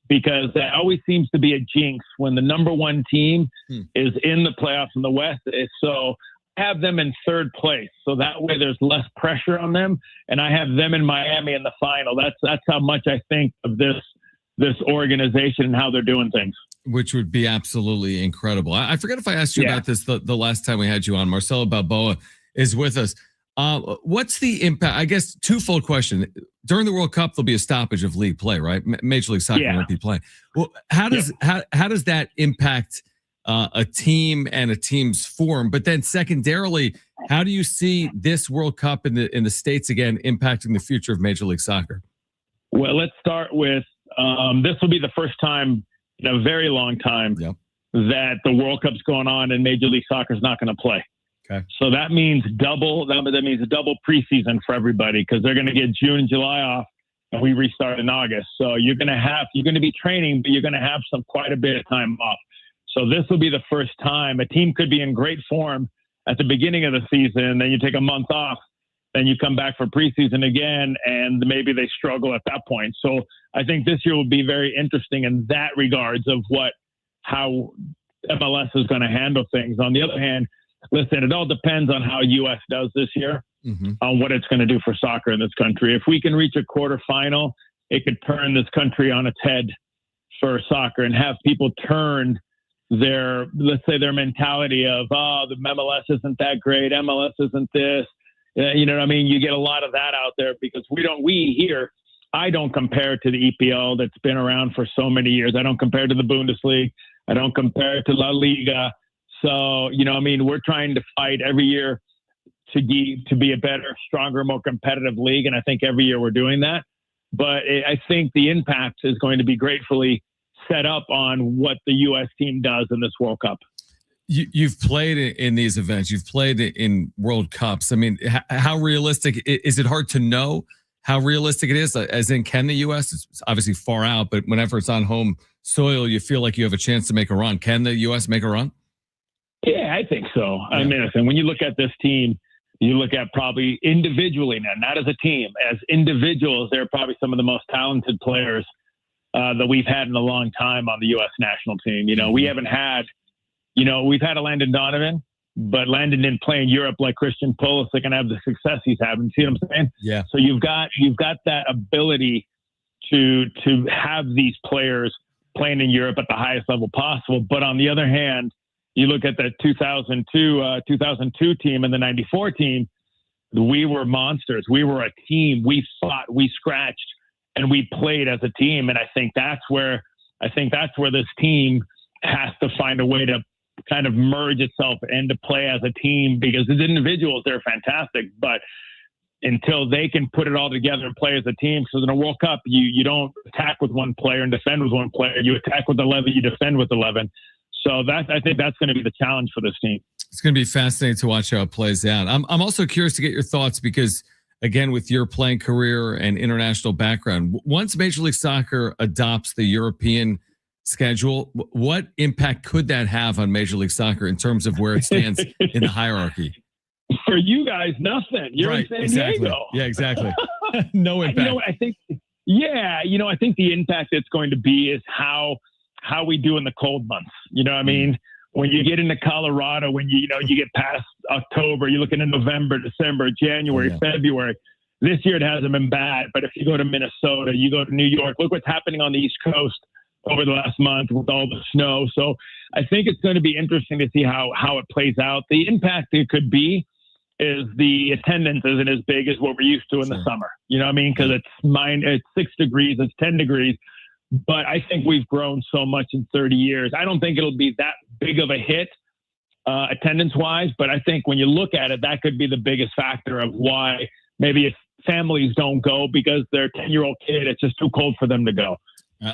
Because that always seems to be a jinx when the number one team is in the playoffs in the West. So I have them in third place. So that way there's less pressure on them. And I have them in Miami in the final. That's how much I think of this organization and how they're doing things. Which would be absolutely incredible. I forget if I asked you about this the last time we had you on. Marcelo Balboa is with us. What's the impact? I guess twofold question. During the World Cup, there'll be a stoppage of league play, right? Major League Soccer won't be playing. Well, how does that impact a team and a team's form? But then secondarily, how do you see this World Cup in the States again impacting the future of Major League Soccer? Well, let's start with this will be the first time in a very long time that the World Cup's going on and Major League Soccer is not going to play. Okay. So that means double preseason for everybody because they're going to get June and July off and we restart in August. So you're going to be training, but you're going to have quite a bit of time off. So this will be the first time a team could be in great form at the beginning of the season. Then you take a month off, then you come back for preseason again, and maybe they struggle at that point. So I think this year will be very interesting in that regards of how MLS is going to handle things. On the other hand, listen, it all depends on how US does this year, on what it's going to do for soccer in this country. If we can reach a quarterfinal, it could turn this country on its head for soccer and have people turn their mentality of, the MLS isn't that great. MLS isn't this. You know what I mean? You get a lot of that out there because I don't compare to the EPL that's been around for so many years. I don't compare to the Bundesliga. I don't compare to La Liga. So, we're trying to fight every year to be a better, stronger, more competitive league. And I think every year we're doing that. But I think the impact is going to be gratefully set up on what the U.S. team does in this World Cup. You've played in these events. You've played in World Cups. I mean, how realistic is it? Hard to know how realistic it is? As in, can the U.S. It's obviously far out, but whenever it's on home soil, you feel like you have a chance to make a run. Can the U.S. make a run? Yeah, I think so. Yeah. I mean, when you look at this team, you look at probably individually now, not as a team, as individuals, they're probably some of the most talented players that we've had in a long time on the U.S. national team. We haven't had, we've had a Landon Donovan, but Landon didn't play in Europe like Christian Pulisic and have the success he's having. See what I'm saying? Yeah. So you've got that ability to have these players playing in Europe at the highest level possible. But on the other hand, you look at the 2002 team and the 94 team, we were monsters. We were a team. We fought, we scratched, and we played as a team. And I think that's where this team has to find a way to kind of merge itself and to play as a team because as individuals, they're fantastic. But until they can put it all together and play as a team. Because in a World Cup, you don't attack with one player and defend with one player. You attack with 11, you defend with 11. So I think that's going to be the challenge for this team. It's going to be fascinating to watch how it plays out. I'm also curious to get your thoughts because, again, with your playing career and international background, once Major League Soccer adopts the European schedule, what impact could that have on Major League Soccer in terms of where it stands in the hierarchy? For you guys, nothing. You're right, in San Diego. Yeah, exactly. No impact. I think the impact it's going to be is how we do in the cold months. You know what I mean? When you get into Colorado, when you get past October, you're looking at November, December, January, February. This year it hasn't been bad, but if you go to Minnesota, you go to New York, look what's happening on the East Coast over the last month with all the snow. So I think it's going to be interesting to see how it plays out. The impact it could be is the attendance isn't as big as what we're used to in the summer. You know what I mean? Because it's 6 degrees, it's 10 degrees. But I think we've grown so much in 30 years. I don't think it'll be that big of a hit attendance-wise, but I think when you look at it, that could be the biggest factor of why maybe if families don't go because their 10-year-old kid, it's just too cold for them to go.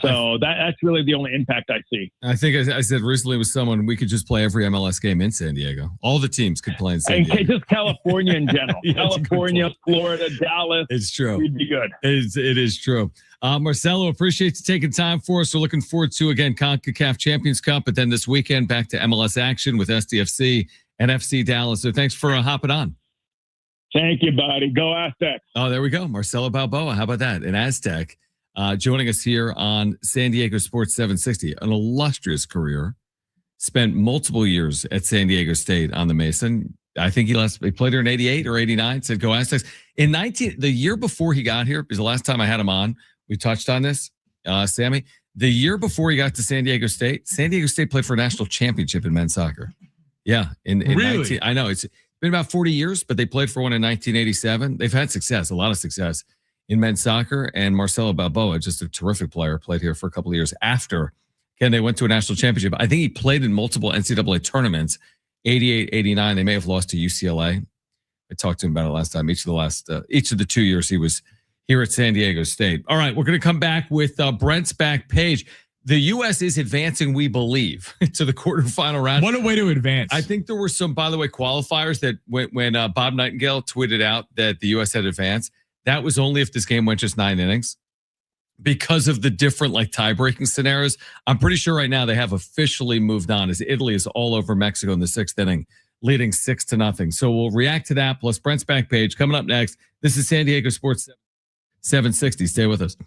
So that's really the only impact I see. I think I said recently with someone, we could just play every MLS game in San Diego. All the teams could play in San Diego. Just California in general. California, Florida, Dallas. It's true. We'd be good. It is true. Marcelo, appreciate you taking time for us. We're looking forward to, again, CONCACAF Champions Cup, but then this weekend back to MLS action with SDFC and FC Dallas. So thanks for hopping on. Thank you, buddy. Go Aztecs. Oh, there we go. Marcelo Balboa. How about that? An Aztec. Joining us here on San Diego Sports 760, an illustrious career, spent multiple years at San Diego State on the Mason. I think he played here in 88 or 89, said go Aztecs. The year before he got here, because the last time I had him on, we touched on this, Sammy. The year before he got to San Diego State played for a national championship in men's soccer. Yeah. Really? I know it's been about 40 years, but they played for one in 1987. They've had success, a lot of success in men's soccer, and Marcelo Balboa, just a terrific player, played here for a couple of years after. Again, they went to a national championship. I think he played in multiple NCAA tournaments, 88, 89. They may have lost to UCLA. I talked to him about it last time. Each of the 2 years he was here at San Diego State. All right, we're going to come back with Brent's back page. The U.S. is advancing, we believe, to the quarterfinal round. What a way to advance. I think there were some, by the way, qualifiers that when Bob Nightingale tweeted out that the U.S. had advanced, that was only if this game went just 9 innings because of the different tie-breaking scenarios. I'm pretty sure right now they have officially moved on as Italy is all over Mexico in the 6th inning, leading 6-0. So we'll react to that plus Brent's back page coming up next. This is San Diego Sports 760. Stay with us.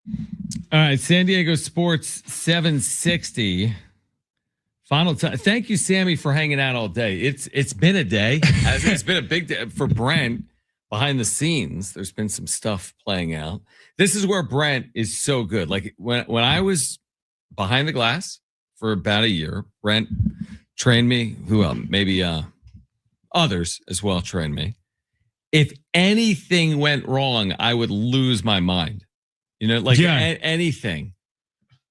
All right, San Diego Sports 760. Final time. Thank you, Sammy, for hanging out all day. It's been a day. It's been a big day for Brent behind the scenes. There's been some stuff playing out. This is where Brent is so good. Like when I was behind the glass for about a year, Brent trained me. Who else? Maybe others as well trained me. If anything went wrong, I would lose my mind. You know, like anything.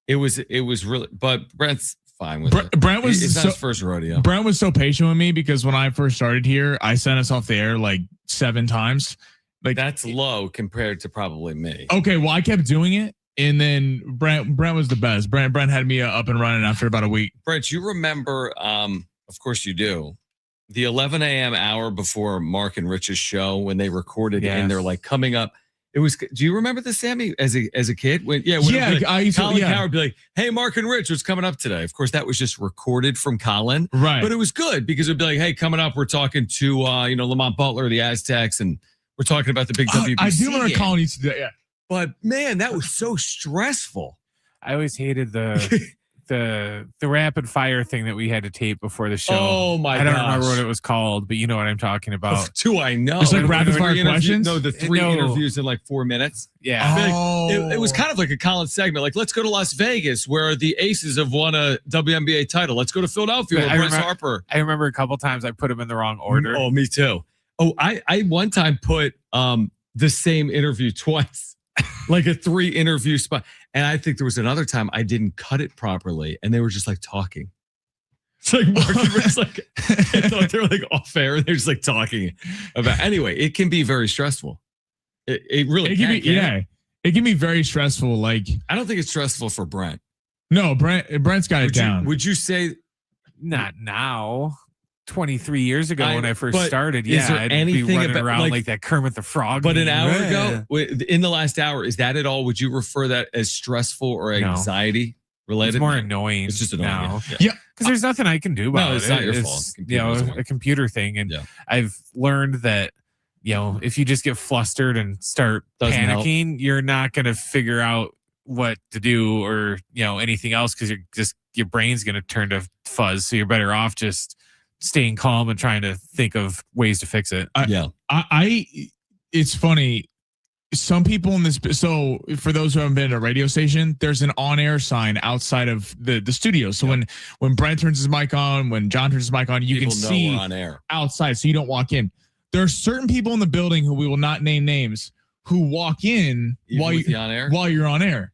It was really, but Brent's fine with it. Brent was it's not his first rodeo. Brent was so patient with me because when I first started here, I sent us off the air like 7 times. Like that's low compared to probably me. Okay, well I kept doing it, and then Brent was the best. Brent had me up and running after about a week. Brent, you remember? Of course you do. The 11 a.m. hour before Mark and Rich's show when they recorded and they're like coming up. It was. Do you remember this, Sammy, as a kid? I used to. Colin Coward would be like, "Hey, Mark and Rich, what's coming up today?" Of course, that was just recorded from Colin, right? But it was good because it'd be like, "Hey, coming up, we're talking to Lamont Butler, the Aztecs, and we're talking about the big WBC." I do remember Colin used to do that. Yeah, but man, that was so stressful. I always hated the rapid fire thing that we had to tape before the show. Oh my! I don't remember what it was called, but you know what I'm talking about. Do I know? It's like rapid fire questions. No, the 3 interviews in like 4 minutes. Yeah. It was kind of like a Colin segment. Like, let's go to Las Vegas where the Aces have won a WNBA title. Let's go to Philadelphia where Bryce Harper. I remember a couple times I put them in the wrong order. Oh, me too. Oh, I one time put the same interview twice, like a 3 interview spot. And I think there was another time I didn't cut it properly and they were just like talking. It's like Mark and Rich, like, I thought they were like off air and they're just like talking about. Anyway, it can be very stressful. It really can. It can be very stressful. Like, I don't think it's stressful for Brent. No, Brent's got it down. Would you say not now? 23 years ago when I first started, is there I'd anything be running about, around like that Kermit the Frog. But an hour ago, in the last hour, is that at all? Would you refer that as stressful or anxiety related? It's more annoying. It's just annoying now. Yeah, because there's nothing I can do about it. It's not your fault. A computer thing, and I've learned that if you just get flustered and start panicking, you're not going to figure out what to do or anything else because your brain's going to turn to fuzz. So you're better off just staying calm and trying to think of ways to fix it. It's funny. Some people in this. So for those who haven't been at a radio station, there's an on-air sign outside of the studio. So when Brent turns his mic on, when John turns his mic on, you can see on air outside. So you don't walk in. There are certain people in the building who we will not name names who walk in while you're on air.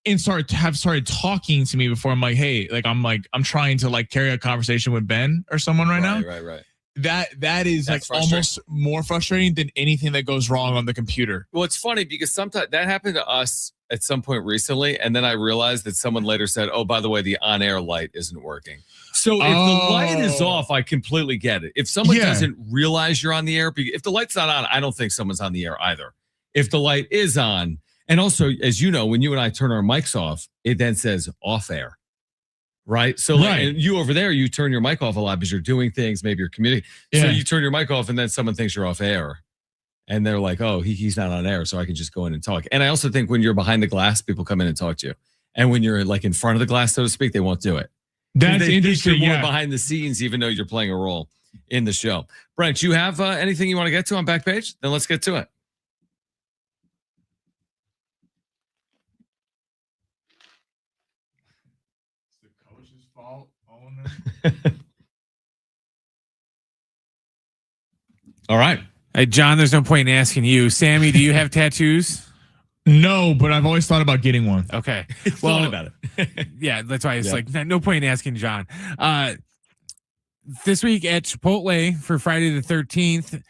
And have started talking to me before. I'm like, hey, I'm trying to like carry a conversation with Ben or someone right now. Right. That is like almost more frustrating than anything that goes wrong on the computer. Well, it's funny because sometimes that happened to us at some point recently, and then I realized that someone later said, "Oh, by the way, the on-air light isn't working." So if the light is off, I completely get it. If someone doesn't realize you're on the air, if the light's not on, I don't think someone's on the air either. If the light is on. And also, as you know, when you and I turn our mics off, it then says off air, right? So and you over there, you turn your mic off a lot because you're doing things, maybe you're communicating. So you turn your mic off and then someone thinks you're off air. And they're like, oh, he's not on air, so I can just go in and talk. And I also think when you're behind the glass, people come in and talk to you. And when you're like in front of the glass, so to speak, they won't do it. That's interesting. You're more behind the scenes, even though you're playing a role in the show. Brent, you have anything you want to get to on Backpage? Then let's get to it. All right. Hey, John, there's no point in asking you. Sammy, do you have tattoos? No, but I've always thought about getting one. Okay. Thought about it. Yeah, that's why it's like no point in asking John. This week at Chipotle for Friday the 13th,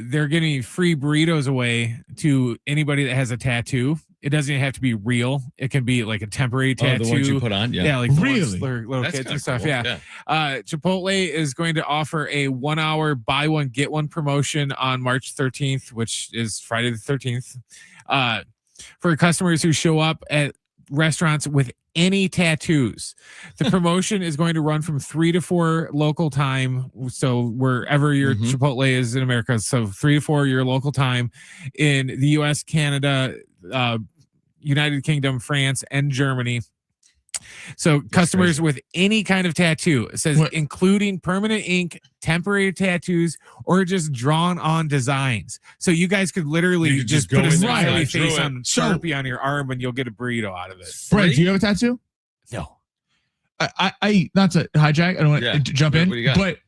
they're giving free burritos away to anybody that has a tattoo. It doesn't even have to be real. It can be like a temporary tattoo. The ones you put on? Yeah, like really? Little That's kids and stuff. Cool. Yeah. Chipotle is going to offer a 1 hour buy one, get one promotion on March 13th, which is Friday the 13th. For customers who show up at restaurants with any tattoos. The promotion is going to run from 3 to 4 local time. So wherever your Chipotle is in America. So 3 to 4 your local time in the US, Canada, United Kingdom, France, and Germany. So customers with any kind of tattoo, it says including permanent ink, temporary tattoos, or just drawn on designs. So you guys could literally just put a smiley face on Sharpie on your arm and you'll get a burrito out of it. Brett, do you have a tattoo? No. I not to hijack, I don't want to jump in, but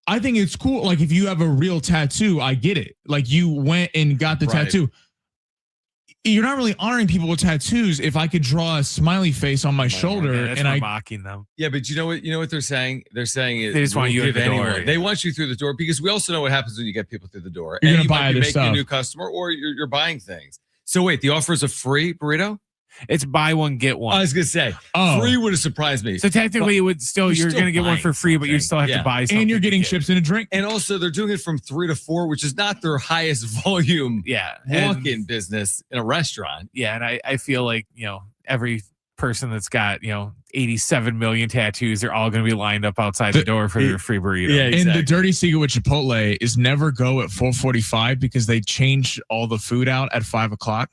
I think it's cool. Like if you have a real tattoo, I get it. Like you went and got the tattoo. You're not really honoring people with tattoos. If I could draw a smiley face on my shoulder and I'm mocking them. Yeah, but you know what they're saying? They're saying is they just want you at the door. They want you through the door because we also know what happens when you get people through the door. You're and gonna you buy might be making stuff. a new customer or you're buying things. So wait, the offer is a free burrito? It's buy one, get one. I was gonna say free would have surprised me. So technically it would still you're gonna get one for free, but you still have to buy something. And you're getting chips and a drink. And also they're doing it from 3 to 4, which is not their highest volume walk-in business in a restaurant. Yeah, and I feel like, every person that's got, 87 million tattoos, they're all gonna be lined up outside the door for their free burrito. Yeah, exactly. And the dirty secret with Chipotle is never go at 4:45 because they change all the food out at 5 o'clock.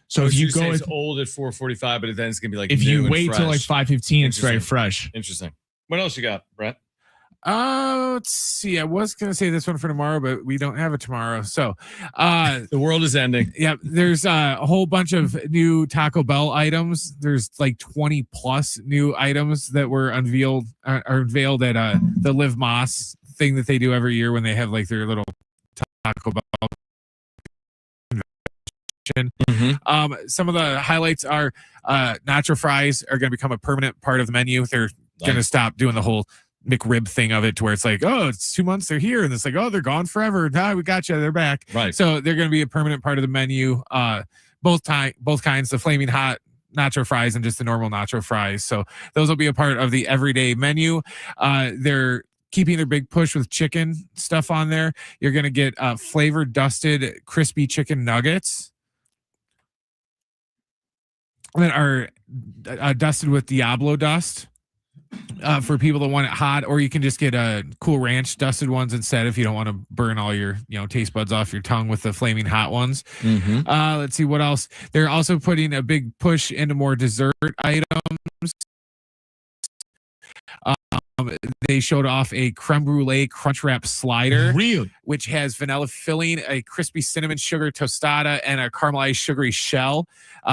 So if you go, it's old at 4:45, but then it's gonna be like if you new wait and till like fresh. 5:15, it's very fresh. Interesting. What else you got, Brett? Let's see. I was gonna say this one for tomorrow, but we don't have it tomorrow. So, the world is ending. Yeah, there's a whole bunch of new Taco Bell items. There's like 20 plus new items that were unveiled at the Live Moss thing that they do every year when they have like their little Taco Bell. Some of the highlights are nacho fries are going to become a permanent part of the menu. They're going to stop doing the whole McRib thing of it to where it's like, oh, it's 2 months they're here, and it's like, oh, they're gone forever. We got you, they're back. Right. So they're going to be a permanent part of the menu. Both kinds, the flaming hot nacho fries and just the normal nacho fries. So those will be a part of the everyday menu. They're keeping their big push with chicken stuff on there. You're going to get flavor dusted crispy chicken nuggets that are dusted with Diablo dust for people that want it hot, or you can just get Cool Ranch dusted ones instead if you don't want to burn all your taste buds off your tongue with the flaming hot ones. Let's see what else. They're also putting a big push into more dessert items. They showed off a creme brulee crunch wrap slider, which has vanilla filling, a crispy cinnamon sugar tostada, and a caramelized sugary shell.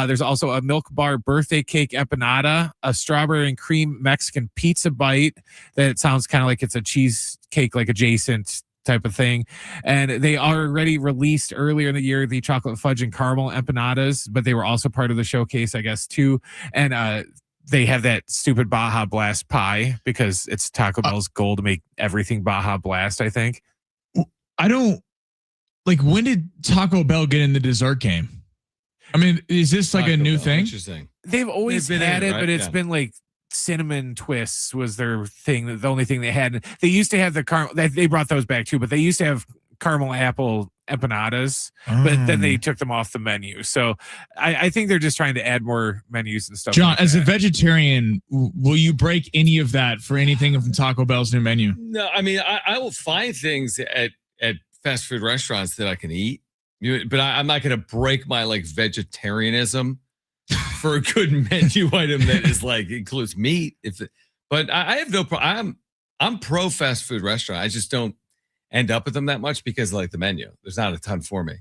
There's also a milk bar birthday cake empanada, a strawberry and cream Mexican pizza bite that sounds kind of like it's a cheesecake, like adjacent type of thing. And they already released earlier in the year the chocolate fudge and caramel empanadas, but they were also part of the showcase, I guess, too. And they have that stupid Baja Blast pie because it's Taco Bell's goal to make everything Baja Blast, I think. I don't like, when did Taco Bell get in the dessert game? I mean, is this like a new thing? Interesting. They've always been had it, right? but it's been like cinnamon twists was their thing. The only thing they had. They used to have the caramel. They brought those back too, but they used to have caramel apple empanadas, but then they took them off the menu. So I think they're just trying to add more menus and stuff. John, like as that. a vegetarian, will you break any of that for anything from Taco Bell's new menu? No, I mean, I will find things at fast food restaurants that I can eat, but I'm not going to break my like vegetarianism for a good menu item that is like includes meat. But I have no problem. I'm pro fast food restaurant. I just don't end up with them that much because like the menu, there's not a ton for me,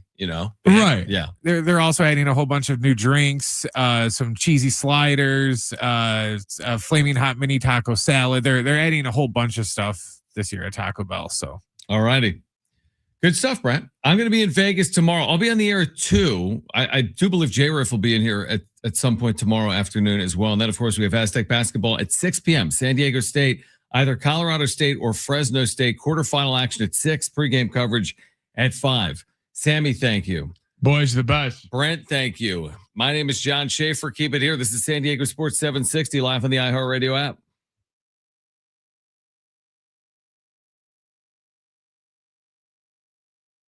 Right. Yeah. They're also adding a whole bunch of new drinks, some cheesy sliders, a flaming hot mini taco salad. They're adding a whole bunch of stuff this year at Taco Bell. So, all righty. Good stuff, Brent. I'm going to be in Vegas tomorrow. I'll be on the air at 2. I do believe J-Riff will be in here at some point tomorrow afternoon as well. And then, of course, we have Aztec basketball at 6 p.m. San Diego State, either Colorado State or Fresno State. Quarterfinal action at 6. Pregame coverage at 5. Sammy, thank you. Boys, the best. Brent, thank you. My name is John Schaefer. Keep it here. This is San Diego Sports 760 live on the iHeartRadio app.